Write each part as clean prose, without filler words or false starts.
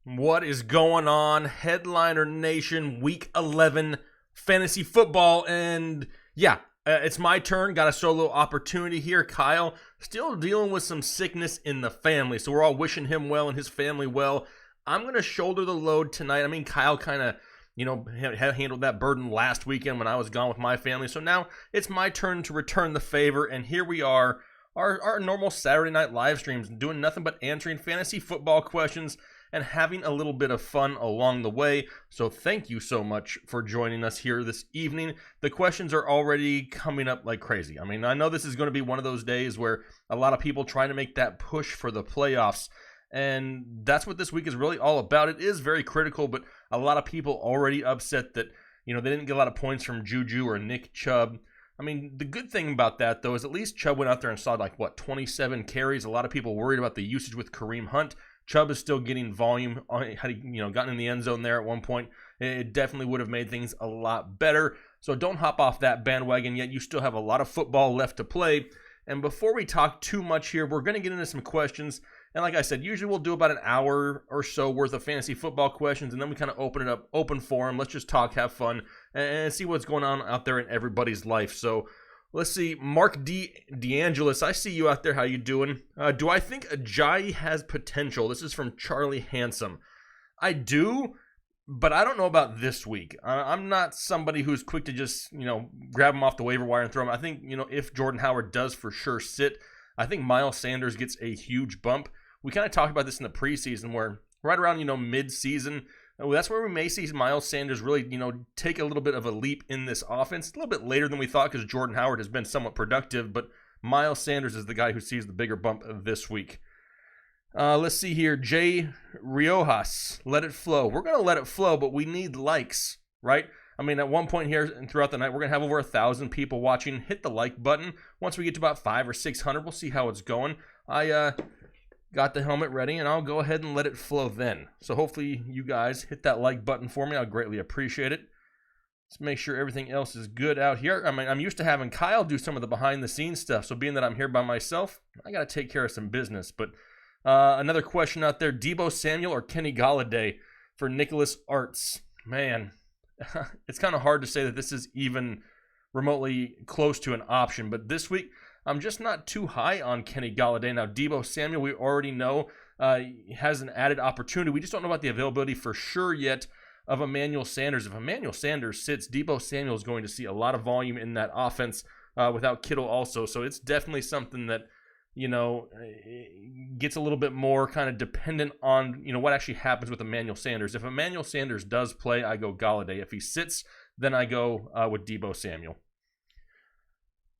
What is going on, Headliner Nation? Week 11 fantasy football, and it's my turn. Got a solo opportunity here. Kyle still dealing with some sickness in the family, so we're all wishing him well and his family well. I'm gonna shoulder the load tonight. I mean, Kyle kind of, handled that burden last weekend when I was gone with my family, so now it's my turn to return the favor, and here we are, our normal Saturday night live streams, doing nothing but answering fantasy football questions and having a little bit of fun along the way. So thank you so much for joining us here this evening. The questions are already coming up like crazy. I mean, I know this is going to be one of those days where a lot of people trying to make that push for the playoffs, and that's what this week is really all about. It is very critical, but a lot of people already upset that, they didn't get a lot of points from Juju or Nick Chubb. I mean, the good thing about that, though, is at least Chubb went out there and saw 27 carries. A lot of people worried about the usage with Kareem Hunt. Chubb is still getting volume. Had he, gotten in the end zone there at one point, it definitely would have made things a lot better. So don't hop off that bandwagon yet. You still have a lot of football left to play. And before we talk too much here, we're going to get into some questions. And like I said, usually we'll do about an hour or so worth of fantasy football questions, and then we kind of open it up, open forum. Let's just talk, have fun, and see what's going on out there in everybody's life. So let's see, Mark DeAngelis, I see you out there. How you doing? Do I think Ajayi has potential? This is from Charlie Handsome. I do, but I don't know about this week. I'm not somebody who's quick to just, grab him off the waiver wire and throw him. I think, if Jordan Howard does for sure sit, I think Miles Sanders gets a huge bump. We kind of talked about this in the preseason where right around, mid-season, that's where we may see Miles Sanders really, take a little bit of a leap in this offense. A little bit later than we thought because Jordan Howard has been somewhat productive, but Miles Sanders is the guy who sees the bigger bump this week. Let's see here. Jay Riojas, let it flow. We're going to let it flow, but we need likes, right? I mean, at one point here and throughout the night, we're going to have over 1,000 people watching. Hit the like button. Once we get to about 500 or 600, we'll see how it's going. I got the helmet ready, and I'll go ahead and let it flow then. So hopefully you guys hit that like button for me. I'll greatly appreciate it. Let's make sure everything else is good out here. I mean, I'm used to having Kyle do some of the behind-the-scenes stuff, so being that I'm here by myself, I got to take care of some business. But another question out there, Deebo Samuel or Kenny Golladay for Nicholas Arts. Man, it's kind of hard to say that this is even remotely close to an option, but this week, I'm just not too high on Kenny Golladay. Now, Deebo Samuel, we already know, has an added opportunity. We just don't know about the availability for sure yet of Emmanuel Sanders. If Emmanuel Sanders sits, Deebo Samuel is going to see a lot of volume in that offense without Kittle also. So it's definitely something that, gets a little bit more kind of dependent on, what actually happens with Emmanuel Sanders. If Emmanuel Sanders does play, I go Golladay. If he sits, then I go with Deebo Samuel.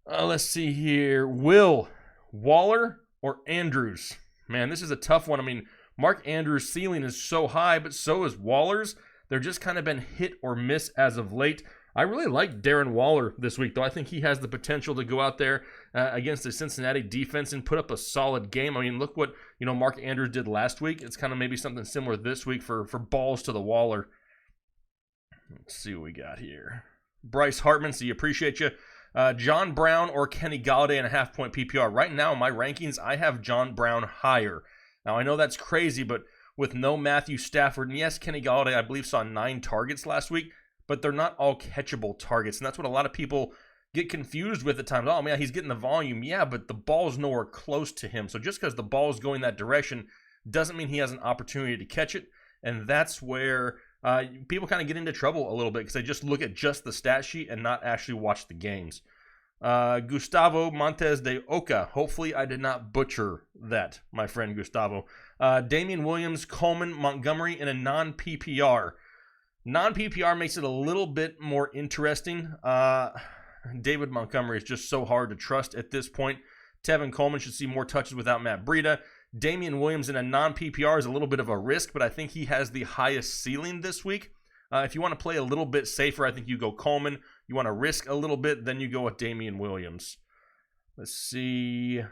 Let's see here. Will, Waller, or Andrews? Man, this is a tough one. I mean, Mark Andrews' ceiling is so high, but so is Waller's. They're just kind of been hit or miss as of late. I really like Darren Waller this week, though. I think he has the potential to go out there against the Cincinnati defense and put up a solid game. I mean, look what, Mark Andrews did last week. It's kind of maybe something similar this week for balls to the Waller. Let's see what we got here. Bryce Hartman, so you appreciate you. John Brown or Kenny Golladay in a half-point PPR. Right now, in my rankings, I have John Brown higher. Now, I know that's crazy, but with no Matthew Stafford, and yes, Kenny Golladay, I believe, saw 9 targets last week, but they're not all catchable targets, and that's what a lot of people get confused with at times. Oh, man, he's getting the volume. Yeah, but the ball's nowhere close to him. So just because the ball's going that direction doesn't mean he has an opportunity to catch it, and that's where people kind of get into trouble a little bit because they just look at just the stat sheet and not actually watch the games. Gustavo Montes de Oca. Hopefully I did not butcher that, my friend Gustavo. Damian Williams, Coleman, Montgomery in a non-PPR. Non-PPR makes it a little bit more interesting. David Montgomery is just so hard to trust at this point. Tevin Coleman should see more touches without Matt Breida. Damian Williams in a non-PPR is a little bit of a risk, but I think he has the highest ceiling this week. If you want to play a little bit safer, I think you go Coleman. You want to risk a little bit, then you go with Damian Williams. Let's see.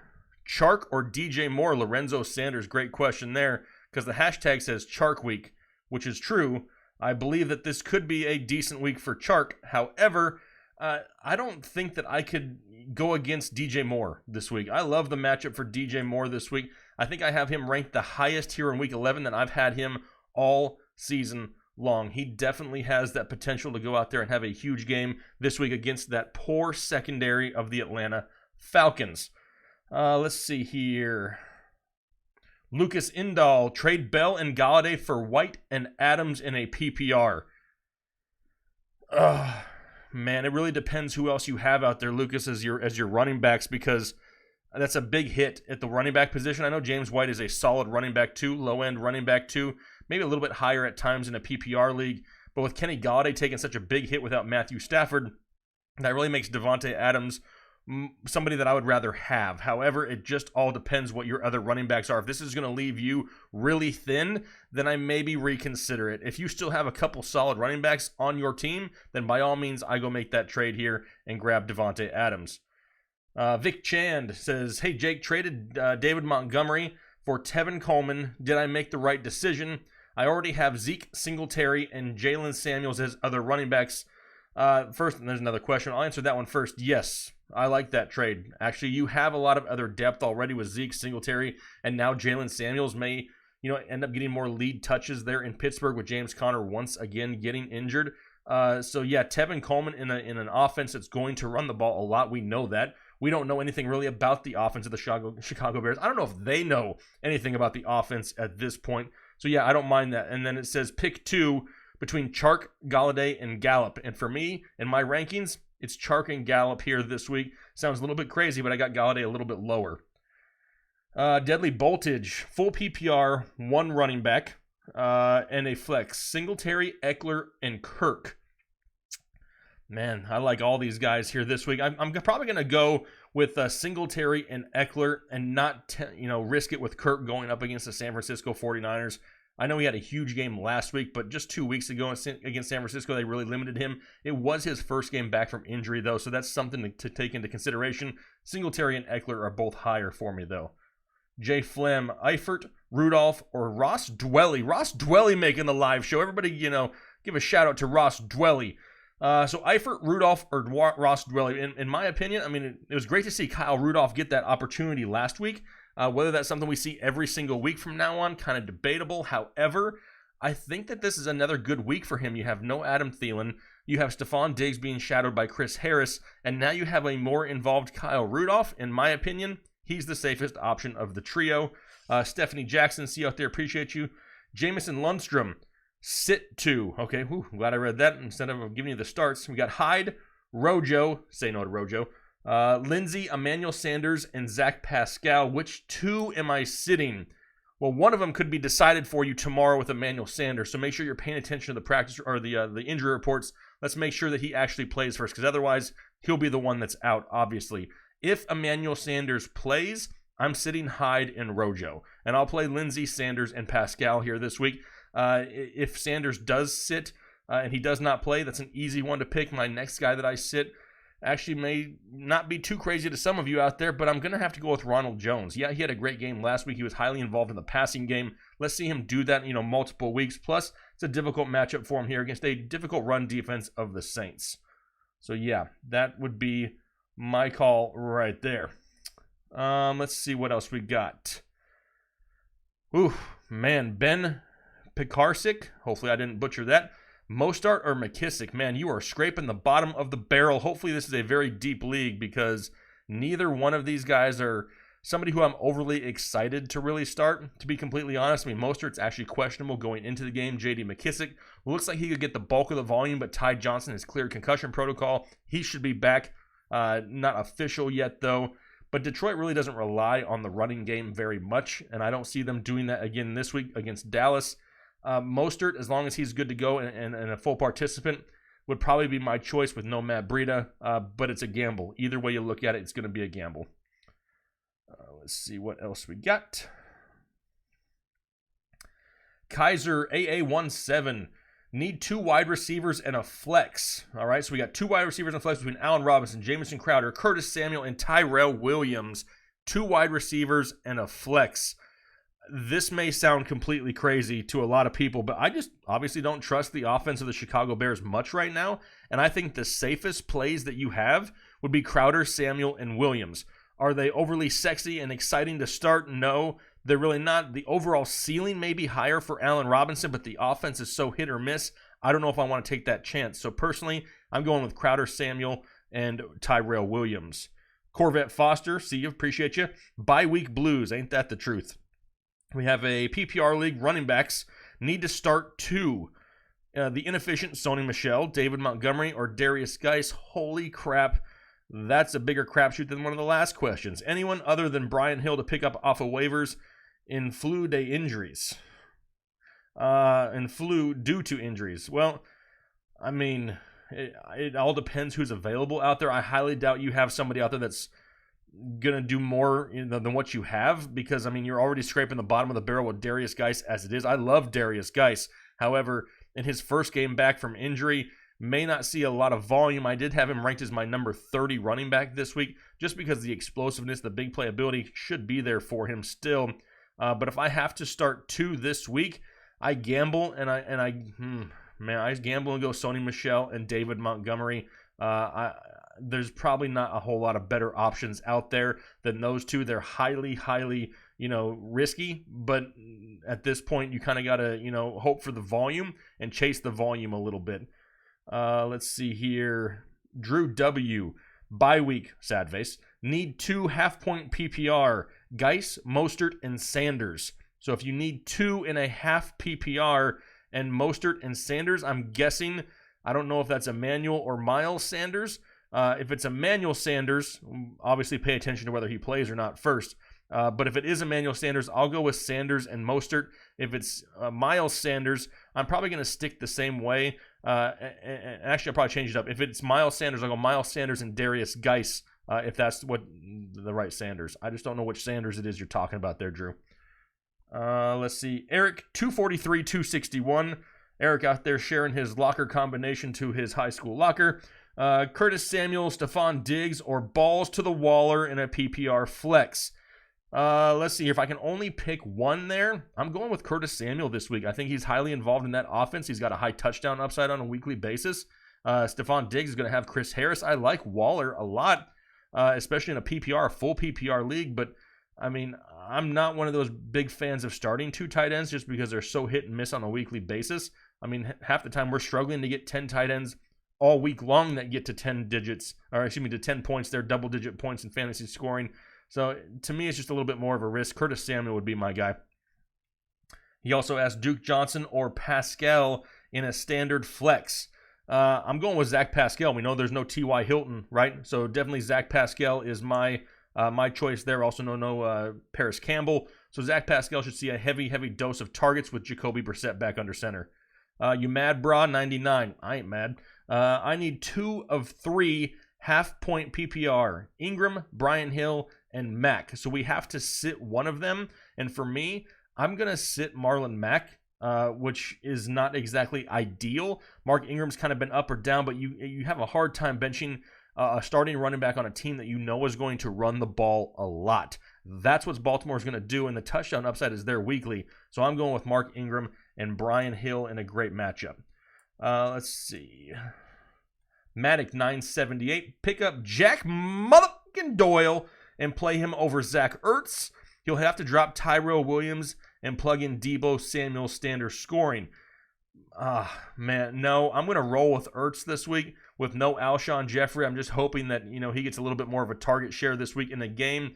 Chark or DJ Moore? Lorenzo Sanders, great question there, because the hashtag says Chark Week, which is true. I believe that this could be a decent week for Chark. However, I don't think that I could go against DJ Moore this week. I love the matchup for DJ Moore this week. I think I have him ranked the highest here in Week 11 that I've had him all season long. He definitely has that potential to go out there and have a huge game this week against that poor secondary of the Atlanta Falcons. Let's see here. Lucas Indahl, trade Bell and Galladay for White and Adams in a PPR. Man, it really depends who else you have out there, Lucas, as your running backs, because that's a big hit at the running back position. I know James White is a solid running back too, low-end running back too, maybe a little bit higher at times in a PPR league, but with Kenny Galladay taking such a big hit without Matthew Stafford, that really makes Davante Adams somebody that I would rather have. However, it just all depends what your other running backs are. If this is going to leave you really thin, then I maybe reconsider it. If you still have a couple solid running backs on your team, then by all means, I go make that trade here and grab Davante Adams. Vic Chand says, hey, Jake, traded David Montgomery for Tevin Coleman. Did I make the right decision? I already have Zeke, Singletary, and Jalen Samuels as other running backs. First, and there's another question. I'll answer that one first. Yes, I like that trade. Actually, you have a lot of other depth already with Zeke, Singletary, and now Jalen Samuels may, end up getting more lead touches there in Pittsburgh with James Conner once again getting injured. So yeah, Tevin Coleman in an offense that's going to run the ball a lot. We know that. We don't know anything really about the offense of the Chicago Bears. I don't know if they know anything about the offense at this point. So yeah, I don't mind that. And then it says pick 2 between Chark, Galladay, and Gallup. And for me, in my rankings, it's Chark and Gallup here this week. Sounds a little bit crazy, but I got Galladay a little bit lower. Deadly Voltage, full PPR, 1 running back, and a flex. Singletary, Eckler, and Kirk. Man, I like all these guys here this week. I'm probably going to go with Singletary and Eckler and not risk it with Kirk going up against the San Francisco 49ers. I know he had a huge game last week, but just 2 weeks ago against San Francisco, they really limited him. It was his first game back from injury, though, so that's something to take into consideration. Singletary and Eckler are both higher for me, though. Jay Flem, Eifert, Rudolph, or Ross Dwelly. Ross Dwelly making the live show. Everybody, give a shout out to Ross Dwelly. So Eifert, Rudolph, or Ross Dwelly. In my opinion, it was great to see Kyle Rudolph get that opportunity last week. Whether that's something we see every single week from now on, kind of debatable. However, I think that this is another good week for him. You have no Adam Thielen. You have Stephon Diggs being shadowed by Chris Harris. And now you have a more involved Kyle Rudolph. In my opinion, he's the safest option of the trio. Stephanie Jackson, see you out there. Appreciate you. Jamison Lundstrom, sit 2. Okay, I'm glad I read that instead of giving you the starts. We got Hyde, Rojo. Say no to Rojo. Lindsey, Emmanuel Sanders, and Zach Pascal. Which 2 am I sitting? Well, one of them could be decided for you tomorrow with Emmanuel Sanders, so make sure you're paying attention to the practice or the injury reports. Let's make sure that he actually plays first, because otherwise he'll be the one that's out, obviously. If Emmanuel Sanders plays, I'm sitting Hyde and Rojo, and I'll play Lindsey, Sanders, and Pascal here this week. If Sanders does sit and he does not play, that's an easy one to pick. My next guy that I sit actually may not be too crazy to some of you out there, but I'm going to have to go with Ronald Jones. Yeah, he had a great game last week. He was highly involved in the passing game. Let's see him do that, multiple weeks. Plus, it's a difficult matchup for him here against a difficult run defense of the Saints. So, yeah, that would be my call right there. Let's see what else we got. Ooh, man, Ben Pekarsik. Hopefully I didn't butcher that. Mostart or McKissick, man, you are scraping the bottom of the barrel. Hopefully this is a very deep league because neither one of these guys are somebody who I'm overly excited to really start, to be completely honest. Mostert's actually questionable going into the game. J.D. McKissick looks like he could get the bulk of the volume, but Ty Johnson has cleared concussion protocol. He should be back. Not official yet, though. But Detroit really doesn't rely on the running game very much, and I don't see them doing that again this week against Dallas. Mostert, as long as he's good to go and a full participant, would probably be my choice with no Matt Breida, but it's a gamble. Either way you look at it, it's going to be a gamble. Let's see what else we got. Kaiser AA17. Need 2 wide receivers and a flex. All right, so we got 2 wide receivers and a flex between Allen Robinson, Jamison Crowder, Curtis Samuel, and Tyrell Williams. 2 wide receivers and a flex. This may sound completely crazy to a lot of people, but I just obviously don't trust the offense of the Chicago Bears much right now, and I think the safest plays that you have would be Crowder, Samuel, and Williams. Are they overly sexy and exciting to start? No. they're really not. The overall ceiling may be higher for Allen Robinson, but the offense is so hit or miss. I don't know if I want to take that chance. So personally, I'm going with Crowder, Samuel, and Tyrell Williams. Corvette Foster, see you, appreciate you. Bye-week blues, ain't that the truth? We have a PPR league. Running backs need to start 2. The inefficient Sony Michel, David Montgomery, or Darius Geis. Holy crap. That's a bigger crapshoot than one of the last questions. Anyone other than Brian Hill to pick up off of waivers in flu day injuries? In flu due to injuries. Well, I mean, it all depends who's available out there. I highly doubt you have somebody out there that's going to do more than what you have, because, I mean, you're already scraping the bottom of the barrel with Darius Geis as it is. I love Darius Geis. However, in his first game back from injury, may not see a lot of volume. I did have him ranked as my number 30 running back this week, just because the explosiveness, the big playability should be there for him still. But if I have to start 2 this week, I gamble and I gamble and go Sony Michel and David Montgomery. There's probably not a whole lot of better options out there than those 2. They're highly, risky, but at this point, you kind of got to, hope for the volume and chase the volume a little bit. Let's see here. Drew W. Bye week, sad face. Need 2 half-point PPR. Geis, Mostert, and Sanders. So if you need 2.5 PPR and Mostert and Sanders, I'm guessing, I don't know if that's Emmanuel or Miles Sanders. If it's Emmanuel Sanders, obviously pay attention to whether he plays or not first. But if it is Emmanuel Sanders, I'll go with Sanders and Mostert. If it's Miles Sanders, I'm probably going to stick the same way. And actually, I'll probably change it up. If it's Miles Sanders, I'll go Miles Sanders and Darius Geis, if that's what the right Sanders. I just don't know which Sanders it is you're talking about there, Drew. Let's see. Eric, 243, 261. Eric out there sharing his locker combination to his high school locker. Curtis Samuel, Stephon Diggs, or balls to the Waller in a PPR flex. Let's see here. If I can only pick one there, I'm going with Curtis Samuel this week. I think he's highly involved in that offense. He's got a high touchdown upside on a weekly basis. Stephon Diggs is going to have Chris Harris. I like Waller a lot, especially in a PPR, full PPR league. But, I mean, I'm not one of those big fans of starting 2 tight ends just because they're so hit and miss on a weekly basis. I mean, half the time we're struggling to get 10 tight ends all week long that get to 10 points. They're double-digit points in fantasy scoring. So, to me, it's just a little bit more of a risk. Curtis Samuel would be my guy. He also asked Duke Johnson or Pascal in a standard flex. I'm going with Zach Pascal. We know there's no T.Y. Hilton, right? So, definitely Zach Pascal is my choice there. Also, no Paris Campbell. So, Zach Pascal should see a heavy, heavy dose of targets with Jacoby Brissett back under center. You mad, brah? 99. I ain't mad. I need 2 of 3 half-point PPR. Ingram, Brian Hill, and Mack. So we have to sit one of them. And for me, I'm going to sit Marlon Mack, which is not exactly ideal. Mark Ingram's kind of been up or down, but you have a hard time benching a starting running back on a team that you know is going to run the ball a lot. That's what Baltimore is going to do, and the touchdown upside is there weekly. So I'm going with Mark Ingram and Brian Hill in a great matchup. Let's see. Matic 978. Pick up Jack motherfucking Doyle and play him over Zach Ertz. He'll have to drop Tyrell Williams and plug in Deebo Samuel standard scoring. Man, no. I'm going to roll with Ertz this week with no Alshon Jeffrey. I'm just hoping that, he gets a little bit more of a target share this week in a game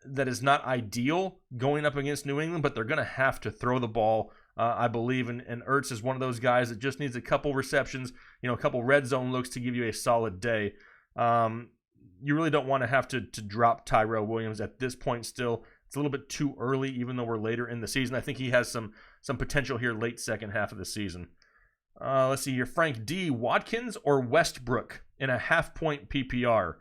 that is not ideal going up against New England, but they're going to have to throw the ball, I believe. And Ertz is one of those guys that just needs a couple receptions, a couple red zone looks to give you a solid day. You really don't want to have to drop Tyrell Williams at this point still. It's a little bit too early, even though we're later in the season. I think he has some potential here late second half of the season. Let's see here. Frank D. Watkins or Westbrook in a half-point PPR?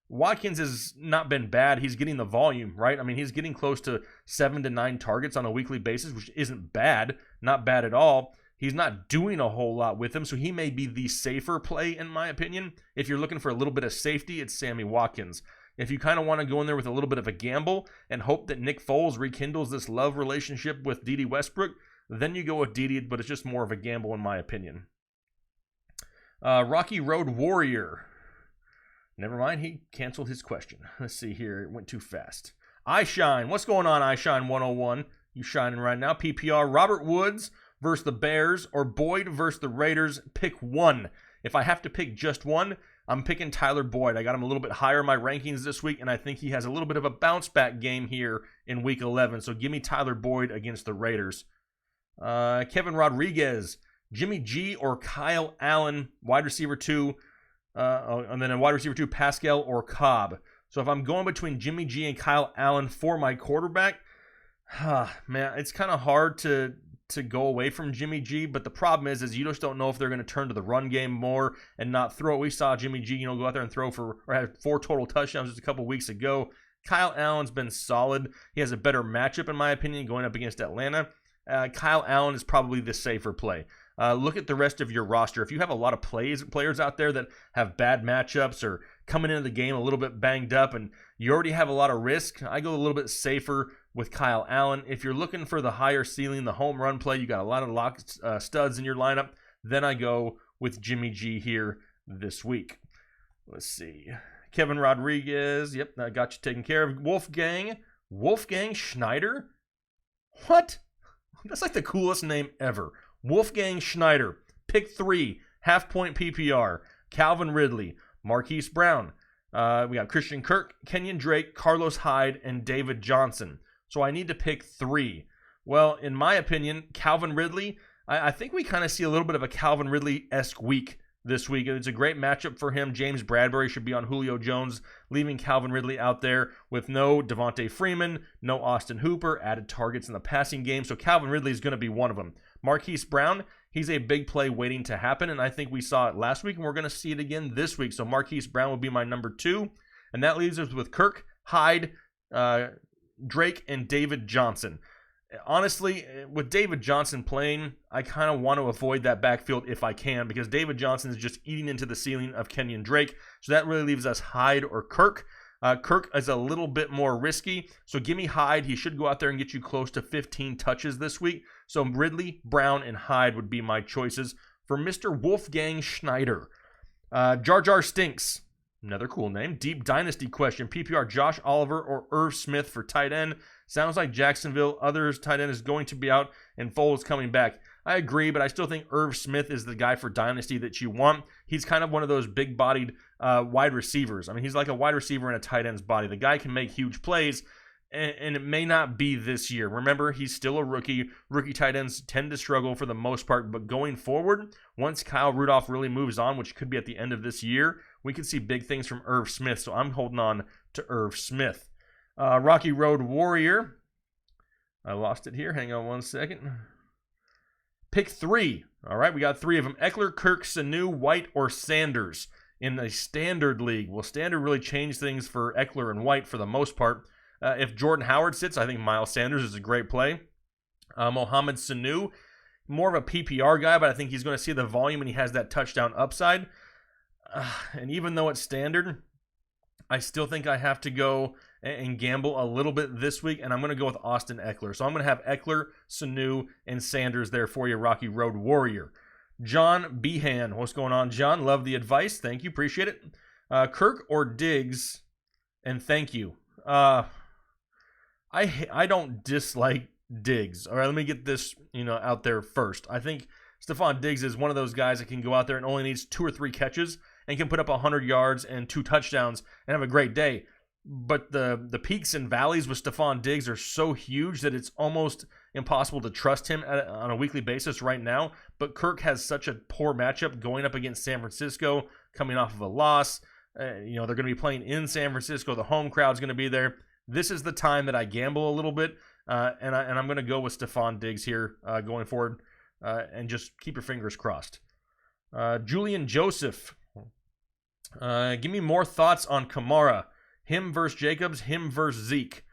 Watkins has not been bad. He's getting the volume, right? I mean, he's getting close to 7 to 9 targets on a weekly basis, which isn't bad. Not bad at all. He's not doing a whole lot with him, so he may be the safer play, in my opinion. If you're looking for a little bit of safety, it's Sammy Watkins. If you kind of want to go in there with a little bit of a gamble and hope that Nick Foles rekindles this love relationship with Dede Westbrook, then you go with Dede, but it's just more of a gamble, in my opinion. Rocky Road Warrior. Never mind, he canceled his question. Let's see here. It went too fast. I Shine. What's going on, I Shine 101? You shining right now. PPR, Robert Woods versus the Bears or Boyd versus the Raiders. Pick one. If I have to pick just one, I'm picking Tyler Boyd. I got him a little bit higher in my rankings this week, and I think he has a little bit of a bounce-back game here in Week 11. So give me Tyler Boyd against the Raiders. Kevin Rodriguez, Jimmy G or Kyle Allen, wide receiver 2. And then a wide receiver 2, Pascal or Cobb. So if I'm going between Jimmy G and Kyle Allen for my quarterback, man, it's kind of hard to go away from Jimmy G, but the problem is you just don't know if they're going to turn to the run game more and not throw. We saw Jimmy G, go out there and throw for, or had 4 total touchdowns just a couple weeks ago. Kyle Allen's been solid. He has a better matchup, in my opinion, going up against Atlanta. Kyle Allen is probably the safer play. Look at the rest of your roster. If you have a lot of players out there that have bad matchups or coming into the game a little bit banged up and you already have a lot of risk, I go a little bit safer with Kyle Allen. If you're looking for the higher ceiling, the home run play, you got a lot of studs in your lineup, then I go with Jimmy G here this week. Let's see. Kevin Rodriguez. Yep, I got you taken care of. Wolfgang Schneider? What? That's like the coolest name ever. Wolfgang Schneider. Pick 3. Half-point PPR. Calvin Ridley. Marquise Brown. We got Christian Kirk, Kenyon Drake, Carlos Hyde, and David Johnson. So I need to pick 3. Well, in my opinion, Calvin Ridley, I think we kind of see a little bit of a Calvin Ridley-esque week this week. It's a great matchup for him. James Bradbury should be on Julio Jones, leaving Calvin Ridley out there with no Devontae Freeman, no Austin Hooper, added targets in the passing game. So Calvin Ridley is going to be one of them. Marquise Brown, he's a big play waiting to happen, and I think we saw it last week, and we're going to see it again this week. So Marquise Brown will be my number 2, and that leaves us with Kirk, Hyde, Drake, and David Johnson. Honestly, with David Johnson playing, I kind of want to avoid that backfield if I can, because David Johnson is just eating into the ceiling of Kenyon Drake. So that really leaves us Hyde or Kirk. Kirk is a little bit more risky, so give me Hyde. He should go out there and get you close to 15 touches this week. So Ridley, Brown, and Hyde would be my choices for Mr. Wolfgang Schneider. Jar Jar Stinks, another cool name. Deep Dynasty question. PPR, Josh Oliver or Irv Smith for tight end. Sounds like Jacksonville, others tight end is going to be out and Foles coming back. I agree, but I still think Irv Smith is the guy for Dynasty that you want. He's kind of one of those big-bodied wide receivers. I mean, he's like a wide receiver in a tight end's body. The guy can make huge plays, and it may not be this year. Remember, he's still a rookie. Rookie tight ends tend to struggle for the most part, but going forward, once Kyle Rudolph really moves on, which could be at the end of this year, we could see big things from Irv Smith, so I'm holding on to Irv Smith. Rocky Road Warrior. I lost it here. Hang on one second. Pick 3. All right, we got 3 of them. Eckler, Kirk, Sanu, White, or Sanders in a standard league. Will standard really change things for Eckler and White for the most part? If Jordan Howard sits, I think Miles Sanders is a great play. Mohamed Sanu, more of a PPR guy, but I think he's going to see the volume and he has that touchdown upside. And even though it's standard, I still think I have to go and gamble a little bit this week, and I'm going to go with Austin Eckler. So I'm going to have Eckler, Sanu, and Sanders there for you, Rocky Road Warrior. John Behan. What's going on, John? Love the advice. Thank you. Appreciate it. Kirk or Diggs, and thank you. I don't dislike Diggs. All right, let me get this out there first. I think Stephon Diggs is one of those guys that can go out there and only needs 2 or 3 catches and can put up 100 yards and 2 touchdowns and have a great day. But the peaks and valleys with Stephon Diggs are so huge that it's almost impossible to trust him on a weekly basis right now. But Kirk has such a poor matchup going up against San Francisco, coming off of a loss. They're going to be playing in San Francisco. The home crowd's going to be there. This is the time that I gamble a little bit, and I'm going to go with Stephon Diggs here going forward, and just keep your fingers crossed. Julian Joseph, give me more thoughts on Kamara. Him versus Jacobs, him versus Zeke.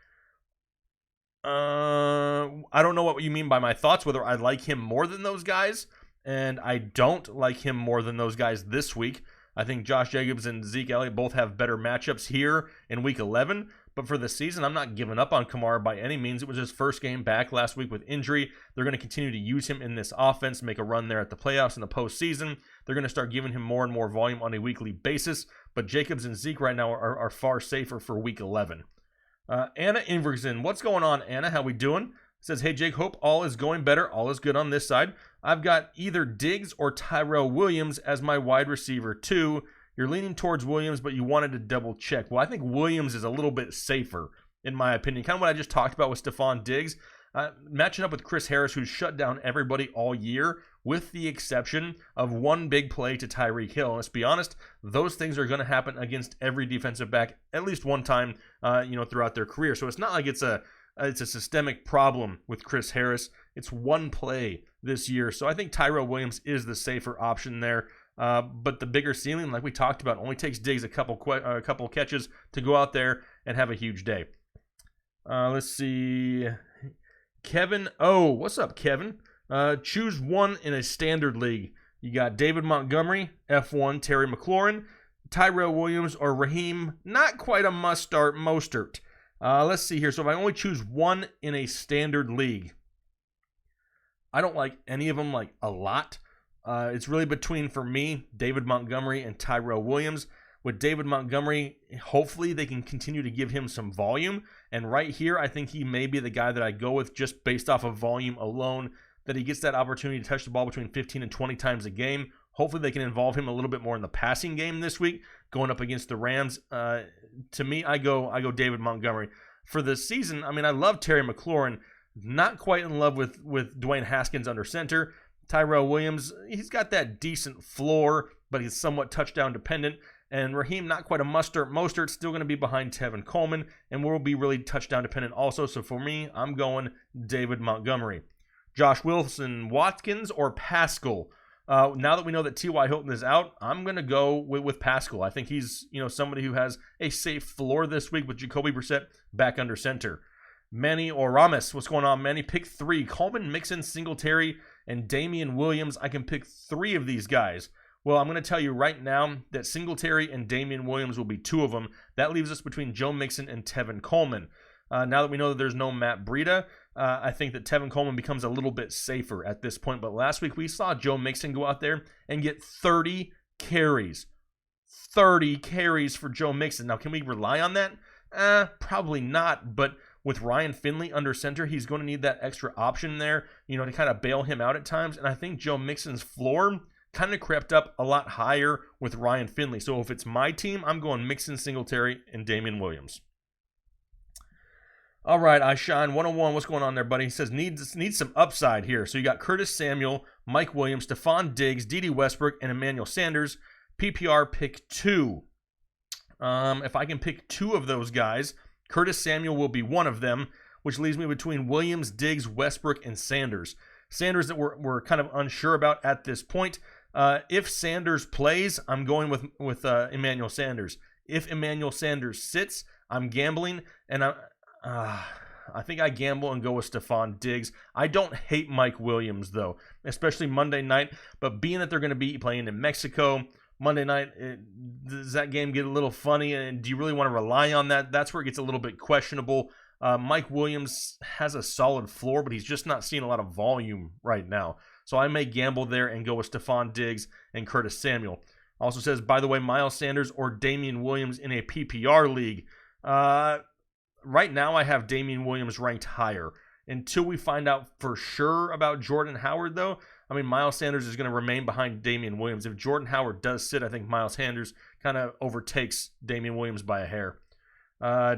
I don't know what you mean by my thoughts, whether I like him more than those guys, and I don't like him more than those guys this week. I think Josh Jacobs and Zeke Elliott both have better matchups here in Week 11, but for the season, I'm not giving up on Kamara by any means. It was his first game back last week with injury. They're going to continue to use him in this offense, make a run there at the playoffs in the postseason. They're going to start giving him more and more volume on a weekly basis, but Jacobs and Zeke right now are far safer for Week 11. Anna Inverson, what's going on, Anna? How we doing? Says, hey, Jake, hope all is going better. All is good on this side. I've got either Diggs or Tyrell Williams as my wide receiver, too. You're leaning towards Williams, but you wanted to double check. Well, I think Williams is a little bit safer, in my opinion. Kind of what I just talked about with Stephon Diggs. Matching up with Chris Harris, who's shut down everybody all year, with the exception of one big play to Tyreek Hill. And let's be honest, those things are going to happen against every defensive back at least one time, throughout their career. So it's not like it's a systemic problem with Chris Harris. It's one play this year. So I think Tyrell Williams is the safer option there. But the bigger ceiling, like we talked about, only takes Diggs a couple catches to go out there and have a huge day. Let's see. Kevin O. What's up, Kevin? Choose one in a standard league. You got David Montgomery, F1, Terry McLaurin, Tyrell Williams, or Raheem. Not quite a must-start, Mostert. Let's see here. So if I only choose one in a standard league, I don't like any of them like a lot. It's really between, for me, David Montgomery and Tyrell Williams. With David Montgomery, hopefully they can continue to give him some volume. And right here, I think he may be the guy that I go with just based off of volume alone, that he gets that opportunity to touch the ball between 15 and 20 times a game. Hopefully they can involve him a little bit more in the passing game this week, going up against the Rams. To me, I go David Montgomery. For this season, I mean, I love Terry McLaurin. Not quite in love with Dwayne Haskins under center. Tyrell Williams, he's got that decent floor, but he's somewhat touchdown dependent. And Raheem, not quite a mustard. Mostert's still going to be behind Tevin Coleman, and will be really touchdown dependent also. So for me, I'm going David Montgomery. Josh Wilson, Watkins, or Pascal? Now that we know that T.Y. Hilton is out, I'm going to go with Pascal. I think he's somebody who has a safe floor this week with Jacoby Brissett back under center. Manny or Ramis, what's going on, Manny? Pick three. Coleman, Mixon, Singletary, and Damian Williams. I can pick three of these guys. Well, I'm going to tell you right now that Singletary and Damian Williams will be two of them. That leaves us between Joe Mixon and Tevin Coleman. Now that we know that there's no Matt Breida, I think that Tevin Coleman becomes a little bit safer at this point. But last week we saw Joe Mixon go out there and get 30 carries. 30 carries for Joe Mixon. Now, can we rely on that? Probably not. But with Ryan Finley under center, he's going to need that extra option there, to kind of bail him out at times. And I think Joe Mixon's floor kind of crept up a lot higher with Ryan Finley. So if it's my team, I'm going Mixon, Singletary, and Damian Williams. All right, I Shine 101. What's going on there, buddy? He says needs some upside here. So you got Curtis Samuel, Mike Williams, Stephon Diggs, Dede Westbrook, and Emmanuel Sanders. PPR pick 2. If I can pick 2 of those guys, Curtis Samuel will be one of them, which leaves me between Williams, Diggs, Westbrook, and Sanders. Sanders that we're kind of unsure about at this point. If Sanders plays, I'm going with Emmanuel Sanders. If Emmanuel Sanders sits, I'm gambling, and I think I gamble and go with Stephon Diggs. I don't hate Mike Williams, though, especially Monday night. But being that they're going to be playing in Mexico Monday night, does that game get a little funny? And do you really want to rely on that? That's where it gets a little bit questionable. Mike Williams has a solid floor, but he's just not seeing a lot of volume right now. So I may gamble there and go with Stephon Diggs and Curtis Samuel. Also says, by the way, Miles Sanders or Damian Williams in a PPR league. Right now I have Damian Williams ranked higher. Until we find out for sure about Jordan Howard, though, I mean, Miles Sanders is going to remain behind Damian Williams. If Jordan Howard does sit, I think Miles Sanders kind of overtakes Damian Williams by a hair.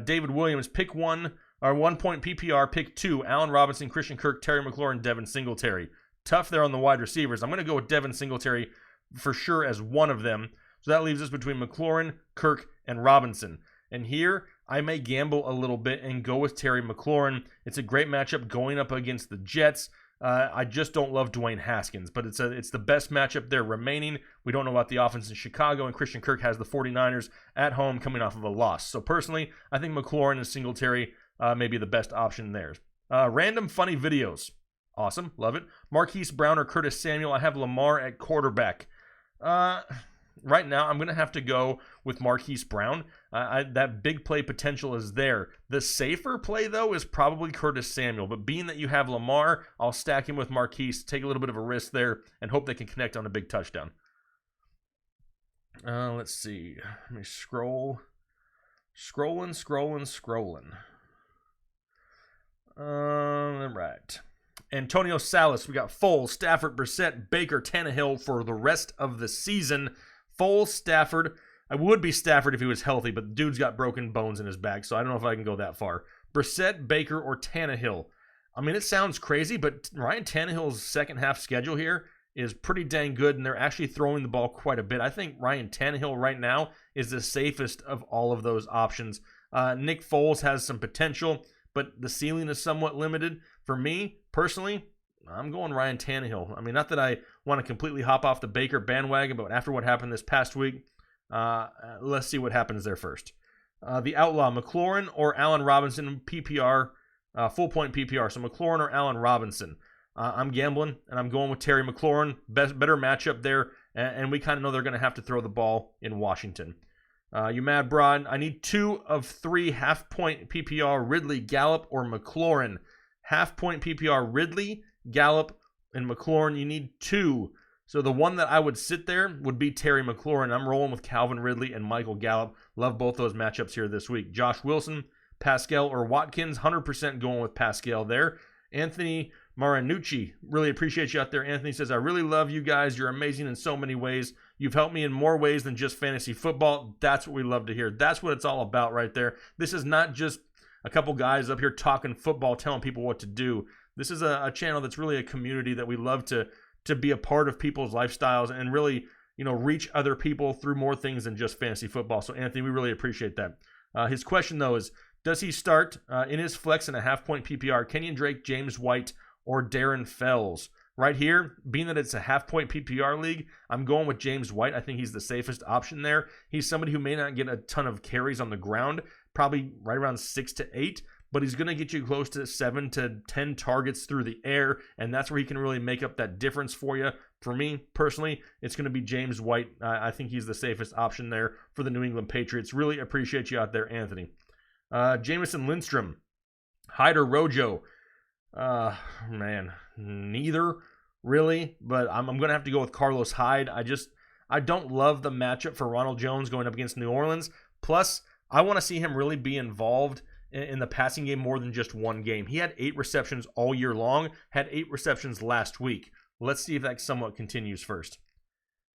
David Williams, pick 1 or 1 point PPR, pick 2. Allen Robinson, Christian Kirk, Terry McLaurin, Devin Singletary. Tough there on the wide receivers. I'm going to go with Devin Singletary for sure as one of them. So that leaves us between McLaurin, Kirk, and Robinson. And here, I may gamble a little bit and go with Terry McLaurin. It's a great matchup going up against the Jets. I just don't love Dwayne Haskins, but it's the best matchup there remaining. We don't know about the offense in Chicago, and Christian Kirk has the 49ers at home coming off of a loss. So personally, I think McLaurin and Singletary may be the best option there. Random funny videos. Awesome. Love it. Marquise Brown or Curtis Samuel. I have Lamar at quarterback. Right now, I'm going to have to go with Marquise Brown. That big play potential is there. The safer play, though, is probably Curtis Samuel. But being that you have Lamar, I'll stack him with Marquise, take a little bit of a risk there, and hope they can connect on a big touchdown. Let's see. Let me scroll. Scrolling. Right. Antonio Salas. We got Foles, Stafford, Brissett, Baker, Tannehill for the rest of the season. Foles, Stafford. I would be Stafford if he was healthy, but the dude's got broken bones in his back, so I don't know if I can go that far. Brissett, Baker, or Tannehill. I mean, it sounds crazy, but Ryan Tannehill's second half schedule here is pretty dang good, and they're actually throwing the ball quite a bit. I think Ryan Tannehill right now is the safest of all of those options. Nick Foles has some potential, but the ceiling is somewhat limited. For me, personally, I'm going Ryan Tannehill. I mean, not that I want to completely hop off the Baker bandwagon, but after what happened this past week, let's see what happens there first. The Outlaw, McLaurin or Allen Robinson, PPR, full point PPR. So McLaurin or Allen Robinson. I'm gambling, and I'm going with Terry McLaurin. Better matchup there, and we kind of know they're going to have to throw the ball in Washington. You mad, Broad? I need 2 of 3 half-point PPR, Ridley, Gallup, or McLaurin. Half-point PPR, Ridley, Gallup, and McLaurin. You need 2. So the one that I would sit there would be Terry McLaurin. I'm rolling with Calvin Ridley and Michael Gallup. Love both those matchups here this week. Josh Wilson, Pascal, or Watkins. 100% going with Pascal there. Anthony Marinucci, really appreciate you out there. Anthony says, I really love you guys. You're amazing in so many ways. You've helped me in more ways than just fantasy football. That's what we love to hear. That's what it's all about right there. This is not just a couple guys up here talking football, telling people what to do. This is a channel that's really a community that we love to be a part of people's lifestyles and really, reach other people through more things than just fantasy football. So, Anthony, we really appreciate that. His question, though, is, does he start in his flex in a half-point PPR, Kenyon Drake, James White, or Darren Fells? Right here, being that it's a half-point PPR league, I'm going with James White. I think he's the safest option there. He's somebody who may not get a ton of carries on the ground, probably right around 6 to 8, but he's going to get you close to 7 to 10 targets through the air, and that's where he can really make up that difference for you. For me, personally, it's going to be James White. I think he's the safest option there for the New England Patriots. Really appreciate you out there, Anthony. Jamison Lindstrom, Hyder Rojo. Man, neither really, but I'm going to have to go with Carlos Hyde. I don't love the matchup for Ronald Jones going up against New Orleans. Plus, I want to see him really be involved in the passing game more than just one game. He had 8 receptions all year long, had 8 receptions last week. Let's see if that somewhat continues first.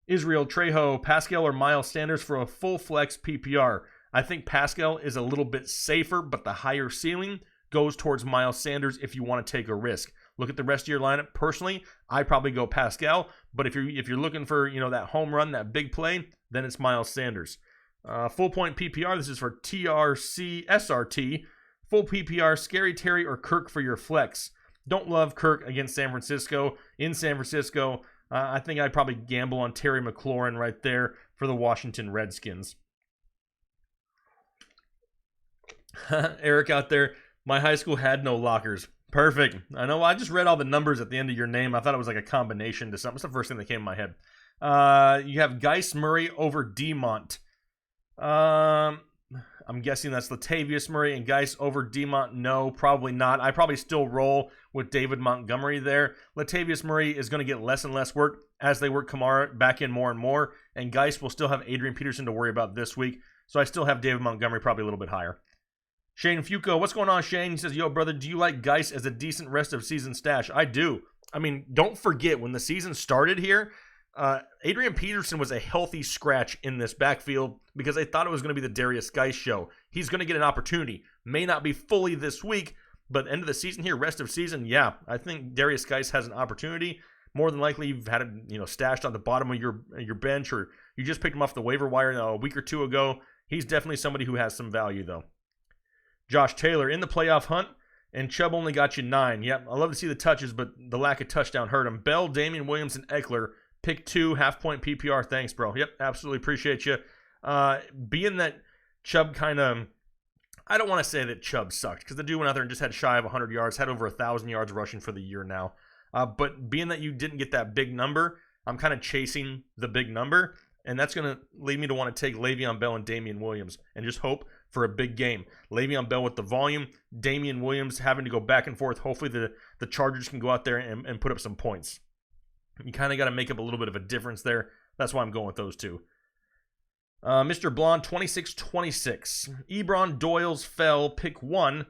Israel Trejo, Pascal or Miles Sanders for a full flex PPR. I think Pascal is a little bit safer, but the higher ceiling goes towards Miles Sanders if you want to take a risk. Look at the rest of your lineup. Personally, I probably go Pascal, but if you're looking for that home run, that big play, then it's Miles Sanders. Full point PPR. This is for TRC SRT. Full PPR. Scary Terry or Kirk for your flex. Don't love Kirk against San Francisco. In San Francisco, I think I'd probably gamble on Terry McLaurin right there for the Washington Redskins. Eric out there. My high school had no lockers. Perfect. I know. I just read all the numbers at the end of your name. I thought it was like a combination to something. It's the first thing that came in my head. You have Geis Murray over Demont. I'm guessing that's Latavius Murray and Geis over Demont. No, probably not. I probably still roll with David Montgomery there. Latavius Murray is going to get less and less work as they work Kamara back in more and more. And Geis will still have Adrian Peterson to worry about this week. So I still have David Montgomery probably a little bit higher. Shane Fuco, what's going on, Shane? He says, yo, brother, do you like Geis as a decent rest of season stash? I do. I mean, don't forget, when the season started here, Adrian Peterson was a healthy scratch in this backfield because they thought it was going to be the Darius Geis show. He's going to get an opportunity. May not be fully this week, but end of the season here, rest of season, yeah, I think Darius Geis has an opportunity. More than likely, you've had it, stashed on the bottom of your bench, or you just picked him off the waiver wire a week or two ago. He's definitely somebody who has some value, though. Josh Taylor in the playoff hunt, and Chubb only got you 9. Yep, I love to see the touches, but the lack of touchdown hurt him. Bell, Damian Williams, and Eckler. Pick 2, half-point PPR. Thanks, bro. Yep, absolutely appreciate you. Being that Chubb kind of... I don't want to say that Chubb sucked, because the dude went out there and just had shy of 100 yards, had over 1,000 yards rushing for the year now. But being that you didn't get that big number, I'm kind of chasing the big number, and that's going to lead me to want to take Le'Veon Bell and Damian Williams and just hope for a big game. Le'Veon Bell with the volume, Damian Williams having to go back and forth. Hopefully the Chargers can go out there and put up some points. You kind of got to make up a little bit of a difference there. That's why I'm going with those two. Mr. Blonde, 26-26. Ebron Doyle's fell, pick 1.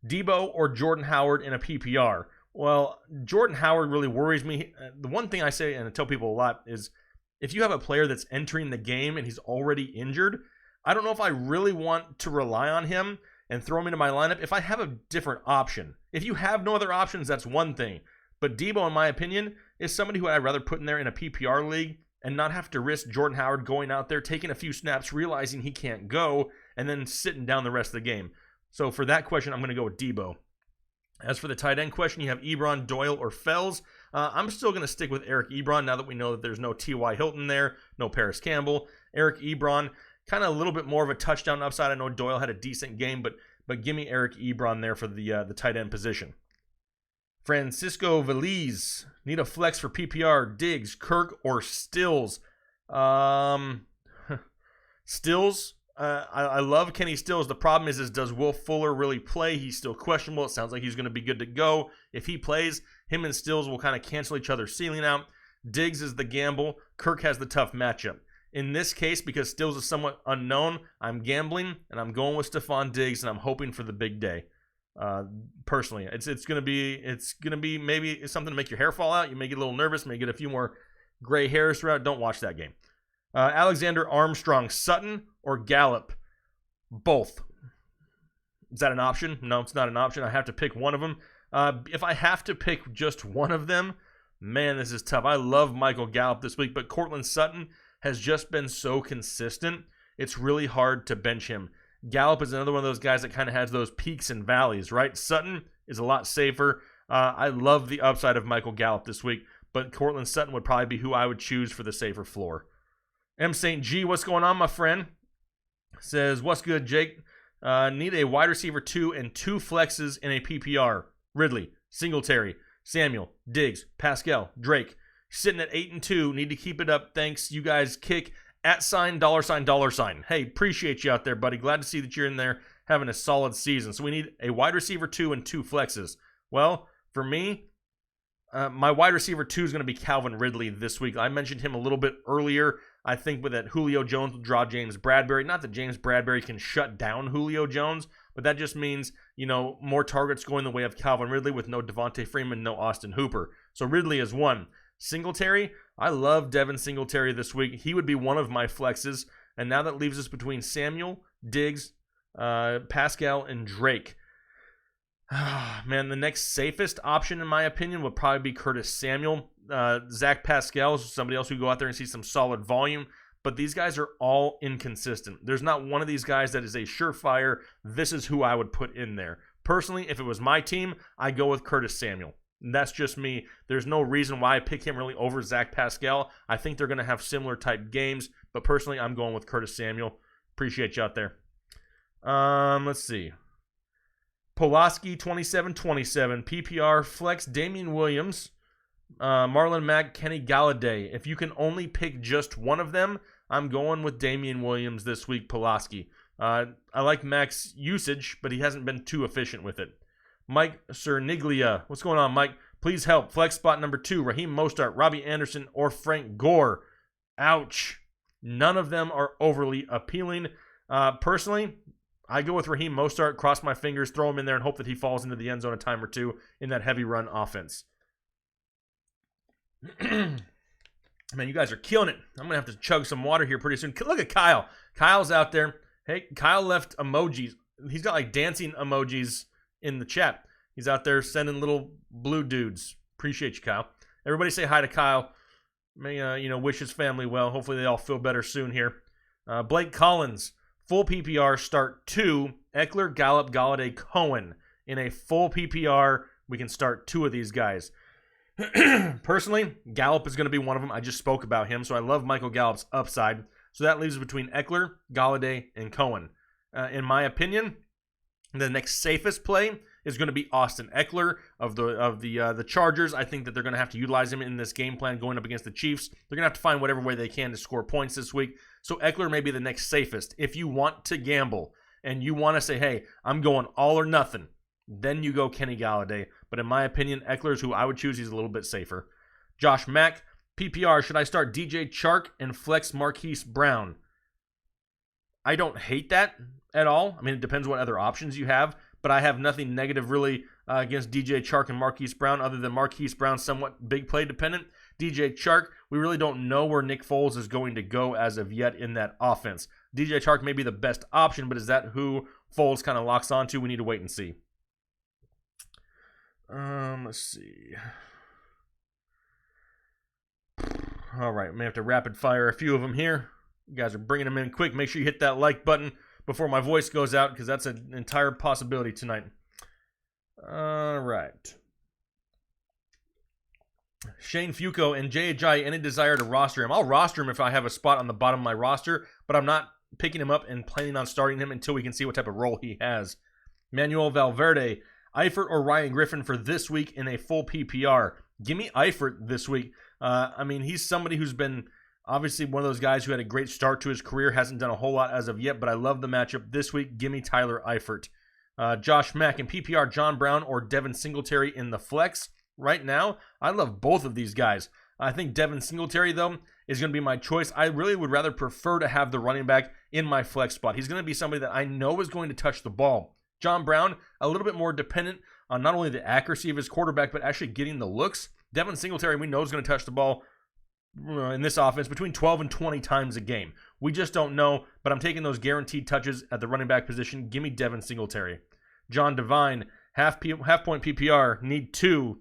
Debo or Jordan Howard in a PPR. Well, Jordan Howard really worries me. The one thing I say, and I tell people a lot, is if you have a player that's entering the game and he's already injured, I don't know if I really want to rely on him and throw him into my lineup if I have a different option. If you have no other options, that's one thing. But Debo, in my opinion, is somebody who I'd rather put in there in a PPR league and not have to risk Jordan Howard going out there, taking a few snaps, realizing he can't go, and then sitting down the rest of the game. So for that question, I'm going to go with Debo. As for the tight end question, you have Ebron, Doyle, or Fells. I'm still going to stick with Eric Ebron now that we know that there's no T.Y. Hilton there, no Paris Campbell. Eric Ebron, kind of a little bit more of a touchdown upside. I know Doyle had a decent game, but give me Eric Ebron there for the tight end position. Francisco Veliz, need a flex for PPR, Diggs, Kirk, or Stills? Stills. I love Kenny Stills. The problem is does Will Fuller really play? He's still questionable. It sounds like he's going to be good to go. If he plays, him and Stills will kind of cancel each other's ceiling out. Diggs is the gamble. Kirk has the tough matchup. In this case, because Stills is somewhat unknown, I'm gambling, and I'm going with Stephon Diggs, and I'm hoping for the big day. Personally, it's gonna be maybe something to make your hair fall out. You may get a little nervous, may get a few more gray hairs throughout. Don't watch that game. Alexander Armstrong, Sutton or Gallup? Both. Is that an option? No, it's not an option. I have to pick one of them. If I have to pick just one of them, man, this is tough. I love Michael Gallup this week, but Cortland Sutton has just been so consistent. It's really hard to bench him. Gallup is another one of those guys that kind of has those peaks and valleys, right? Sutton is a lot safer. I love the upside of Michael Gallup this week, but Cortland Sutton would probably be who I would choose for the safer floor. M. St. G, what's going on, my friend? Says, what's good, Jake? Need a wide receiver 2 and 2 flexes in a PPR. Ridley, Singletary, Samuel, Diggs, Pascal, Drake. Sitting at 8 and 2. Need to keep it up. Thanks. You guys kick $$. Hey, appreciate you out there, buddy. Glad to see that you're in there having a solid season. So we need a wide receiver 2 and 2 flexes. Well, for me, my wide receiver 2 is going to be Calvin Ridley this week. I mentioned him a little bit earlier. I think with that Julio Jones will draw James Bradberry. Not that James Bradberry can shut down Julio Jones, but that just means, more targets going the way of Calvin Ridley with no Devontae Freeman, no Austin Hooper. So Ridley is one. Singletary, I love Devin Singletary this week. He would be one of my flexes. And now that leaves us between Samuel, Diggs, Pascal, and Drake. Man, the next safest option, in my opinion, would probably be Curtis Samuel. Zach Pascal is somebody else who go out there and see some solid volume. But these guys are all inconsistent. There's not one of these guys that is a surefire, this is who I would put in there. Personally, if it was my team, I'd go with Curtis Samuel. And that's just me. There's no reason why I pick him really over Zach Pascal. I think they're going to have similar type games. But personally, I'm going with Curtis Samuel. Appreciate you out there. Let's see. Pulaski 27-27. PPR Flex Damian Williams. Marlon Mack, Kenny Galladay. If you can only pick just one of them, I'm going with Damian Williams this week, Pulaski. I like Mack's usage, but he hasn't been too efficient with it. Mike Cerniglia. What's going on, Mike? Please help. Flex spot number 2, Raheem Mostert, Robbie Anderson, or Frank Gore. Ouch. None of them are overly appealing. Personally, I go with Raheem Mostert, cross my fingers, throw him in there, and hope that he falls into the end zone a time or two in that heavy run offense. Man, you guys are killing it. I'm going to have to chug some water here pretty soon. Look at Kyle. Kyle's out there. Hey, Kyle left emojis. He's got like dancing emojis in the chat. He's out there sending little blue dudes. Appreciate you, Kyle. Everybody say hi to Kyle. May, wish his family well. Hopefully they all feel better soon here. Blake Collins, full PPR, start 2. Eckler, Gallup, Galladay, Cohen. In a full PPR, we can start 2 of these guys. Personally, Gallup is going to be one of them. I just spoke about him, so I love Michael Gallup's upside. So that leaves between Eckler, Galladay, and Cohen. In my opinion, the next safest play is going to be Austin Eckler of the Chargers. I think that they're going to have to utilize him in this game plan going up against the Chiefs. They're going to have to find whatever way they can to score points this week. So Eckler may be the next safest. If you want to gamble and you want to say, hey, I'm going all or nothing, then you go Kenny Galladay. But in my opinion, Eckler is who I would choose. He's a little bit safer. Josh Mack, PPR, should I start DJ Chark and flex Marquise Brown? I don't hate that at all. I mean, it depends what other options you have. but I have nothing negative really against DJ Chark and Marquise Brown, other than Marquise Brown somewhat big play dependent. DJ Chark, we really don't know where Nick Foles is going to go as of yet in that offense. DJ Chark may be the best option, but is that who Foles kind of locks onto? We need to wait and see. Let's see. All right, may have to rapid fire a few of them here. You guys are bringing them in quick. Make sure you hit that like button before my voice goes out, because that's an entire possibility tonight. All right. Shane Fuco and J.J. any desire to roster him? I'll roster him if I have a spot on the bottom of my roster, but I'm not picking him up and planning on starting him until we can see what type of role he has. Manuel Valverde, Eifert or Ryan Griffin for this week in a full PPR. Give me Eifert this week. I mean, he's somebody who's been obviously one of those guys who had a great start to his career, hasn't done a whole lot as of yet, but I love the matchup this week. Give me Tyler Eifert. Josh Mack in PPR, John Brown or Devin Singletary in the flex. Right now, I love both of these guys. I think Devin Singletary, though, is going to be my choice. I really would rather prefer to have the running back in my flex spot. He's going to be somebody that I know is going to touch the ball. John Brown, a little bit more dependent on not only the accuracy of his quarterback, but actually getting the looks. Devin Singletary, we know, is going to touch the ball in this offense between 12 and 20 times a game. We just don't know, but I'm taking those guaranteed touches at the running back position. Give me Devin Singletary. John Devine, half point PPR, need 2.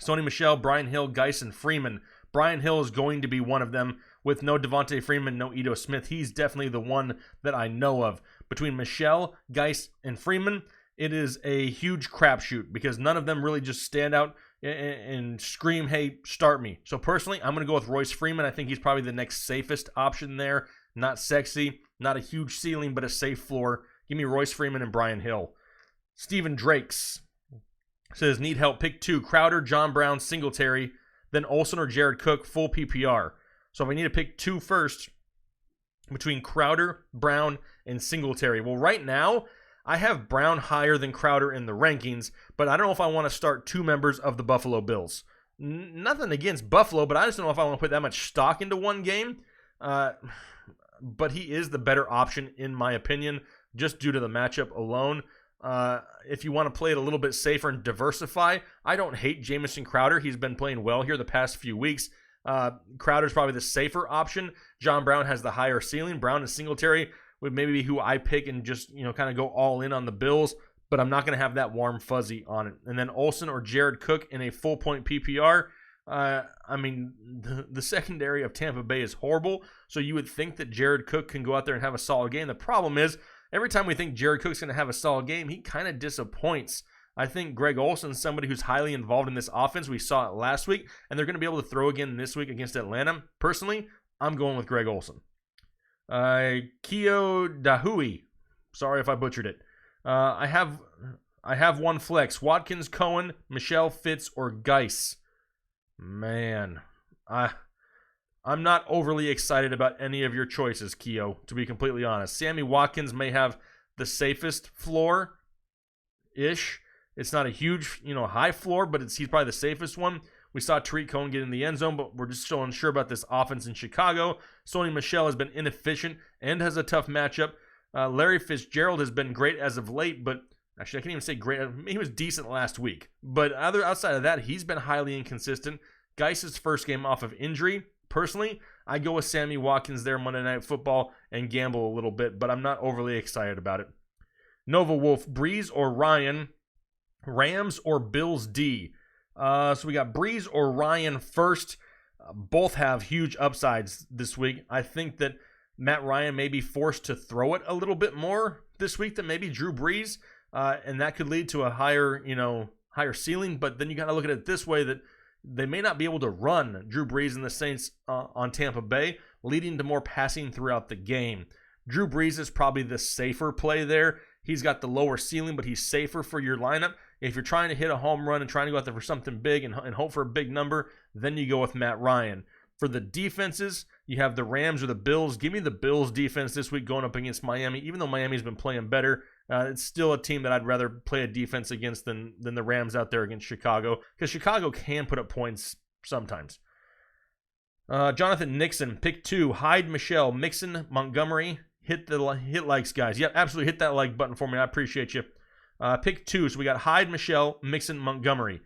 Sony Michel, Brian Hill, Geis, and Freeman. Brian Hill is going to be one of them. With no Devontae Freeman, no Ito Smith, he's definitely the one that I know of. Between Michel, Geis, and Freeman, it is a huge crapshoot because none of them really just stand out and scream, hey, start me. So personally, I'm going to go with Royce Freeman. I think he's probably the next safest option there. Not sexy, not a huge ceiling, but a safe floor. Give me Royce Freeman and Brian Hill. Stephen Drakes says, need help. Pick 2. Crowder, John Brown, Singletary, then Olsen or Jared Cook, full PPR. So if I need to pick 2 first, between Crowder, Brown, and Singletary. Well, right now, I have Brown higher than Crowder in the rankings, but I don't know if I want to start 2 members of the Buffalo Bills. Nothing against Buffalo, but I just don't know if I want to put that much stock into one game. But he is the better option, in my opinion, just due to the matchup alone. If you want to play it a little bit safer and diversify, I don't hate Jamison Crowder. He's been playing well here the past few weeks. Crowder's probably the safer option. John Brown has the higher ceiling. Brown and Singletary would maybe be who I pick and just, kind of go all in on the Bills, but I'm not going to have that warm fuzzy on it. And then Olsen or Jared Cook in a full point PPR. I mean, the secondary of Tampa Bay is horrible, so you would think that Jared Cook can go out there and have a solid game. The problem is, every time we think Jared Cook's going to have a solid game, he kind of disappoints. I think Greg Olsen's somebody who's highly involved in this offense. We saw it last week, and they're going to be able to throw again this week against Atlanta. Personally, I'm going with Greg Olsen. Keo Dahui. Sorry if I butchered it. I have one flex. Watkins, Cohen, Michelle, Fitz, or Geis. Man, I'm not overly excited about any of your choices, Keo, to be completely honest. Sammy Watkins may have the safest floor-ish. It's not a huge, high floor, but he's probably the safest one. We saw Tariq Cohen get in the end zone, but we're just still unsure about this offense in Chicago. Sony Michel has been inefficient and has a tough matchup. Larry Fitzgerald has been great as of late, but actually I can't even say great. He was decent last week. But outside of that, he's been highly inconsistent. Geis' first game off of injury. Personally, I go with Sammy Watkins there Monday Night Football and gamble a little bit, but I'm not overly excited about it. Nova Wolf, Breeze or Ryan, Rams or Bills D. So we got Breeze or Ryan first. Both have huge upsides this week. I think that Matt Ryan may be forced to throw it a little bit more this week than maybe Drew Brees, and that could lead to a higher ceiling. But then you got to look at it this way, that they may not be able to run Drew Brees and the Saints on Tampa Bay, leading to more passing throughout the game. Drew Brees is probably the safer play there. He's got the lower ceiling, but he's safer for your lineup. If you're trying to hit a home run and trying to go out there for something big and hope for a big number, then you go with Matt Ryan. For the defenses, you have the Rams or the Bills. Give me the Bills defense this week going up against Miami. Even though Miami's been playing better, it's still a team that I'd rather play a defense against than the Rams out there against Chicago, because Chicago can put up points sometimes. Jonathan Nixon, pick 2. Hyde, Michelle, Mixon, Montgomery. Hit likes, guys. Yep, absolutely hit that like button for me. I appreciate you. Pick 2, so we got Hyde, Michelle, Mixon, Montgomery.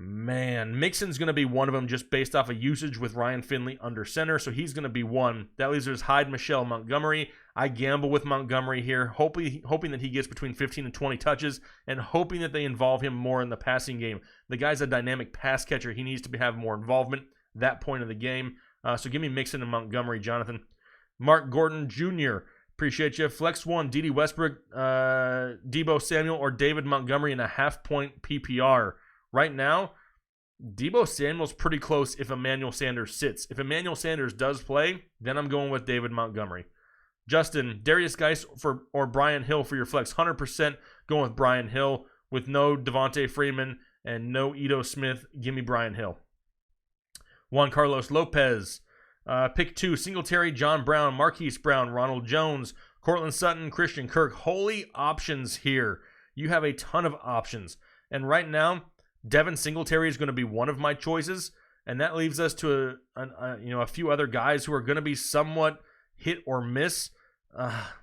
Man, Mixon's going to be one of them just based off of usage with Ryan Finley under center, so he's going to be one. That leaves us Hyde, Michelle, Montgomery. I gamble with Montgomery here, hoping that he gets between 15 and 20 touches and hoping that they involve him more in the passing game. The guy's a dynamic pass catcher. He needs to have more involvement at that point of the game. So give me Mixon and Montgomery, Jonathan. Mark Gordon Jr., appreciate you. Flex 1, Dede Westbrook, Debo Samuel, or David Montgomery in a half-point PPR. Right now, Debo Samuel's pretty close if Emmanuel Sanders sits. If Emmanuel Sanders does play, then I'm going with David Montgomery. Justin, Darius Geis or Brian Hill for your flex. 100% going with Brian Hill with no Devontae Freeman and no Ito Smith. Give me Brian Hill. Juan Carlos Lopez. Pick 2, Singletary, John Brown, Marquise Brown, Ronald Jones, Cortland Sutton, Christian Kirk. Holy options here. You have a ton of options. And right now, Devin Singletary is going to be one of my choices, and that leaves us to a few other guys who are going to be somewhat hit or miss.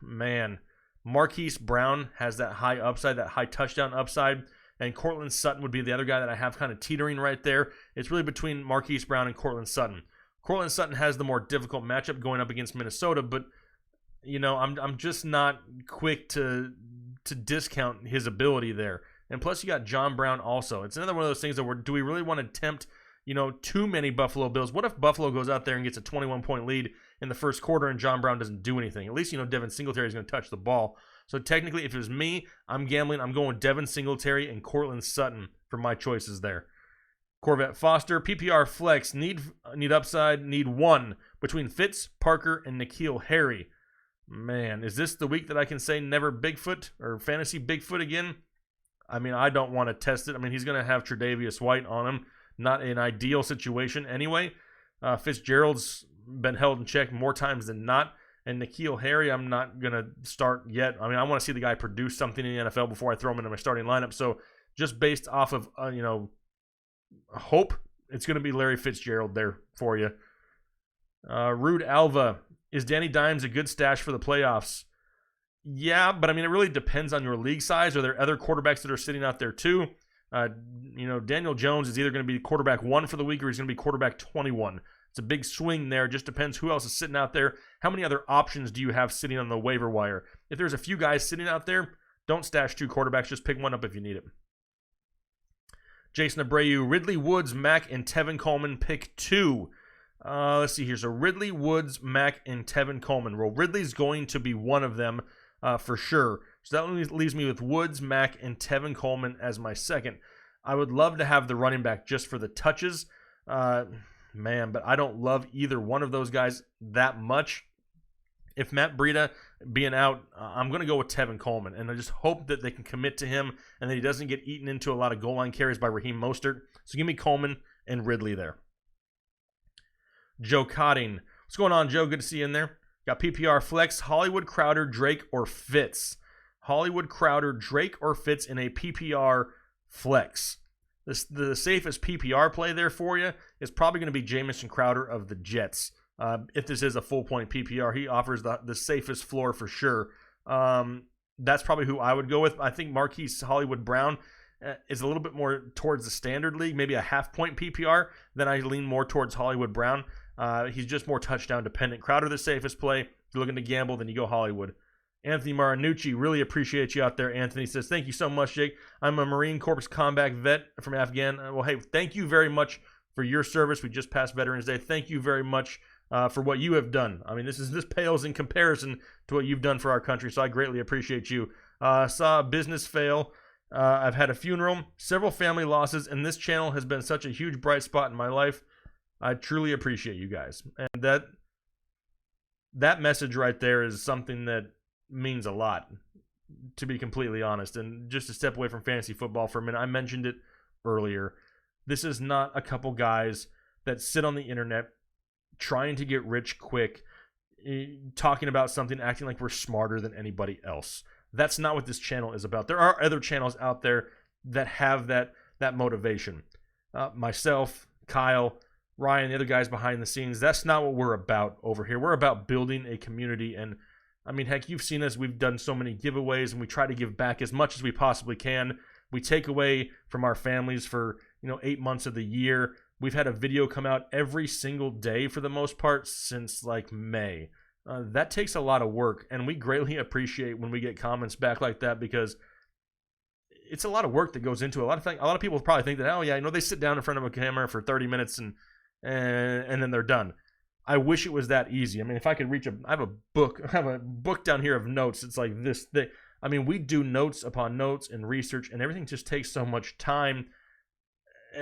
Man, Marquise Brown has that high upside, that high touchdown upside, and Cortland Sutton would be the other guy that I have kind of teetering right there. It's really between Marquise Brown and Cortland Sutton. Cortland Sutton has the more difficult matchup going up against Minnesota, but I'm just not quick to discount his ability there. And plus, you got John Brown also. It's another one of those things that do we really want to tempt, too many Buffalo Bills? What if Buffalo goes out there and gets a 21-point lead in the first quarter and John Brown doesn't do anything? At least, Devin Singletary is going to touch the ball. So technically, if it was me, I'm gambling. I'm going with Devin Singletary and Cortland Sutton for my choices there. Corvette Foster, PPR flex, need upside, need 1 between Fitz, Parker, and N'Keal Harry. Man, is this the week that I can say never Bigfoot or fantasy Bigfoot again? I mean, I don't want to test it. I mean, he's going to have Tre'Davious White on him. Not an ideal situation anyway. Fitzgerald's been held in check more times than not. And N'Keal Harry, I'm not going to start yet. I mean, I want to see the guy produce something in the NFL before I throw him into my starting lineup. So just based off of, hope, it's going to be Larry Fitzgerald there for you. Rude Alva, is Danny Dimes a good stash for the playoffs? Yeah, but I mean, it really depends on your league size. Are there other quarterbacks that are sitting out there too? Daniel Jones is either going to be quarterback 1 for the week or he's going to be quarterback 21. It's a big swing there. Just depends who else is sitting out there. How many other options do you have sitting on the waiver wire? If there's a few guys sitting out there, don't stash 2 quarterbacks. Just pick one up if you need it. Jason Abreu, Ridley Woods, Mack, and Tevin Coleman, pick 2. Let's see here. So Ridley Woods, Mack, and Tevin Coleman. Well, Ridley's going to be one of them. For sure. So that leaves me with Woods, Mack, and Tevin Coleman as my second. I would love to have the running back just for the touches. But I don't love either one of those guys that much. If Matt Breida being out, I'm going to go with Tevin Coleman. And I just hope that they can commit to him and that he doesn't get eaten into a lot of goal line carries by Raheem Mostert. So give me Coleman and Ridley there. Joe Cotting. What's going on, Joe? Good to see you in there. Got PPR flex, Hollywood, Crowder, Drake, or Fitz. Hollywood, Crowder, Drake, or Fitz in a PPR flex. The safest PPR play there for you is probably going to be Jamison Crowder of the Jets. If this is a full-point PPR, he offers the safest floor for sure. That's probably who I would go with. I think Marquise Hollywood Brown is a little bit more towards the standard league, maybe a half-point PPR. Then I lean more towards Hollywood Brown. He's just more touchdown dependent. Crowder the safest play. If you're looking to gamble, then you go Hollywood. Anthony Marinucci, really appreciate you out there. Anthony says, thank you so much, Jake. I'm a Marine Corps combat vet from Afghan. Well, hey, thank you very much for your service. We just passed Veterans Day. Thank you very much for what you have done. I mean, this pales in comparison to what you've done for our country, so I greatly appreciate you. Saw a business fail. I've had a funeral, several family losses, and this channel has been such a huge bright spot in my life. I truly appreciate you guys. And that message right there is something that means a lot, to be completely honest. And just to step away from fantasy football for a minute, I mentioned it earlier. This is not a couple guys that sit on the internet trying to get rich quick, talking about something, acting like we're smarter than anybody else. That's not what this channel is about. There are other channels out there that have that motivation. Myself, Kyle, Ryan, the other guys behind the scenes, that's not what we're about over here. We're about building a community and I mean, heck, you've seen us. We've done so many giveaways, and we try to give back as much as we possibly can. We take away from our families for 8 months of the year. We've had a video come out every single day for the most part since like May. That takes a lot of work, and we greatly appreciate when we get comments back like that, because it's a lot of work that goes into it. A lot of people probably think that, oh yeah, they sit down in front of a camera for 30 minutes and then they're done. I wish it was that easy. I mean, if I could I have a book down here of notes. It's like this thick. I mean, we do notes upon notes and research, and everything just takes so much time.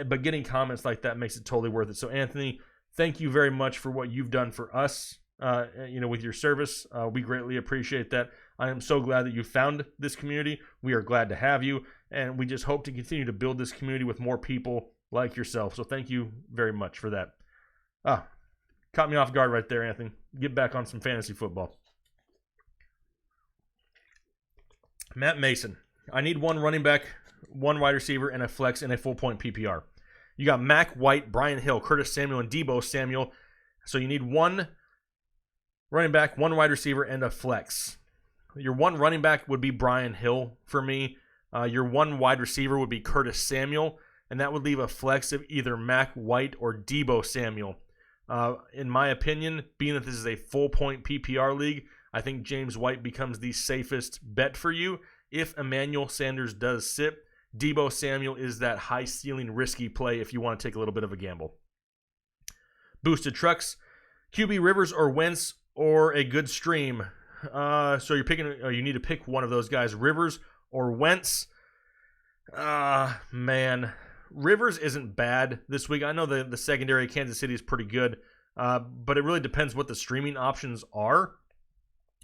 But getting comments like that makes it totally worth it. So, Anthony, thank you very much for what you've done for us, with your service. We greatly appreciate that. I am so glad that you found this community. We are glad to have you, and we just hope to continue to build this community with more people like yourself. So thank you very much for that. Caught me off guard right there, Anthony. Get back on some fantasy football. Matt Mason. I need one running back, one wide receiver, and a flex in a full-point PPR. You got Mac White, Brian Hill, Curtis Samuel, and Deebo Samuel. So you need one running back, one wide receiver, and a flex. Your one running back would be Brian Hill for me. Your one wide receiver would be Curtis Samuel, and that would leave a flex of either Mac White or Deebo Samuel. In my opinion, being that this is a full-point PPR league, I think James White becomes the safest bet for you. If Emmanuel Sanders does sit, Deebo Samuel is that high-ceiling, risky play if you want to take a little bit of a gamble. Boosted trucks, QB Rivers or Wentz or a good stream. So you're picking, you need to pick one of those guys, Rivers or Wentz. Man, Rivers isn't bad this week. I know the secondary of Kansas City is pretty good, but it really depends what the streaming options are.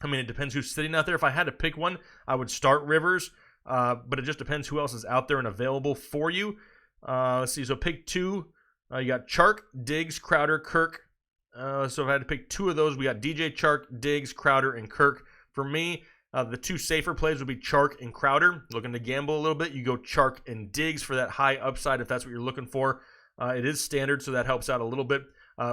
I mean, it depends who's sitting out there. If I had to pick one, I would start Rivers, but it just depends who else is out there and available for you. Let's see. So pick two. You got Chark, Diggs, Crowder, Kirk. So if I had to pick two of those, we got DJ Chark, Diggs, Crowder, and Kirk. For me, the two safer plays would be Chark and Crowder. Looking to gamble a little bit, you go Chark and Diggs for that high upside if that's what you're looking for. It is standard, so that helps out a little bit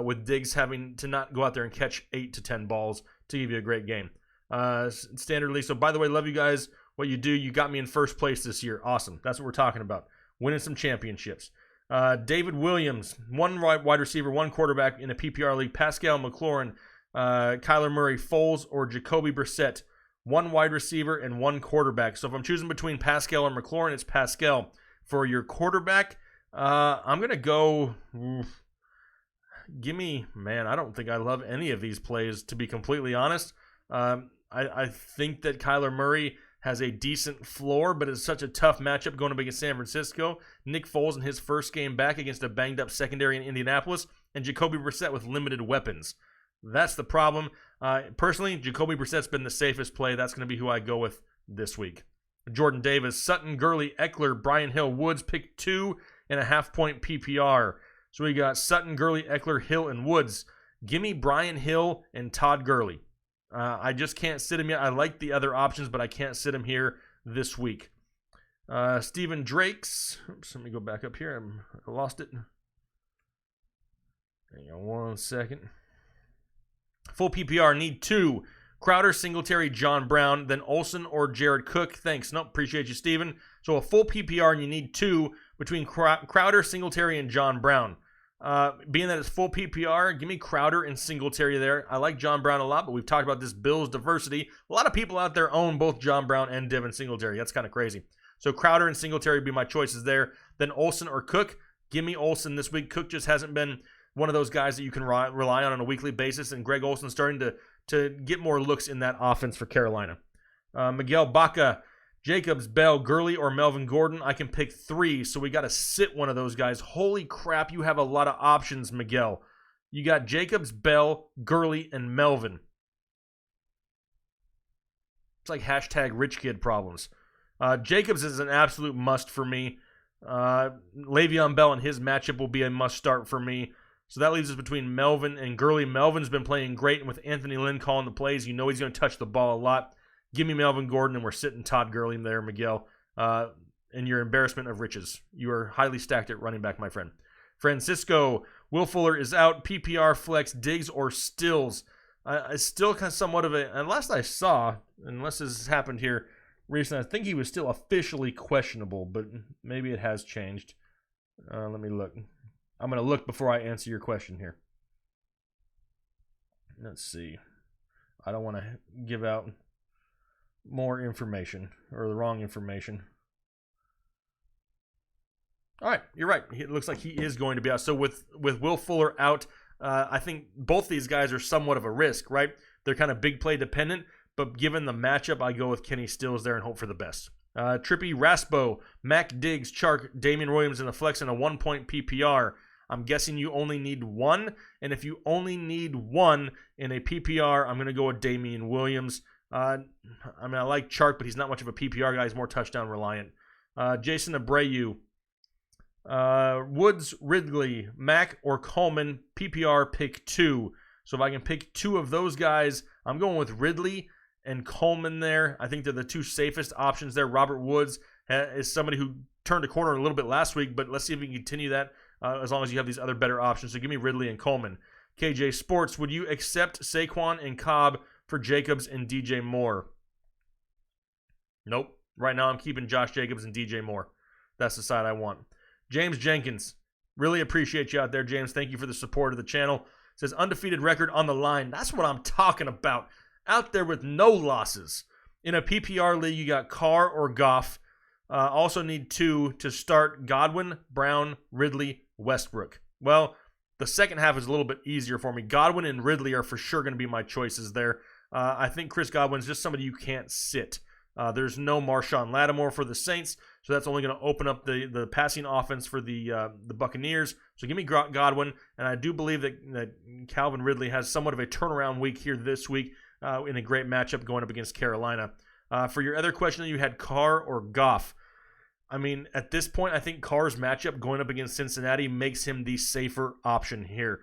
with Diggs having to not go out there and catch 8 to 10 balls to give you a great game. Standardly. So by the way, love you guys. What you do, you got me in first place this year. Awesome. That's what we're talking about. Winning some championships. David Williams, one wide receiver, one quarterback in a PPR league. Pascal McLaurin, Kyler Murray, Foles, or Jacoby Brissett. One wide receiver and one quarterback. So if I'm choosing between Pascal or McLaurin, it's Pascal. For your quarterback, I'm going to go... I don't think I love any of these plays, to be completely honest. I think that Kyler Murray has a decent floor, but it's such a tough matchup going up against San Francisco. Nick Foles in his first game back against a banged-up secondary in Indianapolis, and Jacoby Brissett with limited weapons. That's the problem. Personally, Jacoby Brissett's been the safest play. That's going to be who I go with this week. Jordan Davis, Sutton, Gurley, Eckler, Brian Hill, Woods, pick 2.5-point PPR. So we got Sutton, Gurley, Eckler, Hill, and Woods. Give me Brian Hill and Todd Gurley. I just can't sit him yet. I like the other options, but I can't sit him here this week. Stephen Drake's. Oops, let me go back up here. I lost it. Hang on 1 second. Full PPR, need 2. Crowder, Singletary, John Brown, then Olsen or Jared Cook. Thanks. Nope, appreciate you, Steven. So a full PPR, and you need 2 between Crowder, Singletary, and John Brown. Being that it's full PPR, give me Crowder and Singletary there. I like John Brown a lot, but we've talked about this Bills diversity. A lot of people out there own both John Brown and Devin Singletary. That's kind of crazy. So Crowder and Singletary would be my choices there. Then Olsen or Cook. Give me Olsen this week. Cook just hasn't been one of those guys that you can rely on a weekly basis, and Greg Olsen's starting to get more looks in that offense for Carolina. Miguel Baca, Jacobs, Bell, Gurley, or Melvin Gordon. I can pick 3, so we got to sit one of those guys. Holy crap, you have a lot of options, Miguel. You got Jacobs, Bell, Gurley, and Melvin. It's like hashtag rich kid problems. Jacobs is an absolute must for me. Le'Veon Bell and his matchup will be a must start for me. So that leaves us between Melvin and Gurley. Melvin's been playing great, and with Anthony Lynn calling the plays, you know he's going to touch the ball a lot. Give me Melvin Gordon, and we're sitting Todd Gurley there, Miguel. And your embarrassment of riches. You are highly stacked at running back, my friend. Francisco, Will Fuller is out. PPR, flex, Diggs, or Stills. It's still kind of somewhat of a, unless I saw, unless this has happened here recently, I think he was still officially questionable, but maybe it has changed. Let me look. I'm going to look before I answer your question here. Let's see. I don't want to give out more information or the wrong information. All right, you're right. It looks like he is going to be out. So with Will Fuller out, I think both these guys are somewhat of a risk, right? They're kind of big play dependent, but given the matchup, I go with Kenny Stills there and hope for the best. Trippy, Raspo, Mac Diggs, Chark, Damian Williams in a flex and a 1-point PPR. I'm guessing you only need one, and if you only need one in a PPR, I'm going to go with Damian Williams. I like Chark, but he's not much of a PPR guy. He's more touchdown reliant. Jason Abreu, Woods, Ridley, Mack, or Coleman, PPR pick 2. So if I can pick 2 of those guys, I'm going with Ridley and Coleman there. I think they're the 2 safest options there. Robert Woods is somebody who turned a corner a little bit last week, but let's see if we can continue that as long as you have these other better options. So give me Ridley and Coleman. KJ Sports, would you accept Saquon and Cobb for Jacobs and DJ Moore? Nope. Right now I'm keeping Josh Jacobs and DJ Moore. That's the side I want. James Jenkins, really appreciate you out there, James. Thank you for the support of the channel. Says undefeated record on the line. That's what I'm talking about. Out there with no losses. In a PPR league, you got Carr or Goff. Also need 2 to start: Godwin, Brown, Ridley, Westbrook. Well, the second half is a little bit easier for me. Godwin and Ridley are for sure going to be my choices there. I think Chris Godwin's just somebody you can't sit. There's no Marshawn Lattimore for the Saints, so that's only going to open up the passing offense for the Buccaneers. So give me Godwin, and I do believe that Calvin Ridley has somewhat of a turnaround week here this week in a great matchup going up against Carolina. For your other question, you had Carr or Goff. I mean, at this point, I think Carr's matchup going up against Cincinnati makes him the safer option here.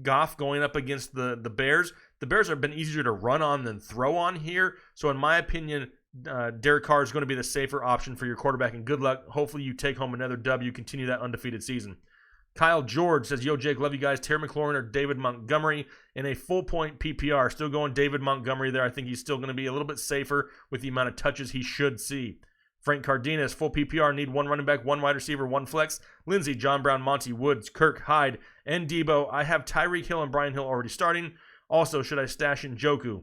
Goff going up against the Bears. The Bears have been easier to run on than throw on here. So in my opinion, Derek Carr is going to be the safer option for your quarterback, and good luck. Hopefully you take home another W, continue that undefeated season. Kyle George says, yo, Jake, love you guys. Terry McLaurin or David Montgomery in a full-point PPR. Still going David Montgomery there. I think he's still going to be a little bit safer with the amount of touches he should see. Frank Cardenas, full PPR, need 1 running back, 1 wide receiver, 1 flex. Lindsey, John Brown, Monty Woods, Kirk, Hyde, and Debo. I have Tyreek Hill and Brian Hill already starting. Also, should I stash Njoku?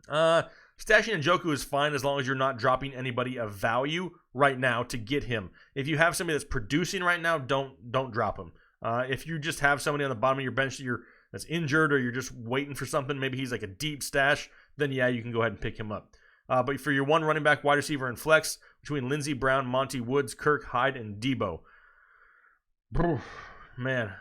Stashing Njoku is fine as long as you're not dropping anybody of value right now to get him. If you have somebody that's producing right now, don't drop him. If you just have somebody on the bottom of your bench that's injured, or you're just waiting for something, maybe he's like a deep stash, then yeah, you can go ahead and pick him up. But for your 1 running back, wide receiver, and flex, between Lindsey, Brown, Monty Woods, Kirk, Hyde, and Debo. Man,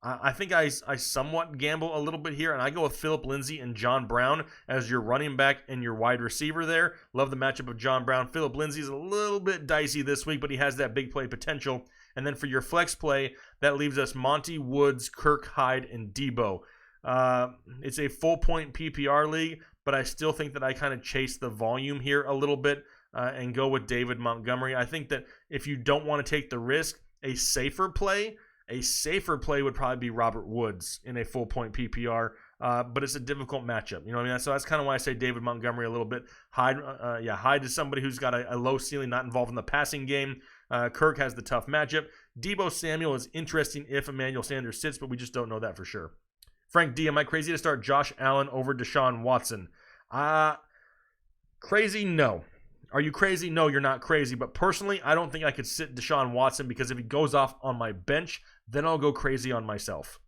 I think I somewhat gamble a little bit here, and I go with Phillip Lindsay and John Brown as your running back and your wide receiver there. Love the matchup of John Brown. Phillip Lindsay is a little bit dicey this week, but he has that big play potential. And then for your flex play, that leaves us Monty Woods, Kirk, Hyde, and Debo. It's a full-point PPR league, but I still think that I kind of chase the volume here a little bit and go with David Montgomery. I think that if you don't want to take the risk, a safer play would probably be Robert Woods in a full-point PPR, but it's a difficult matchup. You know what I mean? So that's kind of why I say David Montgomery a little bit. Hyde is somebody who's got a low ceiling, not involved in the passing game. Kirk has the tough matchup. Debo Samuel is interesting if Emmanuel Sanders sits, but we just don't know that for sure. Frank D, am I crazy to start Josh Allen over Deshaun Watson? Crazy? No. Are you crazy? No, you're not crazy. But personally, I don't think I could sit Deshaun Watson, because if he goes off on my bench, then I'll go crazy on myself.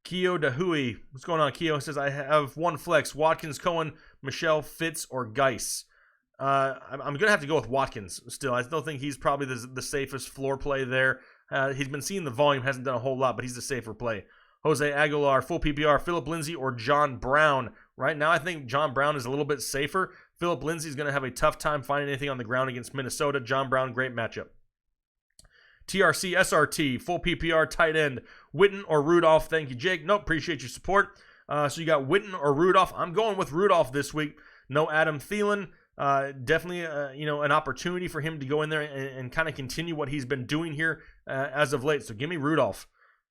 Keo Dahui, what's going on, Keo? Says, I have 1 flex: Watkins, Cohen, Michelle, Fitz, or Geis. I'm going to have to go with Watkins still. I still think he's probably the safest floor play there. He's been seeing the volume, hasn't done a whole lot, but he's the safer play. Jose Aguilar, full PPR, Phillip Lindsay or John Brown. Right now, I think John Brown is a little bit safer. Phillip Lindsay is going to have a tough time finding anything on the ground against Minnesota. John Brown, great matchup. TRC, SRT, full PPR, tight end, Witten or Rudolph. Thank you, Jake. Nope, appreciate your support. So you got Witten or Rudolph. I'm going with Rudolph this week. No Adam Thielen. Definitely, an opportunity for him to go in there and kind of continue what he's been doing here as of late. So give me Rudolph.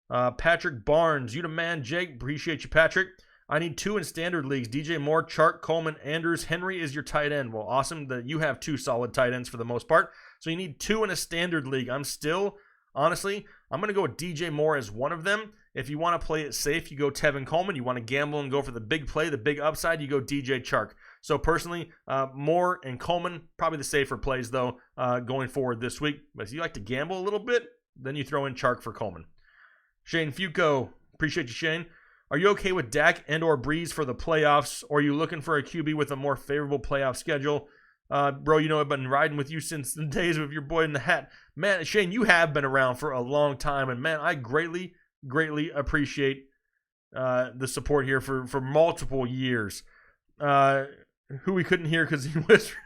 Patrick Barnes, you the man, Jake. Appreciate you, Patrick. I need 2 in standard leagues. DJ Moore, Chark, Coleman, Andrews, Henry is your tight end. Well, awesome that you have 2 solid tight ends for the most part. So you need 2 in a standard league. Honestly, I'm going to go with DJ Moore as one of them. If you want to play it safe, you go Tevin Coleman. You want to gamble and go for the big play, the big upside, you go DJ Chark. So personally, Moore and Coleman, probably the safer plays though, going forward this week. But if you like to gamble a little bit, then you throw in Chark for Coleman. Shane Fuco, appreciate you, Shane. Are you okay with Dak and or Breeze for the playoffs, or are you looking for a QB with a more favorable playoff schedule? Bro, you know I've been riding with you since the days of your boy in the hat. Man, Shane, you have been around for a long time, and man, I greatly appreciate the support here for multiple years. Who we couldn't hear because he whispered.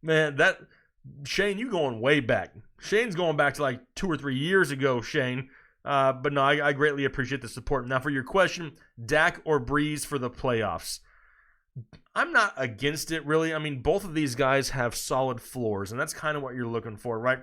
Man, that Shane, you going way back. Shane's going back to like 2 or 3 years ago, Shane. But no, I greatly appreciate the support. Now, for your question, Dak or Breeze for the playoffs. I'm not against it, really. I mean, both of these guys have solid floors, and that's kind of what you're looking for, right?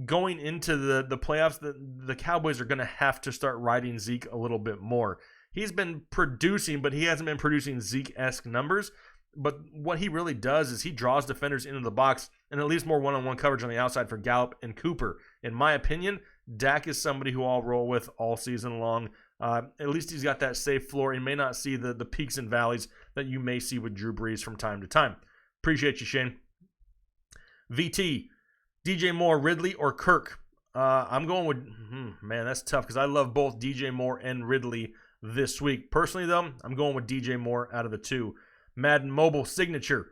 Going into the playoffs, the Cowboys are going to have to start riding Zeke a little bit more. He's been producing, but he hasn't been producing Zeke-esque numbers. But what he really does is he draws defenders into the box and at least more one-on-one coverage on the outside for Gallup and Cooper. In my opinion, Dak is somebody who I'll roll with all season long. At least he's got that safe floor. He may not see the peaks and valleys that you may see with Drew Brees from time to time. Appreciate you, Shane. VT, DJ Moore, Ridley, or Kirk? I'm going with, man, that's tough because I love both DJ Moore and Ridley this week. Personally, though, I'm going with DJ Moore out of the 2. Madden Mobile Signature.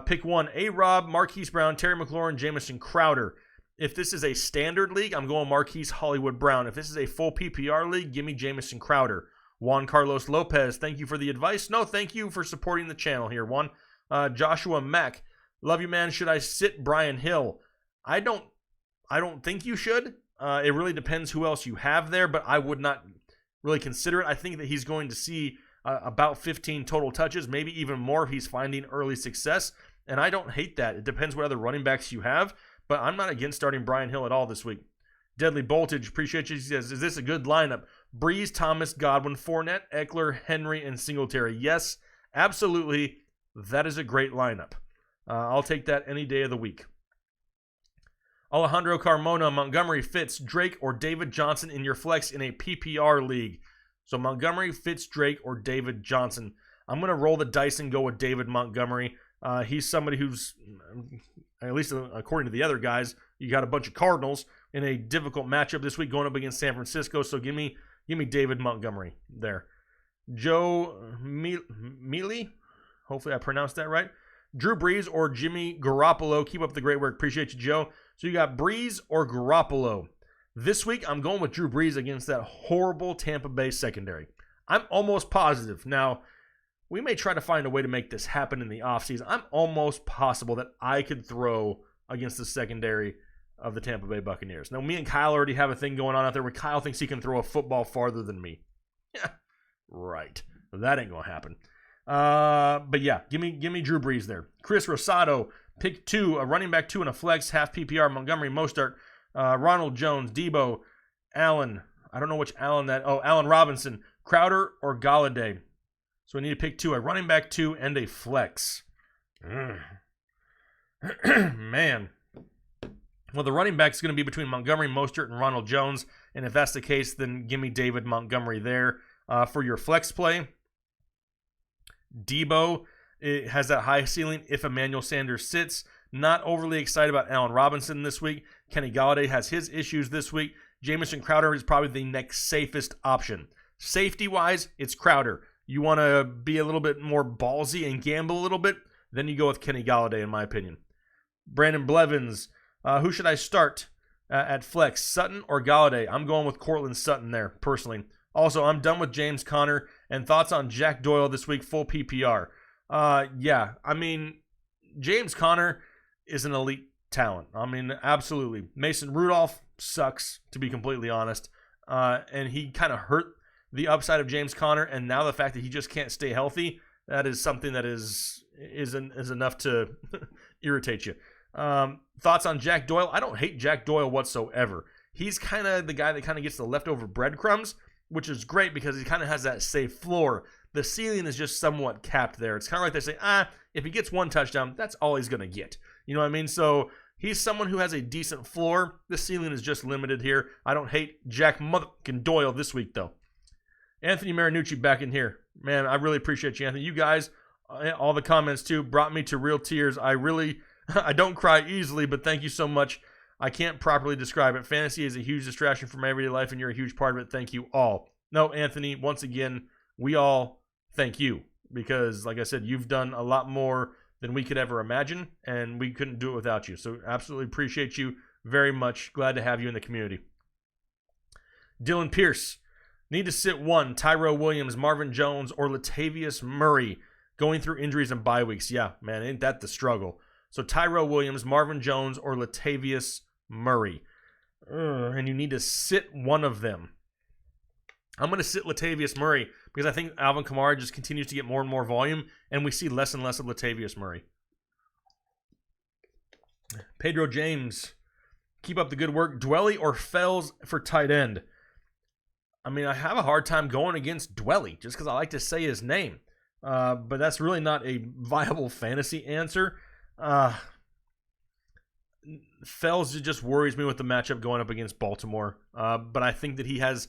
Pick 1, A-Rob, Marquise Brown, Terry McLaurin, Jamison Crowder. If this is a standard league, I'm going Marquise Hollywood Brown. If this is a full PPR league, give me Jamison Crowder. Juan Carlos Lopez, thank you for the advice. No, thank you for supporting the channel here, Juan. Joshua Mack, love you, man. Should I sit Brian Hill? I don't think you should. It really depends who else you have there, but I would not really consider it. I think that he's going to see about 15 total touches, maybe even more if he's finding early success, and I don't hate that. It depends what other running backs you have. But I'm not against starting Brian Hill at all this week. Deadly Voltage, appreciate you. He says, is this a good lineup? Breeze, Thomas, Godwin, Fournette, Eckler, Henry, and Singletary. Yes, absolutely. That is a great lineup. I'll take that any day of the week. Alejandro Carmona, Montgomery, Fitz, Drake, or David Johnson in your flex in a PPR league. So Montgomery, Fitz, Drake, or David Johnson. I'm going to roll the dice and go with David Montgomery. He's somebody who's, at least according to the other guys, you got a bunch of Cardinals in a difficult matchup this week going up against San Francisco. So give me David Montgomery there. Joe Mealy, hopefully I pronounced that right. Drew Brees or Jimmy Garoppolo. Keep up the great work. Appreciate you, Joe. So you got Brees or Garoppolo. This week I'm going with Drew Brees against that horrible Tampa Bay secondary. I'm almost positive. Now, we may try to find a way to make this happen in the offseason. I'm almost possible that I could throw against the secondary of the Tampa Bay Buccaneers. Now, me and Kyle already have a thing going on out there where Kyle thinks he can throw a football farther than me. Yeah, right. That ain't going to happen. But yeah, give me Drew Brees there. Chris Rosado, pick 2, a running back 2 and a flex, half PPR, Montgomery, Mostert, Ronald Jones, Debo, Allen. I don't know which Allen that. Oh, Allen Robinson, Crowder, or Galladay. So we need to pick 2, a running back 2 and a flex. Man. Well, the running back is going to be between Montgomery, Mostert, and Ronald Jones. And if that's the case, then give me David Montgomery there. For your flex play, Debo, it has that high ceiling if Emmanuel Sanders sits. Not overly excited about Allen Robinson this week. Kenny Galladay has his issues this week. Jamison Crowder is probably the next safest option. Safety-wise, it's Crowder. You want to be a little bit more ballsy and gamble a little bit, then you go with Kenny Galladay, in my opinion. Brandon Blevins, who should I start at flex, Sutton or Galladay? I'm going with Cortland Sutton there, personally. Also, I'm done with James Conner. And thoughts on Jack Doyle this week, full PPR. Yeah, I mean, James Conner is an elite talent. I mean, absolutely. Mason Rudolph sucks, to be completely honest. And he kind of hurt the upside of James Conner, and now the fact that he just can't stay healthy, that is something that is enough to irritate you. Thoughts on Jack Doyle? I don't hate Jack Doyle whatsoever. he's kind of the guy that kind of gets the leftover breadcrumbs, which is great because he kind of has that safe floor. The ceiling is just somewhat capped there. It's kind of like they say, if he gets one touchdown, that's all he's going to get. You know what I mean? So he's someone who has a decent floor. The ceiling is just limited here. I don't hate Jack motherfucking Doyle this week, though. Anthony Marinucci back in here. Man, I really appreciate you, Anthony. You guys, all the comments, too, brought me to real tears. I don't cry easily, but thank you so much. I can't properly describe it. Fantasy is a huge distraction from my everyday life, and you're a huge part of it. Thank you all. No, Anthony, once again, we all thank you because, like I said, you've done a lot more than we could ever imagine, and we couldn't do it without you. So absolutely appreciate you very much. Glad to have you in the community. Dylan Pierce. Need to sit one. Tyrell Williams, Marvin Jones, or Latavius Murray going through injuries and bye weeks. Yeah, man, ain't that the struggle. So Tyrell Williams, Marvin Jones, or Latavius Murray. And you need to sit one of them. I'm going to sit Latavius Murray because I think Alvin Kamara just continues to get more and more volume, and we see less and less of Latavius Murray. Pedro James, keep up the good work. Dwelly or Fells for tight end? I mean, I have a hard time going against Dwelly just because I like to say his name. But that's really not a viable fantasy answer. Fells just worries me with the matchup going up against Baltimore. But I think that he has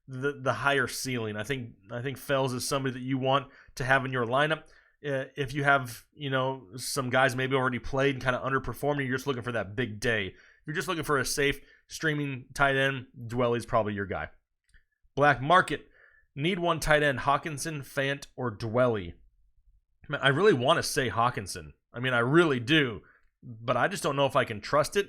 the higher ceiling. I think Fells is somebody that you want to have in your lineup. If you have, some guys maybe already played and kind of underperforming, you're just looking for that big day. If you're just looking for a safe streaming tight end, Dwelly's probably your guy. Black Market, need one tight end, Hawkinson, Fant, or Dwelly? Man, I really want to say Hawkinson. I mean, I really do, but I just don't know if I can trust it.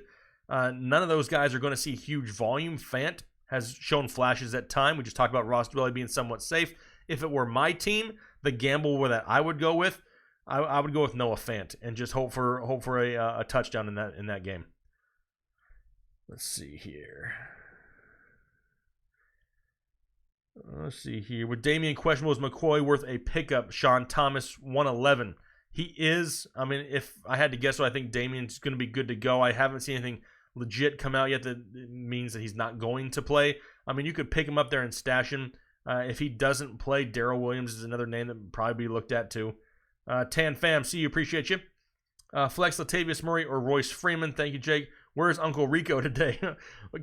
None of those guys are going to see huge volume. Fant has shown flashes at time. We just talked about Ross Dwelly being somewhat safe. If it were my team, the gamble that I would go with, I would go with Noah Fant and just hope for a touchdown in that game. Let's see here. With Damian questionable, is McCoy worth a pickup? Sean Thomas, 111. He is. I mean, if I had to guess, so I think Damian's going to be good to go. I haven't seen anything legit come out yet that means that he's not going to play. I mean, you could pick him up there and stash him. If he doesn't play, Darrell Williams is another name that would probably be looked at too. Tan Fam, see you, appreciate you. Flex Latavius Murray or Royce Freeman. Thank you, Jake. Where's Uncle Rico today?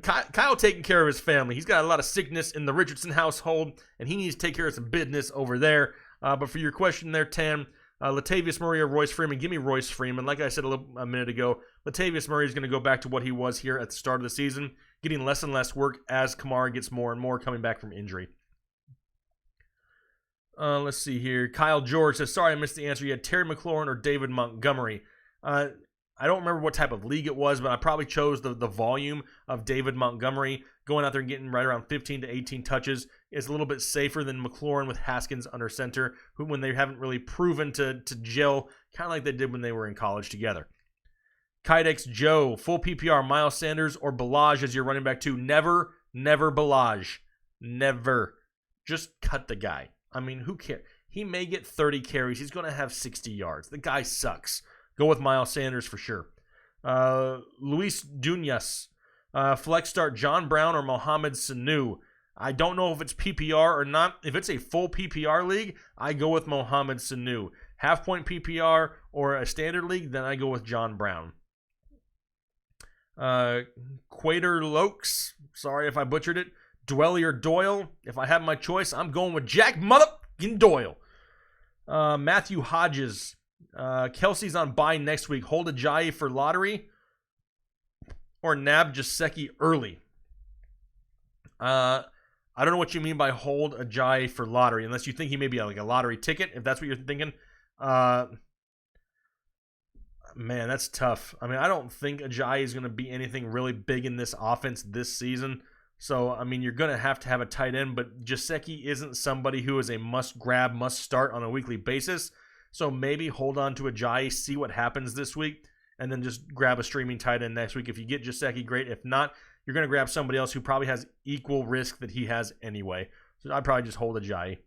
Kyle taking care of his family. He's got a lot of sickness in the Richardson household, and he needs to take care of some business over there. But for your question there, Tan, Latavius Murray or Royce Freeman, give me Royce Freeman. Like I said a minute ago, Latavius Murray is going to go back to what he was here at the start of the season, getting less and less work as Kamara gets more and more coming back from injury. Let's see here. Kyle George says, sorry I missed the answer. You had Terry McLaurin or David Montgomery. I don't remember what type of league it was, but I probably chose the volume of David Montgomery. Going out there and getting right around 15 to 18 touches is a little bit safer than McLaurin with Haskins under center, who when they haven't really proven to gel, kind of like they did when they were in college together. Kydex Joe, full PPR, Miles Sanders or Balaj as your running back two. Never Balaj. Never. Just cut the guy. I mean, who cares? He may get 30 carries. He's going to have 60 yards. The guy sucks. Go with Miles Sanders for sure. Luis Dunas. Flex start John Brown or Mohamed Sanu. I don't know if it's PPR or not. If it's a full PPR league, I go with Mohamed Sanu. Half-point PPR or a standard league, then I go with John Brown. Quater Lokes. Sorry if I butchered it. Dwelly or Doyle. If I have my choice, I'm going with Jack motherfucking Doyle. Matthew Hodges. Kelsey's on bye next week. Hold Ajayi for lottery or nab Gesicki early. I don't know what you mean by hold Ajayi for lottery, unless you think he may be like a lottery ticket, if that's what you're thinking. Man, that's tough. I mean, I don't think Ajayi is going to be anything really big in this offense this season. So, I mean, you're going to have a tight end, but Gesicki isn't somebody who is a must-grab, must-start on a weekly basis. So maybe hold on to Ajayi, see what happens this week, and then just grab a streaming tight end next week. If you get Gesicki, great. If not, you're going to grab somebody else who probably has equal risk that he has anyway. So I'd probably just hold Ajayi.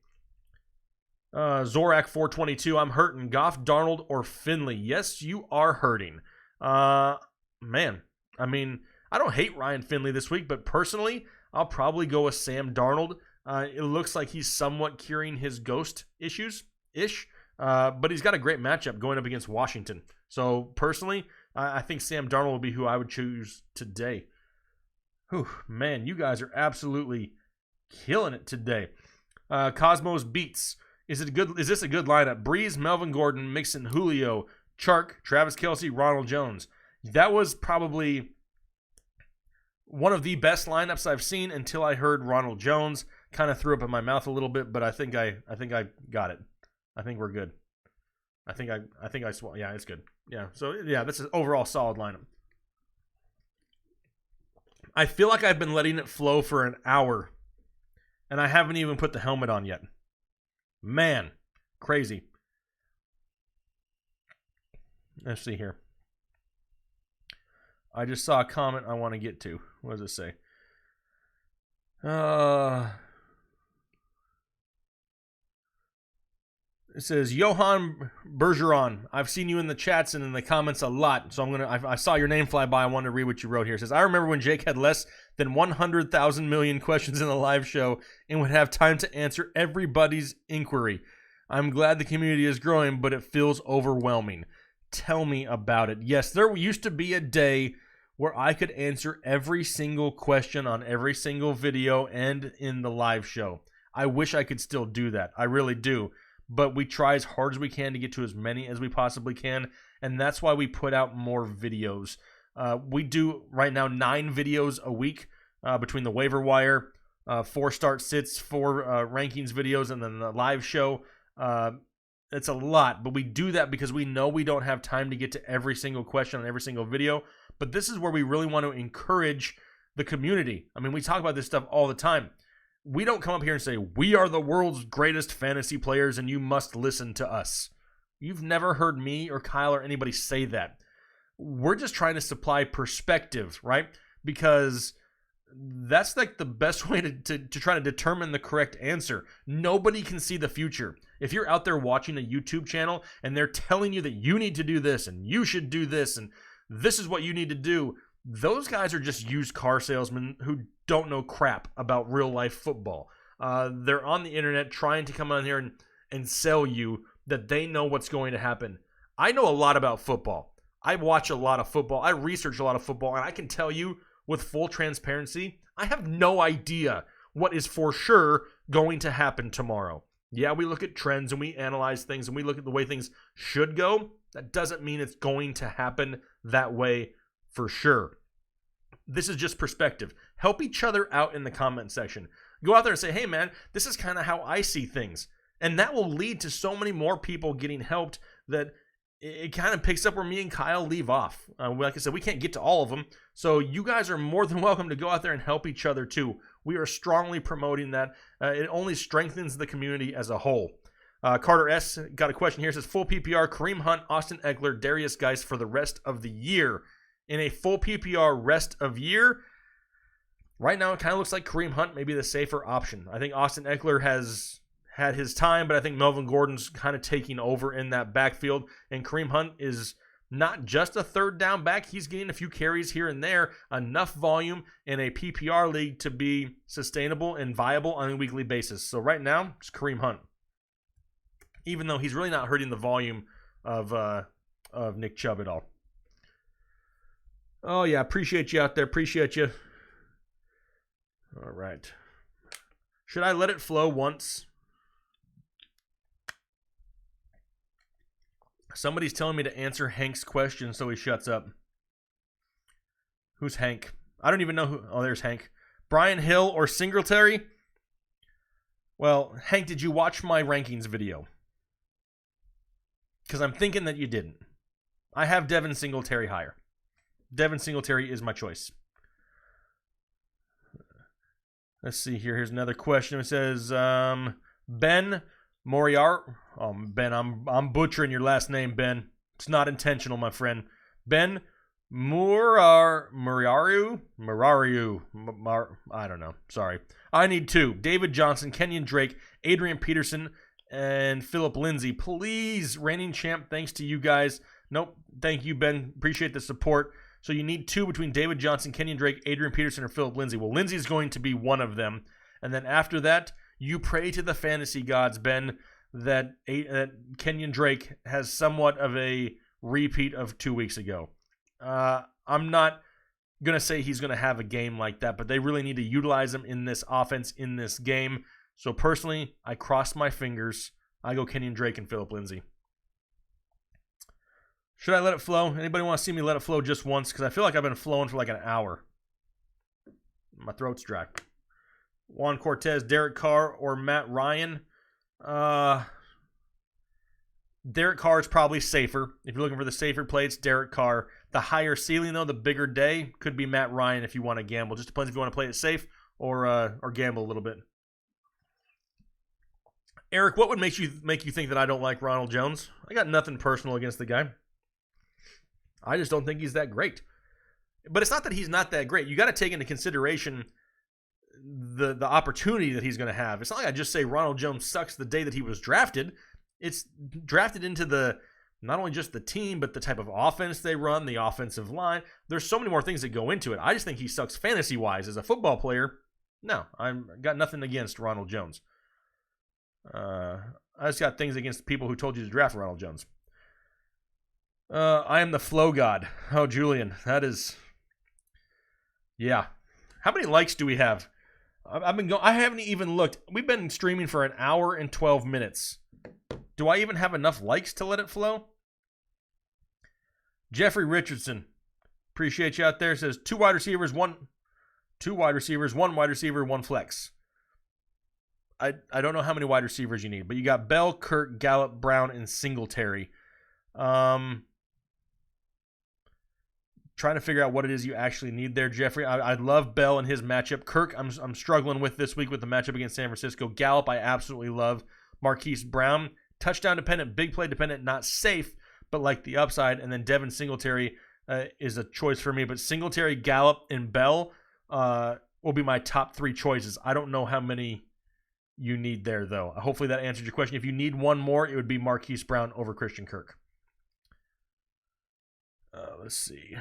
Zorak 422, I'm hurting. Goff, Darnold, or Finley? Yes, you are hurting. Man, I mean, I don't hate Ryan Finley this week, but personally, I'll probably go with Sam Darnold. It looks like he's somewhat curing his ghost issues-ish, but he's got a great matchup going up against Washington. So personally, I think Sam Darnold will be who I would choose today. Whew, man, you guys are absolutely killing it today. Cosmos Beats. Is this a good lineup? Breeze, Melvin Gordon, Mixon, Julio, Chark, Travis Kelce, Ronald Jones. That was probably one of the best lineups I've seen until I heard Ronald Jones. Kind of threw up in my mouth a little bit, but I think I got it. I think we're good. Yeah, it's good. Yeah, so yeah, this is overall solid lineup. I feel like I've been letting it flow for an hour, and I haven't even put the helmet on yet. Man, crazy. Let's see here. I just saw a comment I want to get to. What does it say? It says, Johan Bergeron. I've seen you in the chats and in the comments a lot, so I saw your name fly by. I wanted to read what you wrote here. It says, I remember when Jake had less than 100,000 million questions in the live show and would have time to answer everybody's inquiry. I'm glad the community is growing, but it feels overwhelming. Tell me about it. Yes, there used to be a day where I could answer every single question on every single video and in the live show. I wish I could still do that. I really do. But we try as hard as we can to get to as many as we possibly can, and that's why we put out more videos. We do right now 9 videos a week between the waiver wire, 4 start sits, 4 rankings videos, and then the live show. It's a lot, but we do that because we know we don't have time to get to every single question on every single video. But this is where we really want to encourage the community. I mean, we talk about this stuff all the time. We don't come up here and say, we are the world's greatest fantasy players and you must listen to us. You've never heard me or Kyle or anybody say that. We're just trying to supply perspective, right? Because that's like the best way to try to determine the correct answer. Nobody can see the future. If you're out there watching a YouTube channel and they're telling you that you need to do this and you should do this and this is what you need to do, those guys are just used car salesmen who don't know crap about real life football. They're on the internet trying to come on here and sell you that they know what's going to happen. I know a lot about football. I watch a lot of football. I research a lot of football, and I can tell you with full transparency, I have no idea what is for sure going to happen tomorrow. Yeah, we look at trends and we analyze things and we look at the way things should go. That doesn't mean it's going to happen that way for sure. This is just perspective. Help each other out in the comment section. Go out there and say, hey man, this is kind of how I see things. And that will lead to so many more people getting helped that it kind of picks up where me and Kyle leave off. Like I said, we can't get to all of them. So you guys are more than welcome to go out there and help each other too. We are strongly promoting that. It only strengthens the community as a whole. Carter S. got a question here. It says, full PPR, Kareem Hunt, Austin Eckler, Darius Geis for the rest of the year. In a full PPR rest of year, right now it kind of looks like Kareem Hunt may be the safer option. I think Austin Eckler has had his time, but I think Melvin Gordon's kind of taking over in that backfield. And Kareem Hunt is not just a third down back. He's getting a few carries here and there, enough volume in a PPR league to be sustainable and viable on a weekly basis. So right now, it's Kareem Hunt. Even though he's really not hurting the volume of Nick Chubb at all. Oh, yeah, appreciate you out there. Appreciate you. All right. Should I let it flow once? Somebody's telling me to answer Hank's question, so he shuts up. Who's Hank? I don't even know who. Oh, there's Hank. Brian Hill or Singletary? Well, Hank, did you watch my rankings video? Because I'm thinking that you didn't. I have Devin Singletary higher. Devin Singletary is my choice. Let's see here. Here's another question. It says, Ben Moriar. Oh, Ben, I'm butchering your last name, Ben. It's not intentional, my friend. Ben Moriaru. I don't know. Sorry. I need 2. David Johnson, Kenyon Drake, Adrian Peterson, and Philip Lindsay. Please, reigning champ, thanks to you guys. Nope. Thank you, Ben. Appreciate the support. So you need 2 between David Johnson, Kenyon Drake, Adrian Peterson, or Philip Lindsay. Well, Lindsay's going to be one of them. And then after that, you pray to the fantasy gods, Ben, that Kenyon Drake has somewhat of a repeat of 2 weeks ago. I'm not going to say he's going to have a game like that, but they really need to utilize him in this offense, in this game. So personally, I cross my fingers. I go Kenyon Drake and Philip Lindsay. Should I let it flow? Anybody want to see me let it flow just once? Because I feel like I've been flowing for like an hour. My throat's dry. Juan Cortez, Derek Carr, or Matt Ryan? Derek Carr is probably safer. If you're looking for the safer play, it's Derek Carr. The higher ceiling, though, the bigger day, could be Matt Ryan if you want to gamble. Just depends if you want to play it safe or gamble a little bit. Eric, what would make you think that I don't like Ronald Jones? I got nothing personal against the guy. I just don't think he's that great. But it's not that he's not that great. You got to take into consideration the opportunity that he's going to have. It's not like I just say Ronald Jones sucks the day that he was drafted. It's drafted into the not only just the team, but the type of offense they run, the offensive line. There's so many more things that go into it. I just think he sucks fantasy-wise. As a football player, no, I've got nothing against Ronald Jones. I just got things against people who told you to draft Ronald Jones. I am the flow god. Oh, Julian, that is... Yeah. How many likes do we have? I haven't even looked. We've been streaming for an hour and 12 minutes. Do I even have enough likes to let it flow? Jeffrey Richardson. Appreciate you out there. Says 2 wide receivers, 1 wide receiver, 1 flex. I don't know how many wide receivers you need, but you got Bell, Kirk, Gallup, Brown, and Singletary. Trying to figure out what it is you actually need there, Jeffrey. I love Bell and his matchup. Kirk, I'm struggling with this week with the matchup against San Francisco. Gallup, I absolutely love. Marquise Brown, touchdown dependent, big play dependent, not safe, but like the upside. And then Devin Singletary is a choice for me. But Singletary, Gallup, and Bell will be my top 3 choices. I don't know how many you need there, though. Hopefully that answers your question. If you need one more, it would be Marquise Brown over Christian Kirk. Let's see.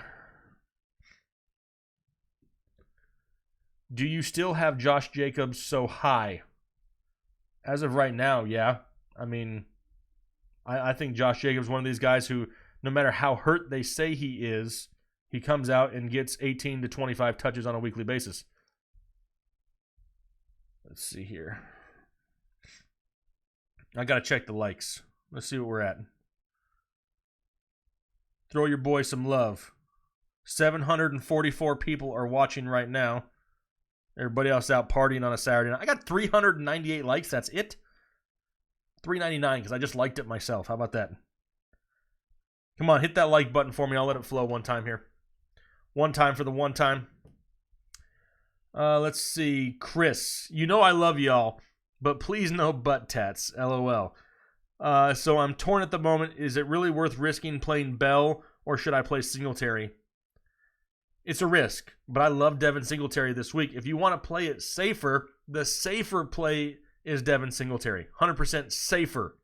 Do you still have Josh Jacobs so high? As of right now, yeah. I mean, I think Josh Jacobs is one of these guys who, no matter how hurt they say he is, he comes out and gets 18 to 25 touches on a weekly basis. Let's see here. I got to check the likes. Let's see what we're at. Throw your boy some love. 744 people are watching right now. Everybody else out partying on a Saturday night. I got 398 likes. That's it. 399 because I just liked it myself. How about that? Come on, hit that like button for me. I'll let it flow one time here. One time for the one time. Let's see. Chris, you know I love y'all, but please no butt tats. LOL. So I'm torn at the moment. Is it really worth risking playing Bell, or should I play Singletary? It's a risk, but I love Devin Singletary this week. If you want to play it safer, the safer play is Devin Singletary. 100% safer.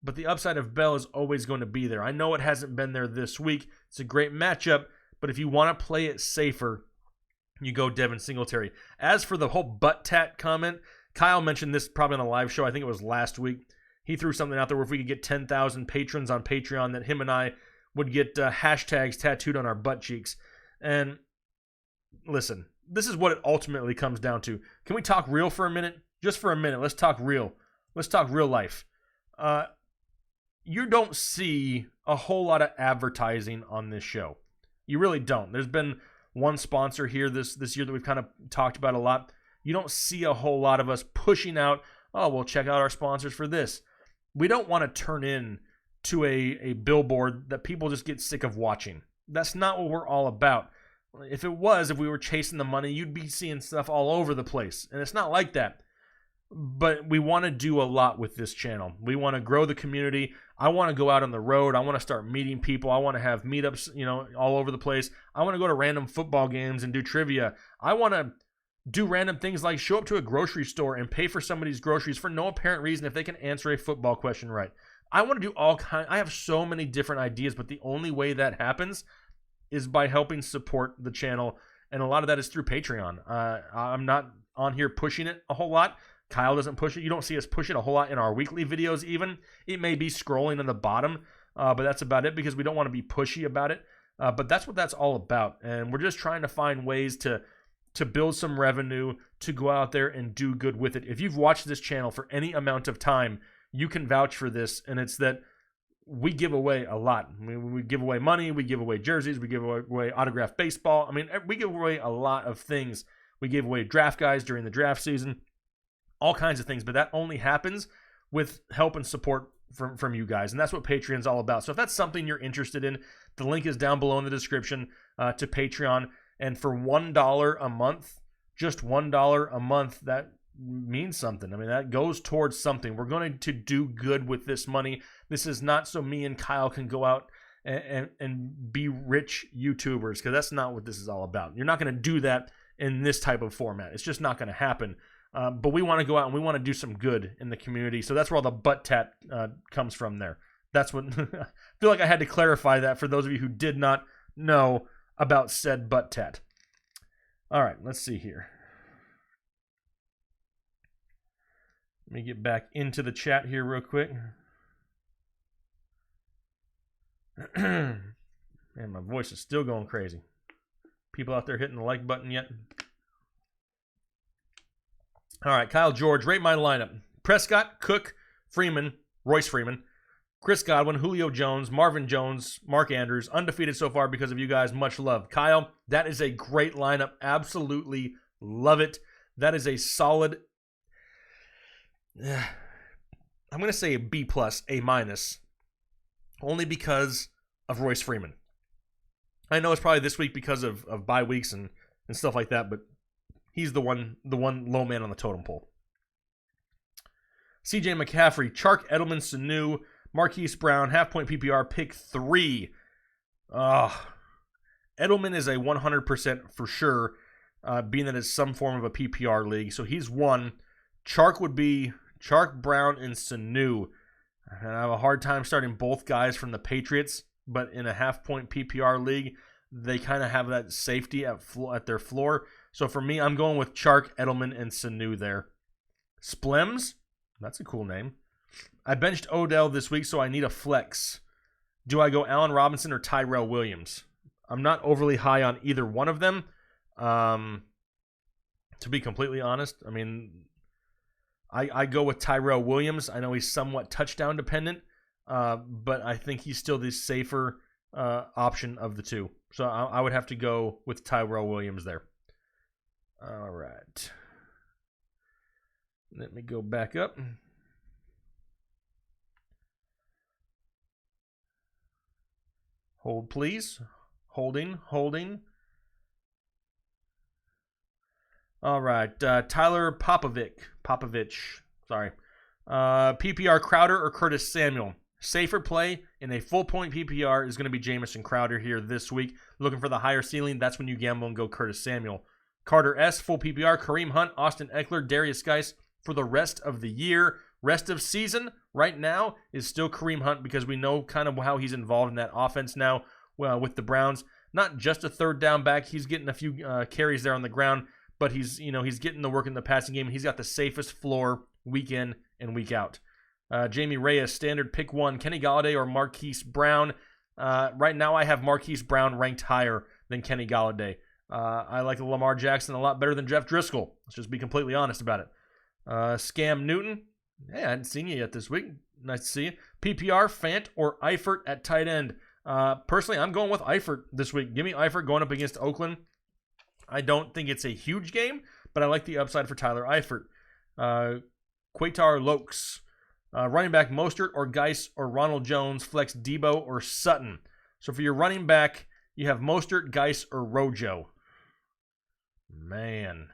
But the upside of Bell is always going to be there. I know it hasn't been there this week. It's a great matchup, but if you want to play it safer, you go Devin Singletary. As for the whole butt tat comment, Kyle mentioned this probably on a live show. I think it was last week. He threw something out there where if we could get 10,000 patrons on Patreon, that him and I would get hashtags tattooed on our butt cheeks. And listen, this is what it ultimately comes down to. Can we talk real for a minute? Just for a minute. Let's talk real. Let's talk real life. You don't see a whole lot of advertising on this show. You really don't. There's been one sponsor here this year that we've kind of talked about a lot. You don't see a whole lot of us pushing out, oh, well, check out our sponsors for this. We don't want to turn in to a billboard that people just get sick of watching. That's not what we're all about. If we were chasing the money, you'd be seeing stuff all over the place. And it's not like that. But we want to do a lot with this channel. We want to grow the community. I want to go out on the road. I want to start meeting people. I want to have meetups, all over the place. I want to go to random football games and do trivia. I want to do random things like show up to a grocery store and pay for somebody's groceries for no apparent reason if they can answer a football question right. I want to do all kinds. I have so many different ideas, but the only way that happens is by helping support the channel, and a lot of that is through Patreon. I'm not on here pushing it a whole lot. Kyle doesn't push it. You don't see us push it a whole lot in our weekly videos even. It may be scrolling in the bottom, but that's about it because we don't want to be pushy about it. But that's what that's all about, and we're just trying to find ways to build some revenue, to go out there and do good with it. If you've watched this channel for any amount of time, you can vouch for this, and it's that we give away a lot. I mean, we give away money, we give away jerseys, we give away autographed baseball. I mean, we give away a lot of things. We gave away draft guys during the draft season, all kinds of things, but that only happens with help and support from you guys, and that's what Patreon's all about. So if that's something you're interested in, the link is down below in the description to Patreon, and for $1 a month, just $1 a month, that means something. I mean, that goes towards something. We're going to do good with this money. This is not so me and Kyle can go out and be rich YouTubers, because that's not what this is all about. You're not going to do that in this type of format. It's just not going to happen. But we want to go out and we want to do some good in the community. So that's where all the butt tat comes from there. That's what I feel like I had to clarify that for those of you who did not know about said butt tat. All right, let's see here. Let me get back into the chat here real quick. Man, my voice is still going crazy. People out there hitting the like button yet? All right, Kyle George, rate my lineup. Prescott, Cook, Freeman, Royce Freeman, Chris Godwin, Julio Jones, Marvin Jones, Mark Andrews. Undefeated so far because of you guys. Much love. Kyle, that is a great lineup. Absolutely love it. That is a solid, I'm going to say a B+, A-, only because of Royce Freeman. I know it's probably this week because of bye weeks and stuff like that, but he's the one low man on the totem pole. CJ McCaffrey, Chark, Edelman, Sanu, Marquise Brown, half-point PPR, pick 3. Edelman is a 100% for sure, being that it's some form of a PPR league. So he's 1. Chark would be Chark, Brown, and Sanu. And I have a hard time starting both guys from the Patriots, but in a half-point PPR league, they kind of have that safety at their floor. So for me, I'm going with Chark, Edelman, and Sanu there. Splems, that's a cool name. I benched Odell this week, so I need a flex. Do I go Allen Robinson or Tyrell Williams? I'm not overly high on either one of them. To be completely honest, I mean, I go with Tyrell Williams. I know he's somewhat touchdown dependent, but I think he's still the safer option of the two. So I would have to go with Tyrell Williams there. All right. Let me go back up. Hold, please. Holding. All right. Tyler Popovich. Sorry. PPR Crowder or Curtis Samuel. Safer play in a full-point PPR is going to be Jamison Crowder here this week. Looking for the higher ceiling, that's when you gamble and go Curtis Samuel. Carter S, full PPR. Kareem Hunt, Austin Eckler, Darius Geis for the rest of the year. Rest of season right now is still Kareem Hunt because we know kind of how he's involved in that offense now with the Browns. Not just a third down back. He's getting a few carries there on the ground, but he's getting the work in the passing game. He's got the safest floor week in and week out. Jamie Reyes, standard pick 1. Kenny Golladay or Marquise Brown. Right now I have Marquise Brown ranked higher than Kenny Golladay. I like Lamar Jackson a lot better than Jeff Driscoll. Let's just be completely honest about it. Scam Newton. Hey, I hadn't seen you yet this week. Nice to see you. PPR, Fant or Eifert at tight end. Personally, I'm going with Eifert this week. Give me Eifert going up against Oakland. I don't think it's a huge game, but I like the upside for Tyler Eifert. Quatar Lokes. Running back, Mostert or Geis or Ronald Jones. Flex Debo or Sutton. So for your running back, you have Mostert, Geis, or Rojo. Man.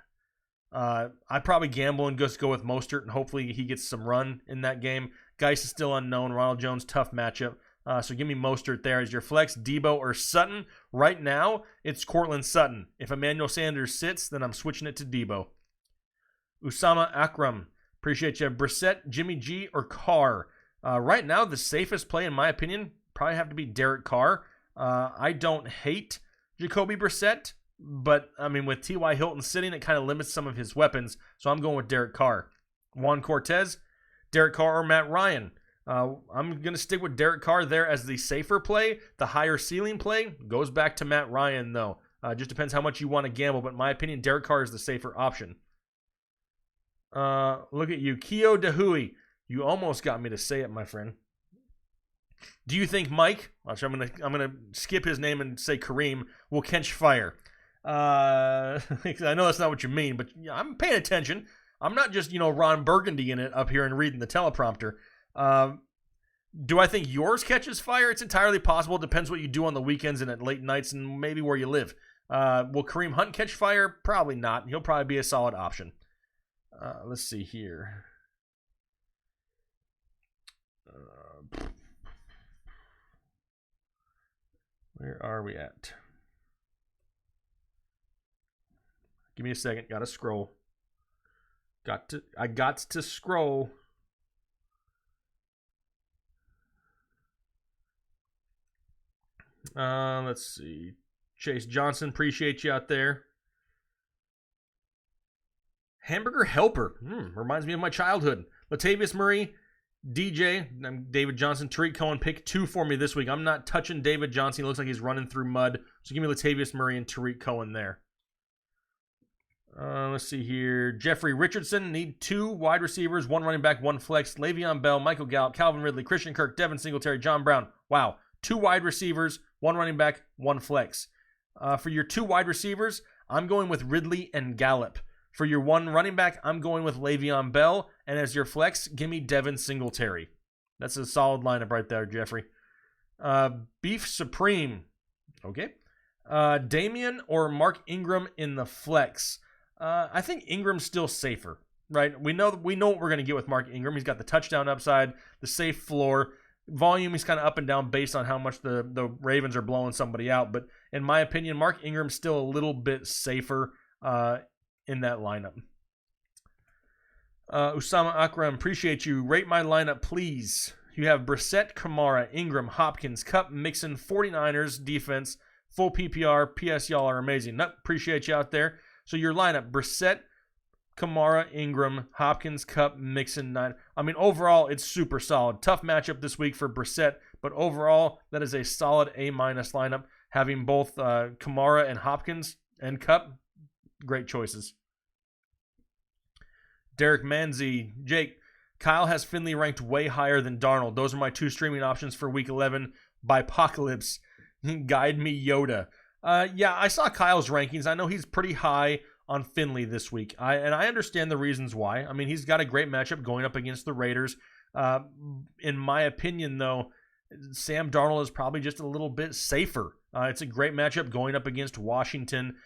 I'd probably gamble and just go with Mostert, and hopefully he gets some run in that game. Geis is still unknown. Ronald Jones, tough matchup. So give me Mostert there as your flex. Debo or Sutton. Right now, it's Cortland Sutton. If Emmanuel Sanders sits, then I'm switching it to Debo. Usama Akram. Appreciate you. Brissett, Jimmy G, or Carr. Right now, the safest play, in my opinion, probably have to be Derek Carr. I don't hate Jacoby Brissett, but I mean, with T.Y. Hilton sitting, it kind of limits some of his weapons. So I'm going with Derek Carr. Juan Cortez, Derek Carr, or Matt Ryan. I'm going to stick with Derek Carr there as the safer play. The higher ceiling play goes back to Matt Ryan, though. Just depends how much you want to gamble, but in my opinion, Derek Carr is the safer option. Look at you, Keo Dahui. You almost got me to say it, my friend. Do you think Mike, actually I'm gonna skip his name and say Kareem, will catch fire? I know that's not what you mean, but I'm paying attention. I'm not just, Ron Burgundy in it up here and reading the teleprompter. Do I think yours catches fire? It's entirely possible. It depends what you do on the weekends and at late nights and maybe where you live. Will Kareem Hunt catch fire? Probably not. He'll probably be a solid option. Let's see here. Where are we at? Give me a second. Gotta scroll. I got to scroll. Let's see. Chase Johnson, appreciate you out there. Hamburger Helper. Reminds me of my childhood. Latavius Murray, DJ, David Johnson, Tariq Cohen, pick 2 for me this week. I'm not touching David Johnson. He looks like he's running through mud. So give me Latavius Murray and Tariq Cohen there. Let's see here. Jeffrey Richardson, need 2 wide receivers, 1 running back, 1 flex. Le'Veon Bell, Michael Gallup, Calvin Ridley, Christian Kirk, Devin Singletary, John Brown. Wow. 2 wide receivers, 1 running back, 1 flex. For your 2 wide receivers, I'm going with Ridley and Gallup. For your 1 running back, I'm going with Le'Veon Bell. And as your flex, give me Devin Singletary. That's a solid lineup right there, Jeffrey. Beef Supreme. Okay. Damian or Mark Ingram in the flex. I think Ingram's still safer, right? We know what we're going to get with Mark Ingram. He's got the touchdown upside, the safe floor. Volume, he's kind of up and down based on how much the Ravens are blowing somebody out. But in my opinion, Mark Ingram's still a little bit safer in that lineup. Usama Akram, appreciate you. Rate my lineup, please. You have Brissett, Kamara, Ingram, Hopkins, Kupp, Mixon, 49ers defense, full PPR. PS, y'all are amazing. Nope, appreciate you out there. So your lineup, Brissett, Kamara, Ingram, Hopkins, Kupp, Mixon, 9. I mean, overall, it's super solid. Tough matchup this week for Brissett, but overall, that is a solid A- lineup. Having both Kamara and Hopkins and Kupp, great choices. Derek Manzi, Jake, Kyle has Finley ranked way higher than Darnold. Those are my 2 streaming options for Week 11. Bipocalypse, guide me Yoda. Yeah, I saw Kyle's rankings. I know he's pretty high on Finley this week. I understand the reasons why. I mean, he's got a great matchup going up against the Raiders. In my opinion, though, Sam Darnold is probably just a little bit safer. It's a great matchup going up against Washington.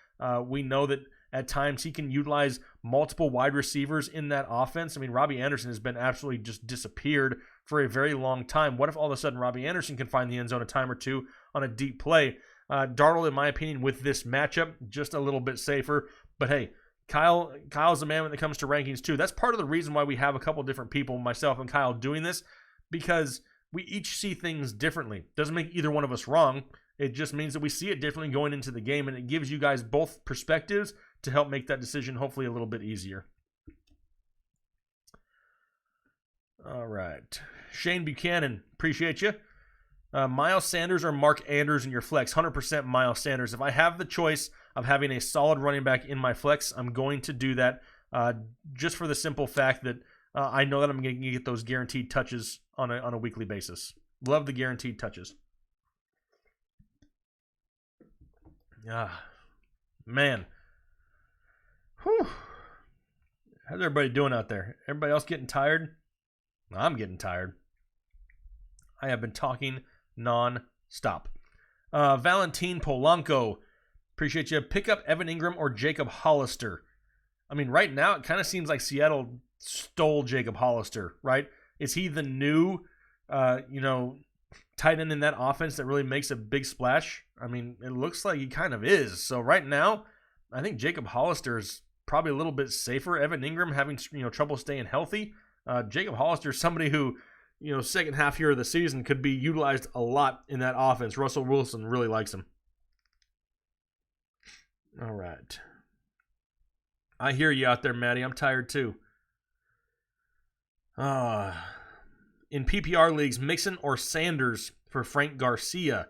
We know that at times he can utilize multiple wide receivers in that offense. I mean, Robbie Anderson has been absolutely just disappeared for a very long time. What if all of a sudden Robbie Anderson can find the end zone a time or two on a deep play? Darnold, in my opinion, with this matchup, just a little bit safer. But hey, Kyle's a man when it comes to rankings too. That's part of the reason why we have a couple different people, myself and Kyle, doing this, because we each see things differently. Doesn't make either one of us wrong. It just means that we see it differently going into the game, and it gives you guys both perspectives to help make that decision hopefully a little bit easier. All right. Shane Buchanan, appreciate you. Miles Sanders or Mark Andrews in your flex. 100% Miles Sanders. If I have the choice of having a solid running back in my flex, I'm going to do that just for the simple fact that I know that I'm going to get those guaranteed touches on a weekly basis. Love the guaranteed touches. Man. Whew. How's everybody doing out there? Everybody else getting tired? I'm getting tired. I have been talking non-stop. Valentin Polanco, appreciate you. Pick up Evan Ingram or Jacob Hollister. I mean, right now it kind of seems like Seattle stole Jacob Hollister, right? Is he the new, tight end in that offense that really makes a big splash? I mean, it looks like he kind of is. So right now, I think Jacob Hollister is probably a little bit safer. Evan Ingram having trouble staying healthy. Jacob Hollister is somebody who, second half here of the season could be utilized a lot in that offense. Russell Wilson really likes him. All right. I hear you out there, Maddie. I'm tired too. In PPR leagues, Mixon or Sanders for Frank Garcia.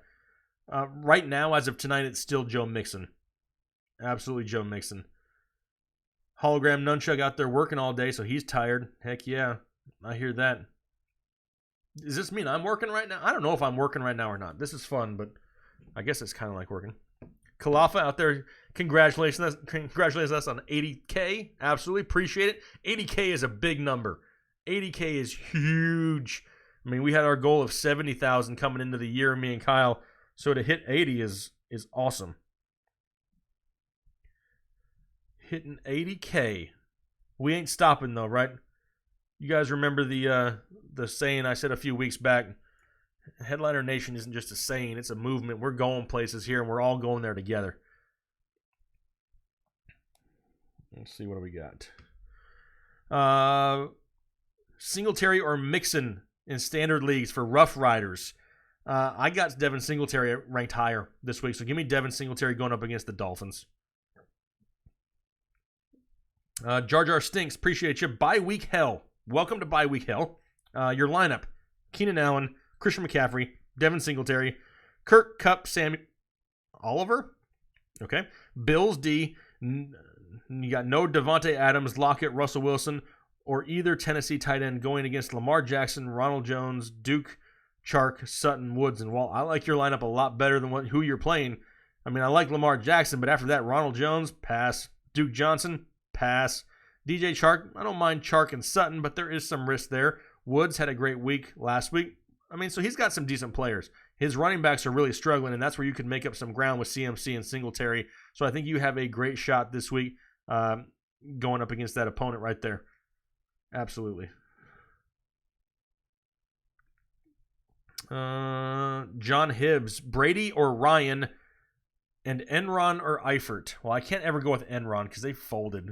Right now, as of tonight, it's still Joe Mixon. Absolutely Joe Mixon. Hologram Nunchuk out there working all day, so he's tired. Heck yeah, I hear that. Does this mean I'm working right now? I don't know if I'm working right now or not. This is fun, but I guess it's kind of like working. Kalafa out there, congratulations us on 80K. Absolutely appreciate it. 80K is a big number. 80K is huge. I mean, we had our goal of 70,000 coming into the year, me and Kyle. So to hit 80 is awesome. Hitting 80K. We ain't stopping though, right? You guys remember the saying I said a few weeks back? Headliner Nation isn't just a saying, it's a movement. We're going places here, and we're all going there together. Let's see, what do we got? Singletary or Mixon in standard leagues for Rough Riders. I got Devin Singletary ranked higher this week, so give me Devin Singletary going up against the Dolphins. Jar Jar Stinks, appreciate you. Bye week hell. Welcome to bye week hell. Your lineup: Keenan Allen, Christian McCaffrey, Devin Singletary, Kirk, Kupp, Sammy, Oliver. Okay. Bills D. You got no Devontae Adams, Lockett, Russell Wilson, or either Tennessee tight end going against Lamar Jackson, Ronald Jones, Duke, Chark, Sutton, Woods, and Wall. I like your lineup a lot better than who you're playing. I mean, I like Lamar Jackson, but after that, Ronald Jones, pass. Duke Johnson, pass. DJ Chark, I don't mind Chark and Sutton, but there is some risk there. Woods had a great week last week. I mean, so he's got some decent players. His running backs are really struggling, and that's where you can make up some ground with CMC and Singletary. So I think you have a great shot this week going up against that opponent right there. Absolutely. John Hibbs, Brady or Ryan, and Enron or Eifert. Well, I can't ever go with Enron because they folded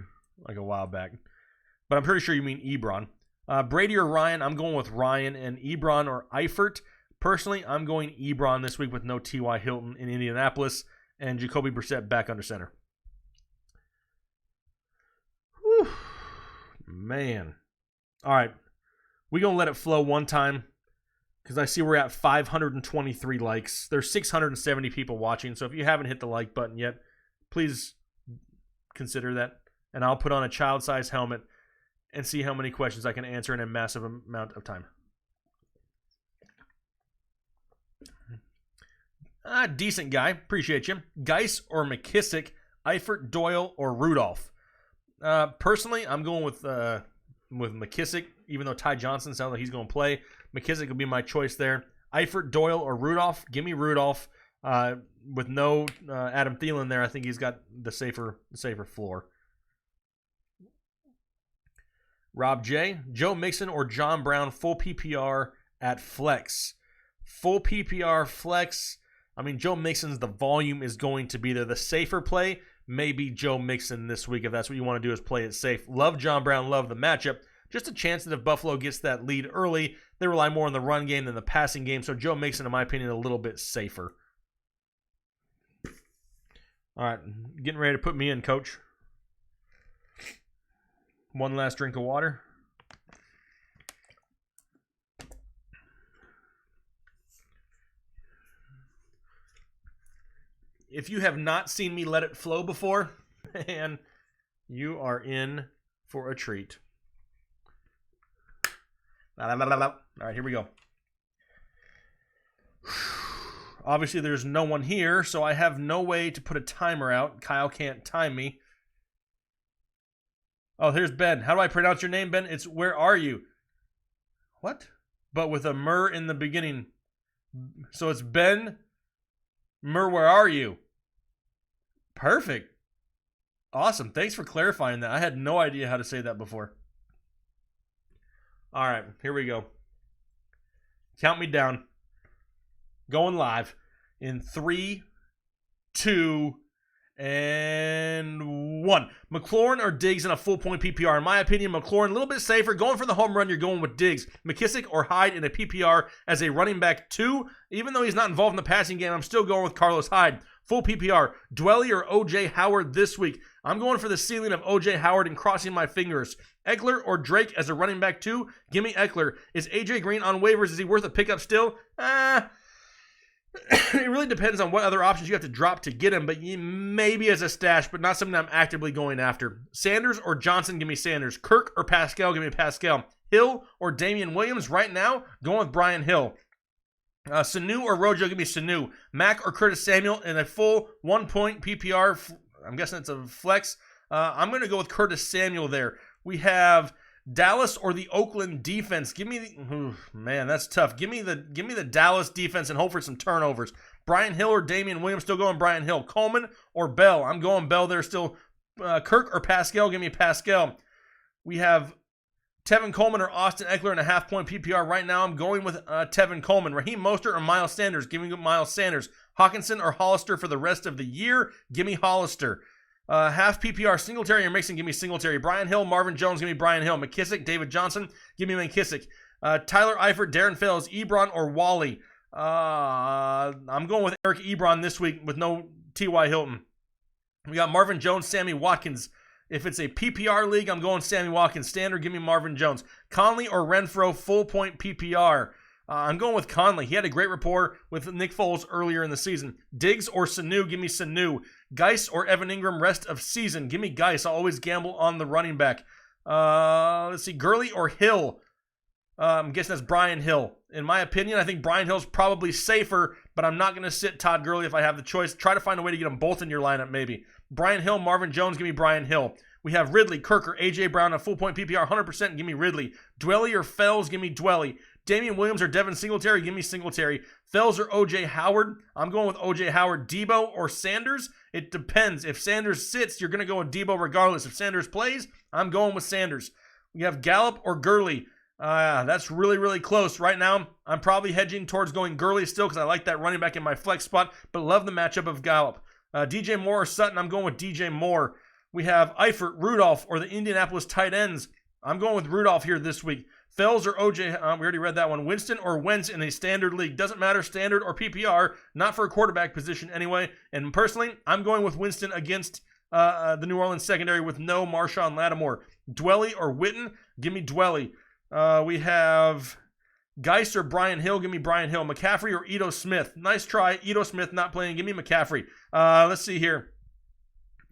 like a while back. But I'm pretty sure you mean Ebron. Brady or Ryan, I'm going with Ryan, and Ebron or Eifert. Personally, I'm going Ebron this week with no T.Y. Hilton in Indianapolis and Jacoby Brissett back under center. Whew. Man. All right. We're going to let it flow one time because I see we're at 523 likes. There's 670 people watching, so if you haven't hit the like button yet, please consider that. And I'll put on a child-sized helmet and see how many questions I can answer in a massive amount of time. Decent guy. Appreciate you. Geis or McKissick, Eifert, Doyle, or Rudolph. Personally, I'm going with McKissick, even though Ty Johnson sounds like he's going to play. McKissick will be my choice there. Eifert, Doyle, or Rudolph. Give me Rudolph. With no Adam Thielen there, I think he's got the safer floor. Rob J. Joe Mixon or John Brown, full PPR at flex. Full PPR flex. I mean, Joe Mixon's, the volume is going to be there. The safer play may be Joe Mixon this week if that's what you want to do, is play it safe. Love John Brown, love the matchup. Just a chance that if Buffalo gets that lead early, they rely more on the run game than the passing game. So Joe Mixon, in my opinion, a little bit safer. All right, getting ready to put me in, coach. One last drink of water. If you have not seen me let it flow before, man, you are in for a treat. All right, here we go. Obviously, there's no one here, so I have no way to put a timer out. Kyle can't time me. Oh, here's Ben. How do I pronounce your name, Ben? It's where are you? What? But with a mur in the beginning. So it's Ben Mur, where are you? Perfect. Awesome. Thanks for clarifying that. I had no idea how to say that before. All right, here we go. Count me down. Going live in 3, 2, and 1. McLaurin or Diggs in a full point PPR? In my opinion, McLaurin a little bit safer. Going for the home run, you're going with Diggs. McKissick or Hyde in a PPR as a running back 2. Even though he's not involved in the passing game, I'm still going with Carlos Hyde. full PPR. Dwelly or O.J. Howard this week? I'm going for the ceiling of O.J. Howard and crossing my fingers. Eckler or Drake as a running back 2? Give me Eckler. Is A.J. Green on waivers? Is he worth a pickup still? It really depends on what other options you have to drop to get him, but maybe as a stash, but not something I'm actively going after. Sanders or Johnson? Give me Sanders. Kirk or Pascal? Give me Pascal. Hill or Damian Williams? Right now, going with Brian Hill. Sanu or Rojo? Give me Sanu. Mack or Curtis Samuel in a full 1 point PPR. I'm guessing it's a flex. I'm going to go with Curtis Samuel there. We have Dallas or the Oakland defense. Give me the, man, that's tough. Give me the Dallas defense and hope for some turnovers. Brian Hill or Damian Williams? Still going Brian Hill. Coleman or Bell? I'm going Bell there still. Kirk or Pascal? Give me Pascal. We have Tevin Coleman or Austin Eckler in a half-point PPR. Right now, I'm going with Tevin Coleman. Raheem Mostert or Miles Sanders? Give me Miles Sanders. Hawkinson or Hollister for the rest of the year? Give me Hollister. Half PPR, Singletary or Mixon? Give me Singletary. Brian Hill, Marvin Jones? Give me Brian Hill. McKissick, David Johnson? Give me McKissick. Tyler Eifert, Darren Fells, Ebron or Wally? I'm going with Eric Ebron this week with no T.Y. Hilton. We got Marvin Jones, Sammy Watkins. If it's a PPR league, I'm going Sammy Watkins. Standard, give me Marvin Jones. Conley or Renfro, full point PPR. I'm going with Conley. He had a great rapport with Nick Foles earlier in the season. Diggs or Sanu? Give me Sanu. Geis or Evan Ingram rest of season? Give me Geis. I'll always gamble on the running back. Let's see. Gurley or Hill? I'm guessing that's Brian Hill. In my opinion, I think Brian Hill's probably safer, but I'm not going to sit Todd Gurley if I have the choice. Try to find a way to get them both in your lineup, maybe. Brian Hill, Marvin Jones, give me Brian Hill. We have Ridley, Kirk, or A.J. Brown, a full point PPR, 100%, give me Ridley. Dwelly or Fells, give me Dwelly. Damian Williams or Devin Singletary, give me Singletary. Fells or O.J. Howard? I'm going with O.J. Howard. Debo or Sanders? It depends. If Sanders sits, you're going to go with Debo regardless. If Sanders plays, I'm going with Sanders. We have Gallup or Gurley. That's really, really close. Right now, I'm probably hedging towards going Gurley still because I like that running back in my flex spot, but love the matchup of Gallup. DJ Moore or Sutton? I'm going with DJ Moore. We have Eifert, Rudolph, or the Indianapolis tight ends. I'm going with Rudolph here this week. Fells or OJ, we already read that one. Winston or Wentz in a standard league. Doesn't matter, standard or PPR, not for a quarterback position anyway. And personally, I'm going with Winston against the New Orleans secondary with no Marshawn Lattimore. Dwelly or Witten? Give me Dwelly. We have Geis or Brian Hill. Give me Brian Hill. McCaffrey or Ito Smith? Nice try. Ito Smith not playing. Give me McCaffrey. Let's see here.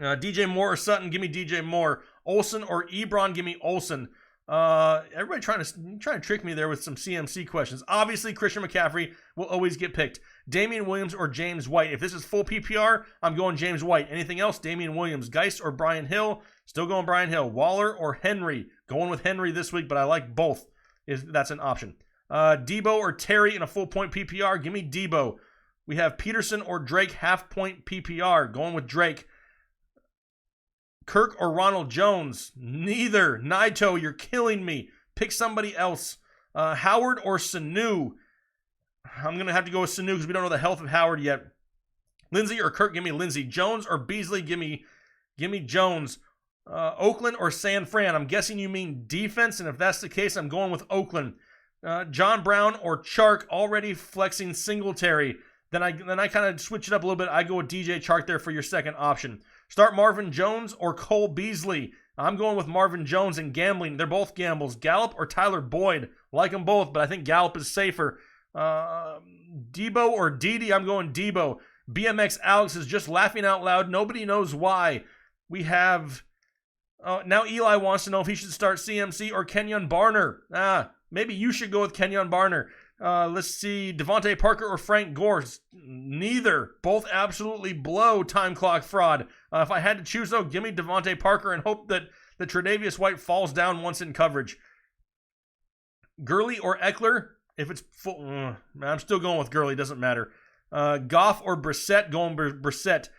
DJ Moore or Sutton? Give me DJ Moore. Olsen or Ebron? Give me Olsen. Everybody trying to trick me there with some CMC questions. Obviously, Christian McCaffrey will always get picked. Damian Williams or James White? If this is full PPR, I'm going James White. Anything else? Damian Williams. Geis or Brian Hill? Still going Brian Hill. Waller or Henry? Going with Henry this week, but I like both. That's an option. Debo or Terry in a full point PPR? Give me Debo. We have Peterson or Drake half point PPR. Going with Drake. Kirk or Ronald Jones? Neither. Naito, you're killing me. Pick somebody else. Howard or Sanu? I'm going to have to go with Sanu because we don't know the health of Howard yet. Lindsey or Kirk? Give me Lindsey. Jones or Beasley? Give me Jones. Oakland or San Fran? I'm guessing you mean defense, and if that's the case, I'm going with Oakland. John Brown or Chark? Already flexing Singletary. Then I kind of switch it up a little bit. I go with DJ Chark there for your second option. Start Marvin Jones or Cole Beasley? I'm going with Marvin Jones and gambling. They're both gambles. Gallup or Tyler Boyd? Like them both, but I think Gallup is safer. Debo or Dede? I'm going Debo. BMX Alex is just laughing out loud. Nobody knows why. We have... now Eli wants to know if he should start CMC or Kenyon Barner. Maybe you should go with Kenyon Barner. Let's see. Devontae Parker or Frank Gore? Neither. Both absolutely blow time clock fraud. If I had to choose, though, give me Devontae Parker and hope that the Tre'Davious White falls down once in coverage. Gurley or Eckler? If it's full, I'm still going with Gurley. Doesn't matter. Goff or Brissett? Going Brissett.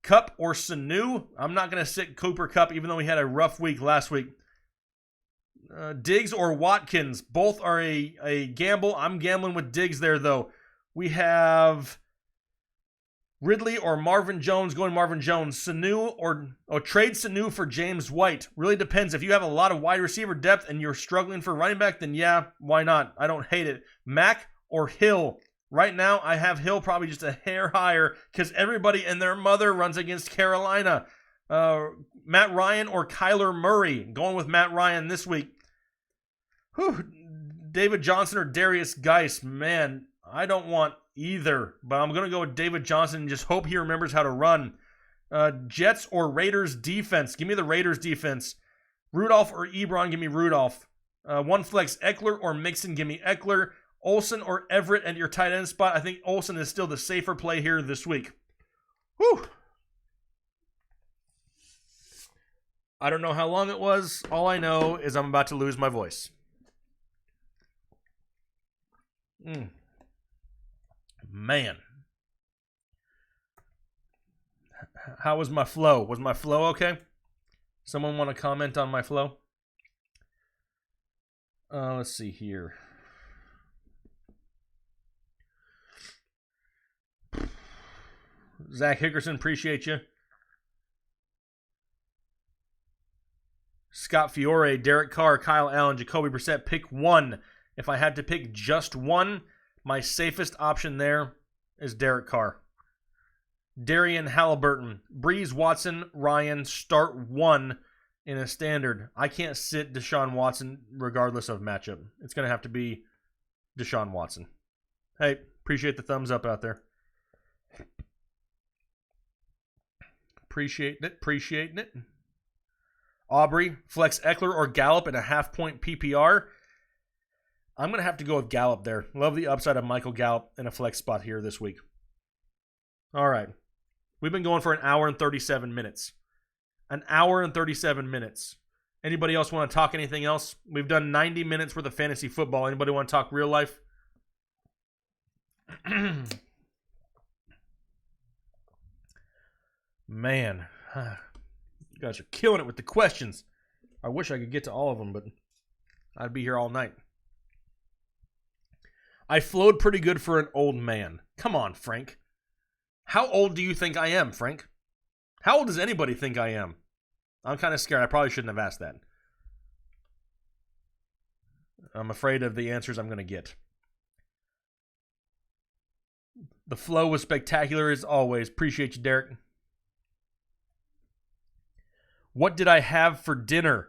Cup or Sanu? I'm not going to sit Cooper Kupp, even though he had a rough week last week. Diggs or Watkins? Both are a gamble. I'm gambling with Diggs there, though. We have Ridley or Marvin Jones. Going Marvin Jones. Sanu or trade Sanu for James White. Really depends. If you have a lot of wide receiver depth and you're struggling for running back, then yeah, why not? I don't hate it. Mack or Hill? Right now, I have Hill probably just a hair higher because everybody and their mother runs against Carolina. Matt Ryan or Kyler Murray. Going with Matt Ryan this week. Whew. David Johnson or Darius Geis. Man, I don't want either, but I'm going to go with David Johnson and just hope he remembers how to run. Jets or Raiders defense. Give me the Raiders defense. Rudolph or Ebron. Give me Rudolph. One flex, Eckler or Mixon. Give me Eckler. Olsen or Everett at your tight end spot. I think Olsen is still the safer play here this week. Whew. I don't know how long it was. All I know is I'm about to lose my voice. Man. How was my flow? Was my flow okay? Someone want to comment on my flow? Let's see here. Zach Hickerson, appreciate you. Scott Fiore, Derek Carr, Kyle Allen, Jacoby Brissett. Pick one. If I had to pick just one, my safest option there is Derek Carr. Darian Halliburton, Breeze, Watson, Ryan, start one in a standard. I can't sit Deshaun Watson regardless of matchup. It's going to have to be Deshaun Watson. Hey, appreciate the thumbs up out there. Appreciating it. Aubrey, flex Eckler or Gallup in a half-point PPR. I'm going to have to go with Gallup there. Love the upside of Michael Gallup in a flex spot here this week. All right. We've been going for an hour and 37 minutes. An hour and 37 minutes. Anybody else want to talk anything else? We've done 90 minutes worth of fantasy football. Anybody want to talk real life? Man, you guys are killing it with the questions. I wish I could get to all of them, but I'd be here all night. I flowed pretty good for an old man. Come on, Frank. How old do you think I am, Frank? How old does anybody think I am? I'm kind of scared. I probably shouldn't have asked that. I'm afraid of the answers I'm going to get. The flow was spectacular as always. Appreciate you, Derek. What did I have for dinner?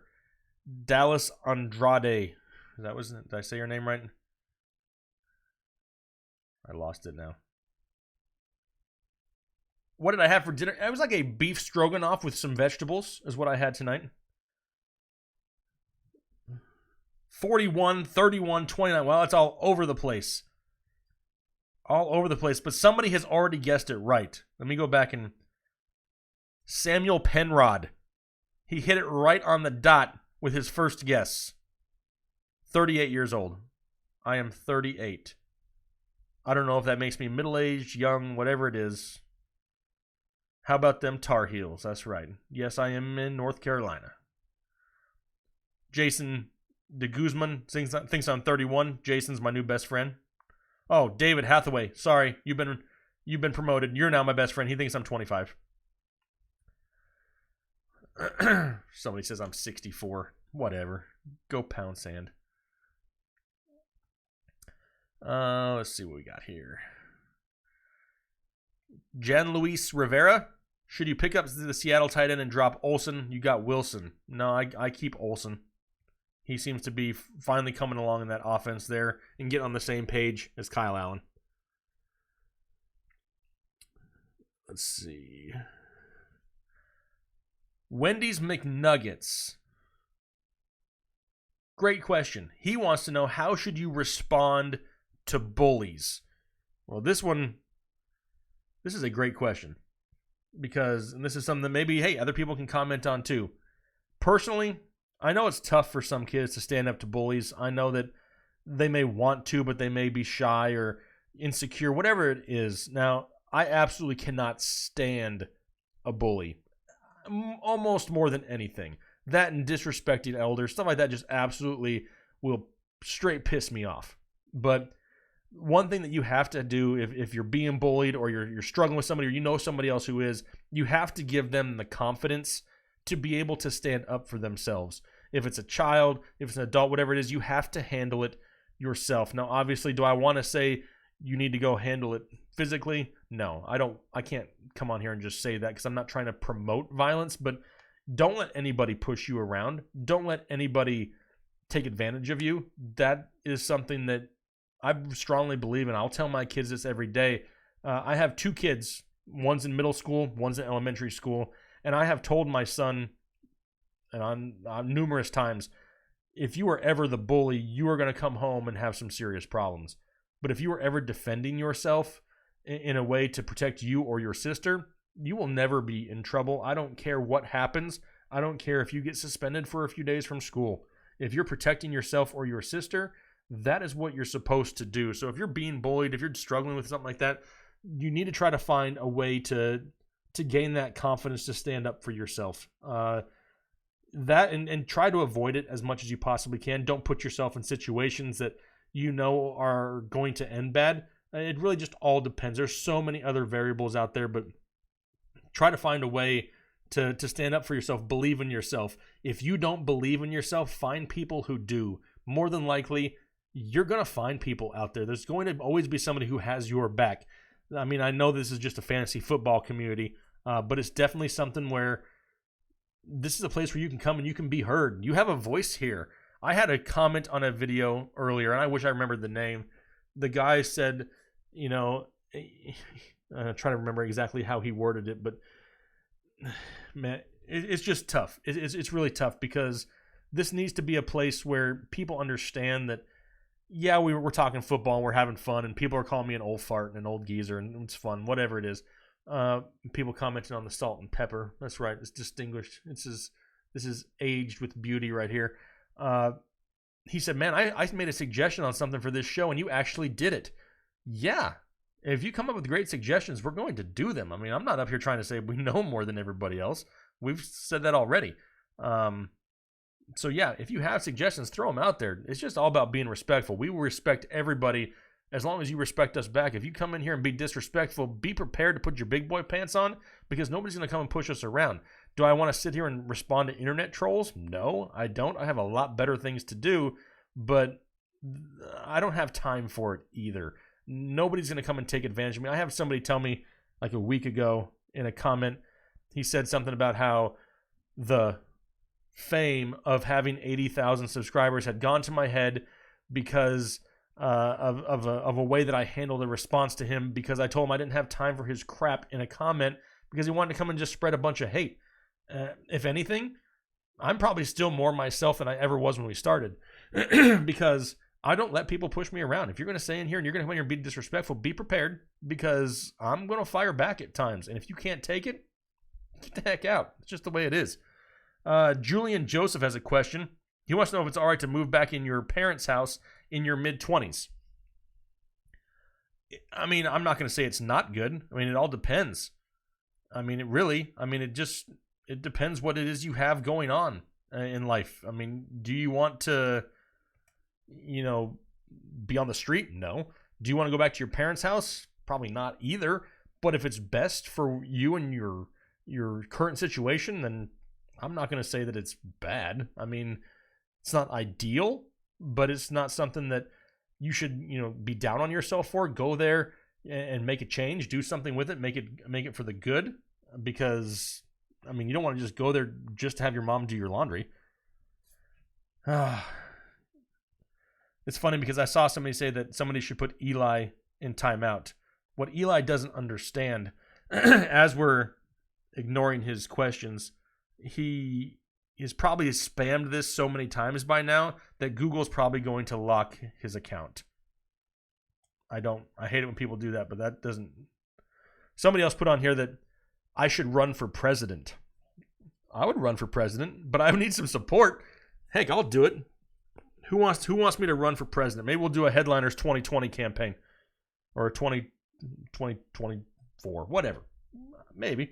Dallas Andrade. Did I say your name right? I lost it now. What did I have for dinner? It was like a beef stroganoff with some vegetables is what I had tonight. 41, 31, 29. Well, it's all over the place. All over the place. But somebody has already guessed it right. Let me go back and... Samuel Penrod. He hit it right on the dot with his first guess. 38 years old. I am 38. I don't know if that makes me middle-aged, young, whatever it is. How about them Tar Heels? That's right. Yes, I am in North Carolina. Jason de Guzman thinks I'm 31. Jason's my new best friend. Oh, David Hathaway. Sorry, you've been promoted. You're now my best friend. He thinks I'm 25. Somebody says I'm 64. Whatever. Go pound sand. Let's see what we got here. Jan Luis Rivera. Should you pick up the Seattle tight end and drop Olsen? You got Wilson. No, I keep Olsen. He seems to be finally coming along in that offense there and get on the same page as Kyle Allen. Let's see. Wendy's McNuggets. Great question. He wants to know, how should you respond to bullies? Well, this is a great question. Because, and this is something that maybe, hey, other people can comment on too. Personally, I know it's tough for some kids to stand up to bullies. I know that they may want to, but they may be shy or insecure, whatever it is. Now, I absolutely cannot stand a bully. Almost more than anything. That and disrespecting elders, stuff like that just absolutely will straight piss me off. But one thing that you have to do if you're being bullied or you're struggling with somebody or you know somebody else who is, you have to give them the confidence to be able to stand up for themselves. If it's a child, if it's an adult, whatever it is, you have to handle it yourself. Now, obviously, do I want to say you need to go handle it physically. No, I can't come on here and just say that because I'm not trying to promote violence, but don't let anybody push you around. Don't let anybody take advantage of you. That is something that I strongly believe in. I'll tell my kids this every day. I have 2 kids. One's in middle school, one's in elementary school. And I have told my son, and on numerous times, if you are ever the bully, you are going to come home and have some serious problems. But if you are ever defending yourself in a way to protect you or your sister, you will never be in trouble. I don't care what happens. I don't care if you get suspended for a few days from school. If you're protecting yourself or your sister, that is what you're supposed to do. So if you're being bullied, if you're struggling with something like that, you need to try to find a way to gain that confidence to stand up for yourself. That and try to avoid it as much as you possibly can. Don't put yourself in situations that you know are going to end bad. It really just all depends. There's so many other variables out there, but try to find a way to stand up for yourself. Believe in yourself. If you don't believe in yourself, find people who do. More than likely, you're going to find people out there. There's going to always be somebody who has your back. I mean, I know this is just a fantasy football community, but it's definitely something where this is a place where you can come and you can be heard. You have a voice here. I had a comment on a video earlier, and I wish I remembered the name. The guy said, you know, I'm trying to remember exactly how he worded it, but man, it's just tough. It's really tough because this needs to be a place where people understand that, yeah, we're talking football and we're having fun, and people are calling me an old fart and an old geezer, and it's fun, whatever it is. People commenting on the salt and pepper. That's right. It's distinguished. This is aged with beauty right here. He said, man, I made a suggestion on something for this show, and you actually did it. Yeah. If you come up with great suggestions, we're going to do them. I mean, I'm not up here trying to say we know more than everybody else. We've said that already. So yeah, if you have suggestions, throw them out there. It's just all about being respectful. We will respect everybody as long as you respect us back. If you come in here and be disrespectful, be prepared to put your big boy pants on, because nobody's going to come and push us around. Do I want to sit here and respond to internet trolls? No, I don't. I have a lot better things to do, but I don't have time for it either. Nobody's going to come and take advantage of me. I have somebody tell me like a week ago in a comment, he said something about how the fame of having 80,000 subscribers had gone to my head because of a way that I handled a response to him, because I told him I didn't have time for his crap in a comment because he wanted to come and just spread a bunch of hate. If anything, I'm probably still more myself than I ever was when we started because I don't let people push me around. If you're going to stay in here and you're going to come in here and be disrespectful, be prepared, because I'm going to fire back at times. And if you can't take it, get the heck out. It's just the way it is. Julian Joseph has a question. He wants to know if it's all right to move back in your parents' house in your mid-20s. I mean, I'm not going to say it's not good. I mean, it all depends. I mean, it depends what it is you have going on in life. I mean, do you want to, be on the street? No. Do you want to go back to your parents' house? Probably not either. But if it's best for you and your current situation, then I'm not going to say that it's bad. I mean, it's not ideal, but it's not something that you should, be down on yourself for. Go there and make a change. Do something with it. Make it for the good. Because, I mean, you don't want to just go there just to have your mom do your laundry. It's funny because I saw somebody say that somebody should put Eli in timeout. What Eli doesn't understand, as we're ignoring his questions, he has probably spammed this so many times by now that Google's probably going to lock his account. I hate it when people do that, but that doesn't... Somebody else put on here that I should run for president. I would run for president, but I would need some support. Heck, I'll do it. Who wants me to run for president? Maybe we'll do a Headliners 2020 campaign. Or a 2024. Whatever. Maybe.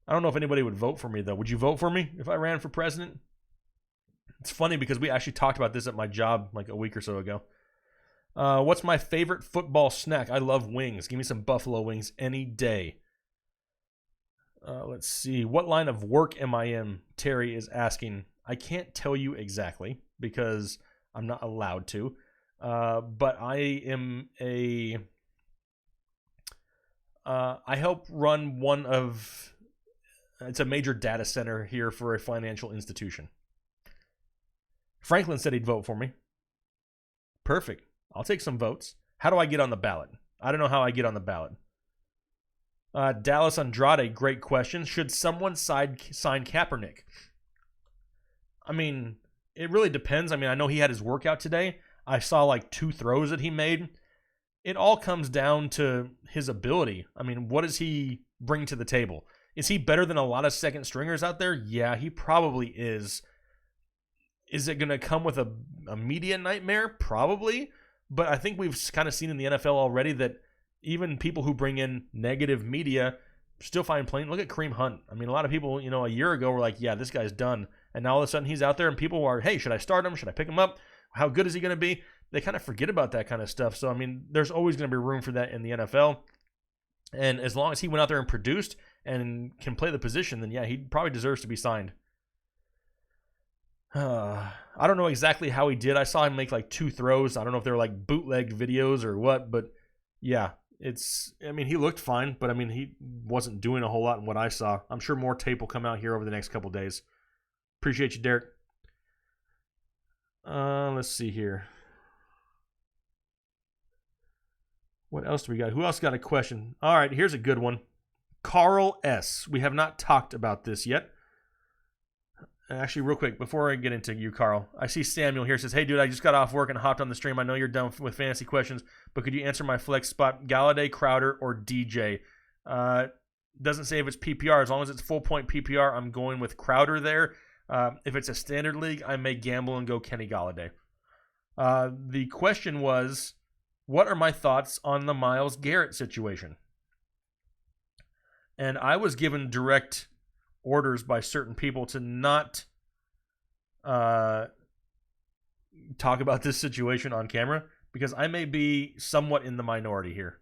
I don't know if anybody would vote for me, though. Would you vote for me if I ran for president? It's funny because we actually talked about this at my job like a week or so ago. What's my favorite football snack? I love wings. Give me some buffalo wings any day. Let's see. What line of work am I in? Terry is asking. I can't tell you exactly because I'm not allowed to. But I am a I help run one of, it's a major data center here for a financial institution. Franklin said he'd vote for me. Perfect. I'll take some votes. How do I get on the ballot? I don't know how I get on the ballot. Dallas Andrade, great question. Should someone sign Kaepernick? I mean, it really depends. I mean, I know he had his workout today. I saw like 2 throws that he made. It all comes down to his ability. I mean, what does he bring to the table? Is he better than a lot of second stringers out there? Yeah, he probably is. Is it going to come with a media nightmare? Probably. But I think we've kind of seen in the NFL already that even people who bring in negative media still find playing. Look at Kareem Hunt. I mean, a lot of people, a year ago were like, yeah, this guy's done. And now all of a sudden he's out there and people are, hey, should I start him? Should I pick him up? How good is he going to be? They kind of forget about that kind of stuff. So, I mean, there's always going to be room for that in the NFL. And as long as he went out there and produced and can play the position, then yeah, he probably deserves to be signed. I don't know exactly how he did. I saw him make like 2 throws. I don't know if they were like bootlegged videos or what, but yeah, he looked fine, but I mean, he wasn't doing a whole lot in what I saw. I'm sure more tape will come out here over the next couple days. Appreciate you, Derek. Let's see here. What else do we got? Who else got a question? All right, here's a good one. Carl S. We have not talked about this yet. Actually, real quick, before I get into you, Carl, I see Samuel here says, hey, dude, I just got off work and hopped on the stream. I know you're done with fantasy questions, but could you answer my flex spot, Galladay, Crowder, or DJ? Doesn't say if it's PPR. As long as it's full point PPR, I'm going with Crowder there. If it's a standard league, I may gamble and go Kenny Galladay. The question was, what are my thoughts on the Myles Garrett situation? And I was given direct orders by certain people to not talk about this situation on camera because I may be somewhat in the minority here.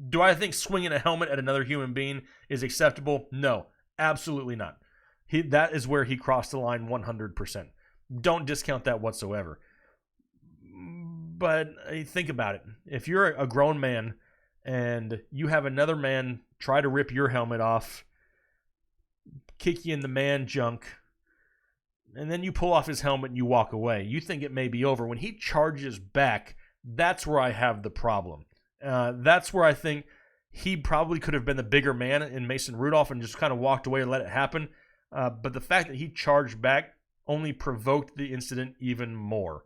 Do I think swinging a helmet at another human being is acceptable? No, absolutely not. That is where he crossed the line 100%. Don't discount that whatsoever. But think about it. If you're a grown man and you have another man try to rip your helmet off, kick you in the man junk, and then you pull off his helmet and you walk away, you think it may be over. When he charges back, that's where I have the problem. That's where I think he probably could have been the bigger man in Mason Rudolph and just kind of walked away and let it happen. But the fact that he charged back only provoked the incident even more.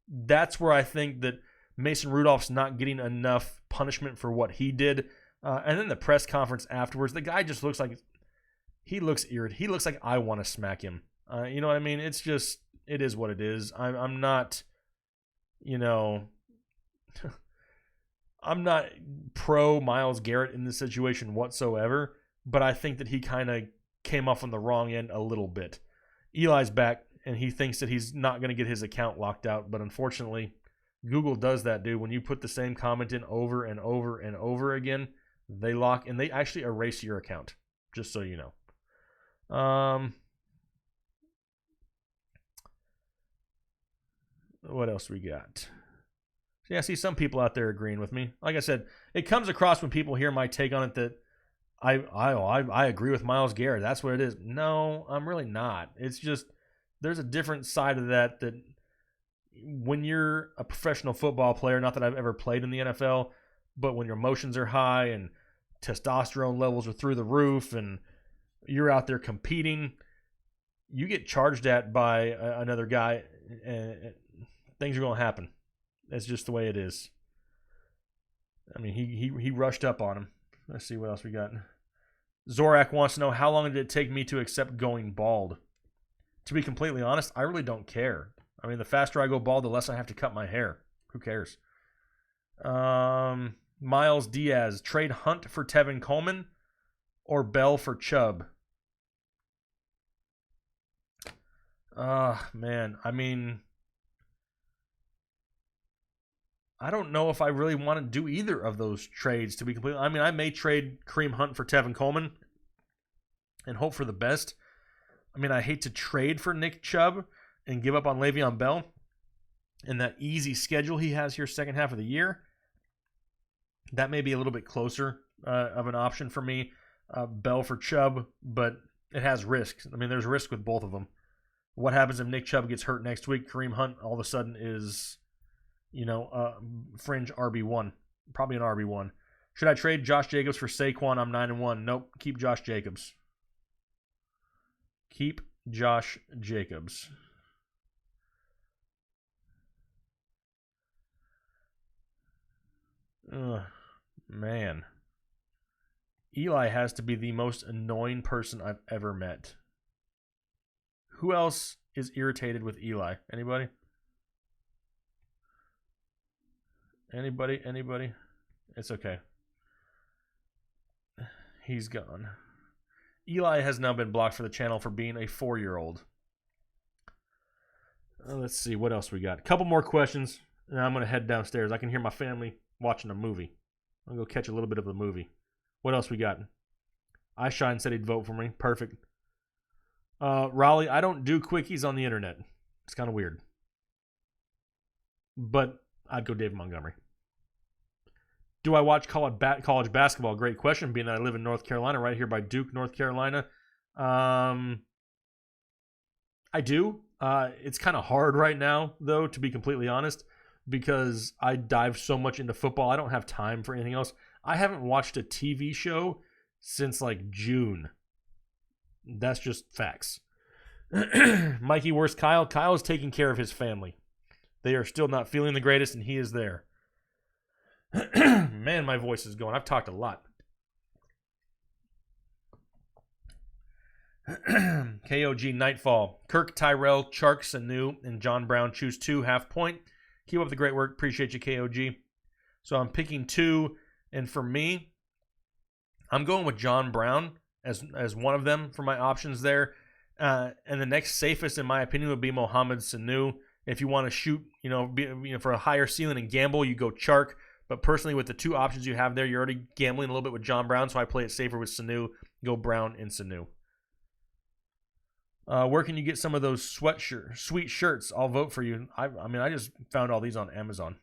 That's where I think that Mason Rudolph's not getting enough punishment for what he did. And then the press conference afterwards, the guy just looks like he looks irritated. He looks like I want to smack him. You know what I mean? It's just, it is what it is. I'm not, I'm not pro Myles Garrett in this situation whatsoever, but I think that he kind of came off on the wrong end a little bit. Eli's back, and he thinks that he's not going to get his account locked out, but unfortunately, Google does that, dude. When you put the same comment in over and over and over again, they lock, and they actually erase your account, just so you know. What else we got? Yeah, I see some people out there agreeing with me. Like I said, it comes across when people hear my take on it that I agree with Myles Garrett. That's what it is. No, I'm really not. It's just there's a different side of that when you're a professional football player, not that I've ever played in the NFL, but when your emotions are high and testosterone levels are through the roof and you're out there competing, you get charged at by another guy, and things are going to happen. That's just the way it is. I mean, he rushed up on him. Let's see what else we got. Zorak wants to know, how long did it take me to accept going bald? To be completely honest, I really don't care. I mean, the faster I go bald, the less I have to cut my hair. Who cares? Miles Diaz, trade Hunt for Tevin Coleman or Bell for Chubb? Man, I mean, I don't know if I really want to do either of those trades, to be completely. I mean, I may trade Kareem Hunt for Tevin Coleman and hope for the best. I mean, I hate to trade for Nick Chubb and give up on Le'Veon Bell and that easy schedule he has here second half of the year. That may be a little bit closer of an option for me. Bell for Chubb, but it has risks. I mean, there's risk with both of them. What happens if Nick Chubb gets hurt next week? Kareem Hunt all of a sudden is, fringe RB1. Probably an RB1. Should I trade Josh Jacobs for Saquon? I'm 9-1. Nope. Keep Josh Jacobs. Keep Josh Jacobs. Man. Eli has to be the most annoying person I've ever met. Who else is irritated with Eli? Anybody? Anybody? It's okay. He's gone. Eli has now been blocked for the channel for being a 4-year-old. Let's see what else we got. A couple more questions, and I'm going to head downstairs. I can hear my family watching a movie. I'll go catch a little bit of the movie. What else we got? iShine said he'd vote for me. Perfect. Raleigh, I don't do quickies on the internet. It's kind of weird. But I'd go Dave Montgomery. Do I watch college basketball? Great question, being that I live in North Carolina, right here by Duke, North Carolina. I do. It's kind of hard right now, though, to be completely honest, because I dive so much into football. I don't have time for anything else. I haven't watched a TV show since like June. That's just facts. Mikey, where's Kyle? Kyle is taking care of his family. They are still not feeling the greatest, and he is there. Man, my voice is going. I've talked a lot. KOG Nightfall. Kirk, Tyrell, Chark, Sanu, and John Brown choose 2, half point. Keep up the great work. Appreciate you, KOG. So I'm picking 2, and for me, I'm going with John Brown as one of them for my options there. And the next safest, in my opinion, would be Mohamed Sanu. If you want to shoot, for a higher ceiling and gamble, you go Chark. But personally, with the 2 options you have there, you're already gambling a little bit with John Brown, so I play it safer with Sanu. Go Brown and Sanu. Where can you get some of those sweet shirts? I'll vote for you. I just found all these on Amazon.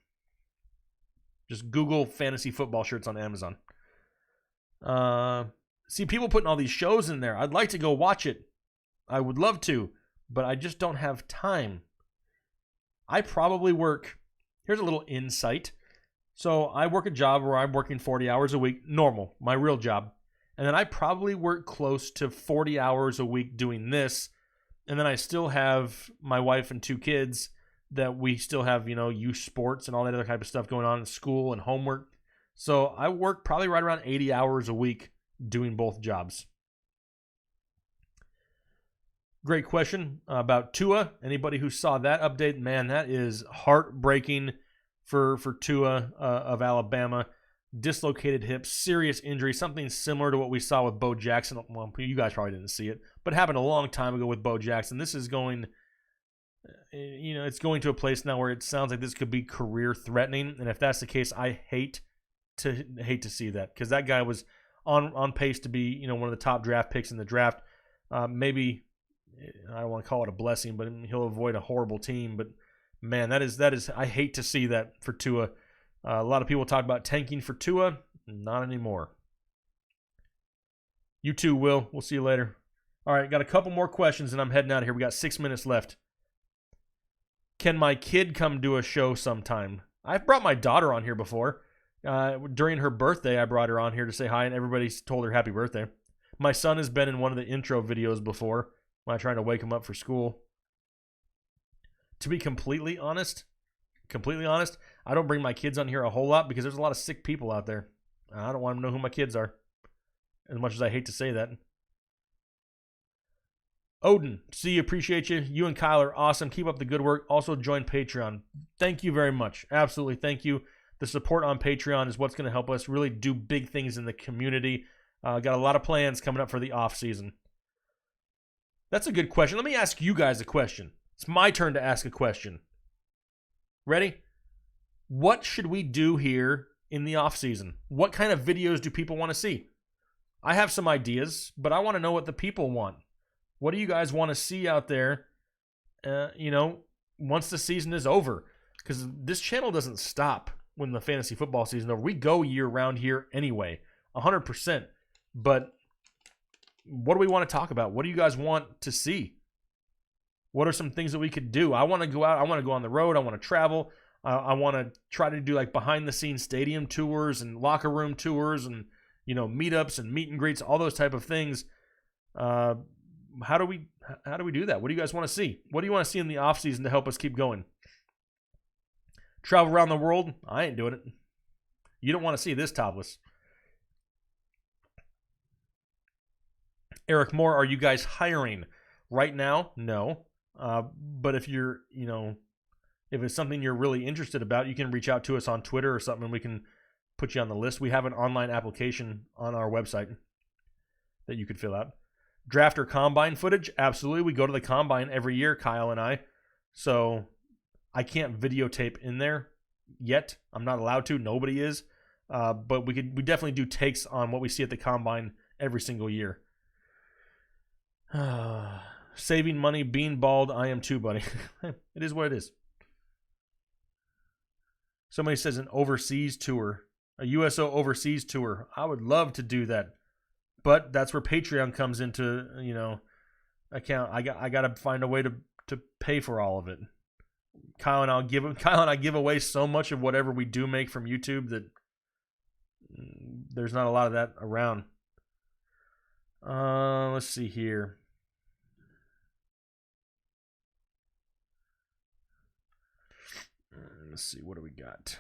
Just Google fantasy football shirts on Amazon. See, people putting all these shows in there. I'd like to go watch it. I would love to, but I just don't have time. I probably work. Here's a little insight. So I work a job where I'm working 40 hours a week, normal, my real job. And then I probably work close to 40 hours a week doing this. And then I still have my wife and 2 kids that we still have, youth sports and all that other type of stuff going on in school and homework. So I work probably right around 80 hours a week doing both jobs. Great question about Tua. Anybody who saw that update, man, that is heartbreaking for Tua of Alabama. Dislocated hip, serious injury, something similar to what we saw with Bo Jackson. Well, you guys probably didn't see it, but happened a long time ago with Bo Jackson. This is going, it's going to a place now where it sounds like this could be career threatening. And if that's the case, I hate to see that, because that guy was on pace to be, one of the top draft picks in the draft. Maybe, I don't want to call it a blessing, but he'll avoid a horrible team. But man, that is I hate to see that for Tua. A lot of people talk about tanking for Tua. Not anymore. You too, Will. We'll see you later. All right, got a couple more questions, and I'm heading out of here. We got 6 minutes left. Can my kid come do a show sometime? I've brought my daughter on here before. During her birthday, I brought her on here to say hi, and everybody's told her happy birthday. My son has been in one of the intro videos before when I tried to wake him up for school. To be completely honest, I don't bring my kids on here a whole lot because there's a lot of sick people out there. I don't want them to know who my kids are, as much as I hate to say that. Odin, see you, appreciate you. You and Kyle are awesome. Keep up the good work. Also join Patreon. Thank you very much. Absolutely, thank you. The support on Patreon is what's going to help us really do big things in the community. Got a lot of plans coming up for the off season. That's a good question. Let me ask you guys a question. It's my turn to ask a question. Ready? What should we do here in the off season? What kind of videos do people want to see? I have some ideas, but I want to know what the people want. What do you guys want to see out there, once the season is over? Because this channel doesn't stop when the fantasy football season is over. We go year round here anyway. 100%. But what do we want to talk about? What do you guys want to see? What are some things that we could do? I want to go out. I want to go on the road. I want to travel. I want to try to do like behind the scenes stadium tours and locker room tours and, meetups and meet and greets, all those type of things. How do we do that? What do you guys want to see? What do you want to see in the off season to help us keep going? Travel around the world? I ain't doing it. You don't want to see this topless. Eric Moore, are you guys hiring right now? No. But if you're, if it's something you're really interested about, you can reach out to us on Twitter or something and we can put you on the list. We have an online application on our website that you could fill out. Draft or combine footage? Absolutely. We go to the combine every year, Kyle and I. So I can't videotape in there yet. I'm not allowed to. Nobody is. But we definitely do takes on what we see at the combine every single year. Saving money, being bald, I am too, buddy. It is what it is. Somebody says an overseas tour, a USO overseas tour. I would love to do that, but that's where Patreon comes into, account. I got to find a way to pay for all of it. Kyle and I give away so much of whatever we do make from YouTube that there's not a lot of that around. Let's see here. Let's see, what do we got?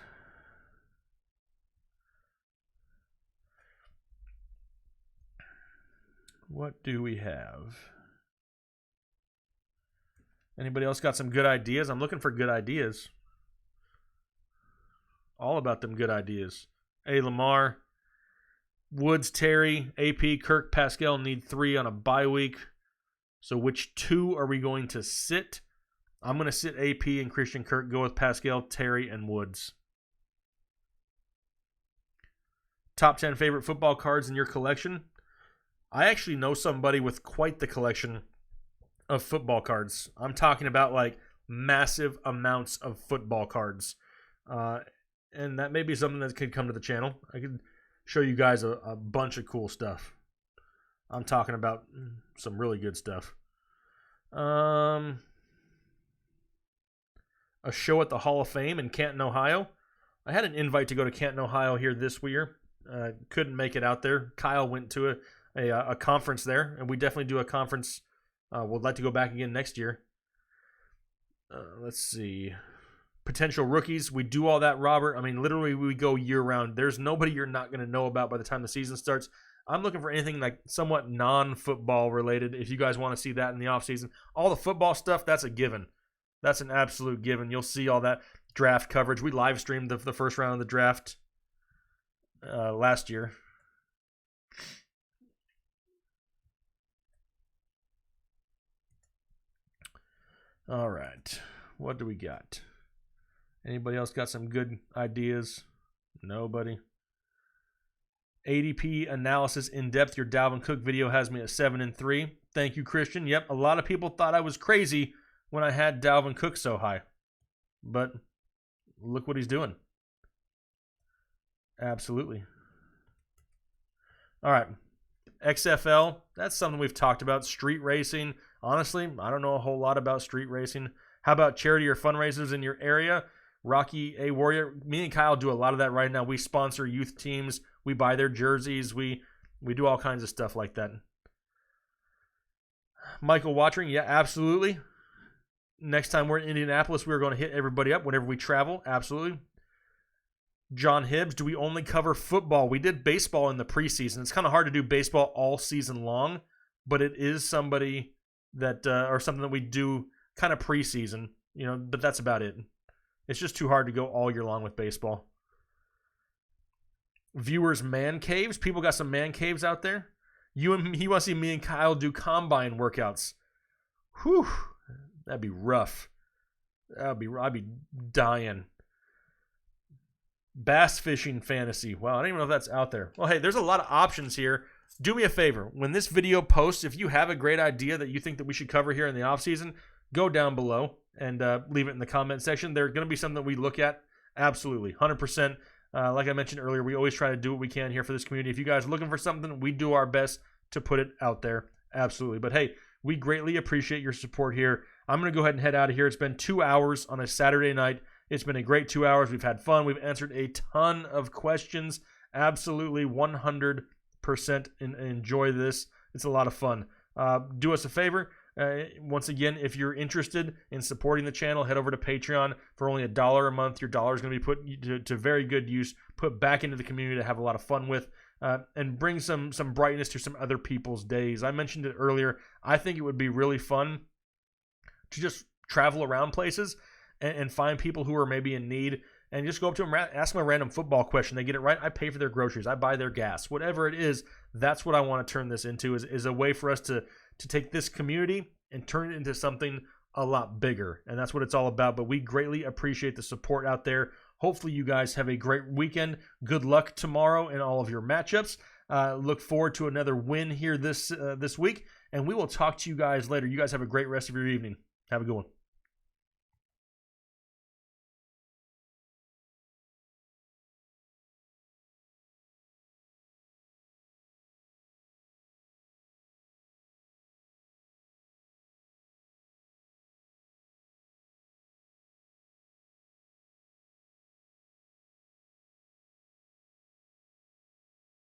What do we have? Anybody else got some good ideas? I'm looking for good ideas. All about them good ideas. A. Lamar, Woods, Terry, AP, Kirk, Pascal need 3 on a bye week. So which 2 are we going to sit? I'm going to sit AP and Christian Kirk. Go with Pascal, Terry, and Woods. Top 10 favorite football cards in your collection? I actually know somebody with quite the collection of football cards. I'm talking about like massive amounts of football cards. And that may be something that could come to the channel. I could show you guys a bunch of cool stuff. I'm talking about some really good stuff. A show at the Hall of Fame in Canton, Ohio. I had an invite to go to Canton, Ohio here this year. Couldn't make it out there. Kyle went to a conference there, and we definitely do a conference. We'd like to go back again next year. Let's see. Potential rookies. We do all that, Robert. I mean, literally, we go year-round. There's nobody you're not going to know about by the time the season starts. I'm looking for anything like somewhat non-football related. If you guys want to see that in the offseason. All the football stuff, that's a given. That's an absolute given. You'll see all that draft coverage. We live streamed the first round of the draft last year. All right. What do we got? Anybody else got some good ideas? Nobody. ADP analysis in depth. Your Dalvin Cook video has me at 7-3. Thank you, Christian. Yep, a lot of people thought I was crazy when I had Dalvin Cook so high. But look what he's doing. Absolutely. All right. XFL, that's something we've talked about. Street racing. Honestly, I don't know a whole lot about street racing. How about charity or fundraisers in your area? Rocky A. Warrior. Me and Kyle do a lot of that right now. We sponsor youth teams. We buy their jerseys. We do all kinds of stuff like that. Michael Watering, yeah, absolutely. Next time we're in Indianapolis, we're going to hit everybody up whenever we travel. Absolutely. John Hibbs, do we only cover football? We did baseball in the preseason. It's kind of hard to do baseball all season long, but it is somebody that, or something that we do kind of preseason, but that's about it. It's just too hard to go all year long with baseball. Viewers, man caves. People got some man caves out there. You want to see me and Kyle do combine workouts. Whew. That'd be rough. I'd be dying. Bass fishing fantasy. Well, I don't even know if that's out there. Well, hey, there's a lot of options here. Do me a favor. When this video posts, if you have a great idea that you think that we should cover here in the offseason, go down below and leave it in the comment section. There's going to be something that we look at. Absolutely. 100%. Like I mentioned earlier, we always try to do what we can here for this community. If you guys are looking for something, we do our best to put it out there. Absolutely. But hey, we greatly appreciate your support here. I'm going to go ahead and head out of here. It's been 2 hours on a Saturday night. It's been a great 2 hours. We've had fun. We've answered a ton of questions. Absolutely 100% enjoy this. It's a lot of fun. Do us a favor. Once again, if you're interested in supporting the channel, head over to Patreon. For only $1 a month, your dollar is going to be put to very good use, put back into the community to have a lot of fun with, and bring some brightness to some other people's days. I mentioned it earlier. I think it would be really fun to just travel around places and find people who are maybe in need and just go up to them, ask them a random football question. They get it right. I pay for their groceries. I buy their gas. Whatever it is, that's what I want to turn this into, is a way for us to take this community and turn it into something a lot bigger. And that's what it's all about. But we greatly appreciate the support out there. Hopefully you guys have a great weekend. Good luck tomorrow in all of your matchups. Look forward to another win here this week. And we will talk to you guys later. You guys have a great rest of your evening. Have a good one.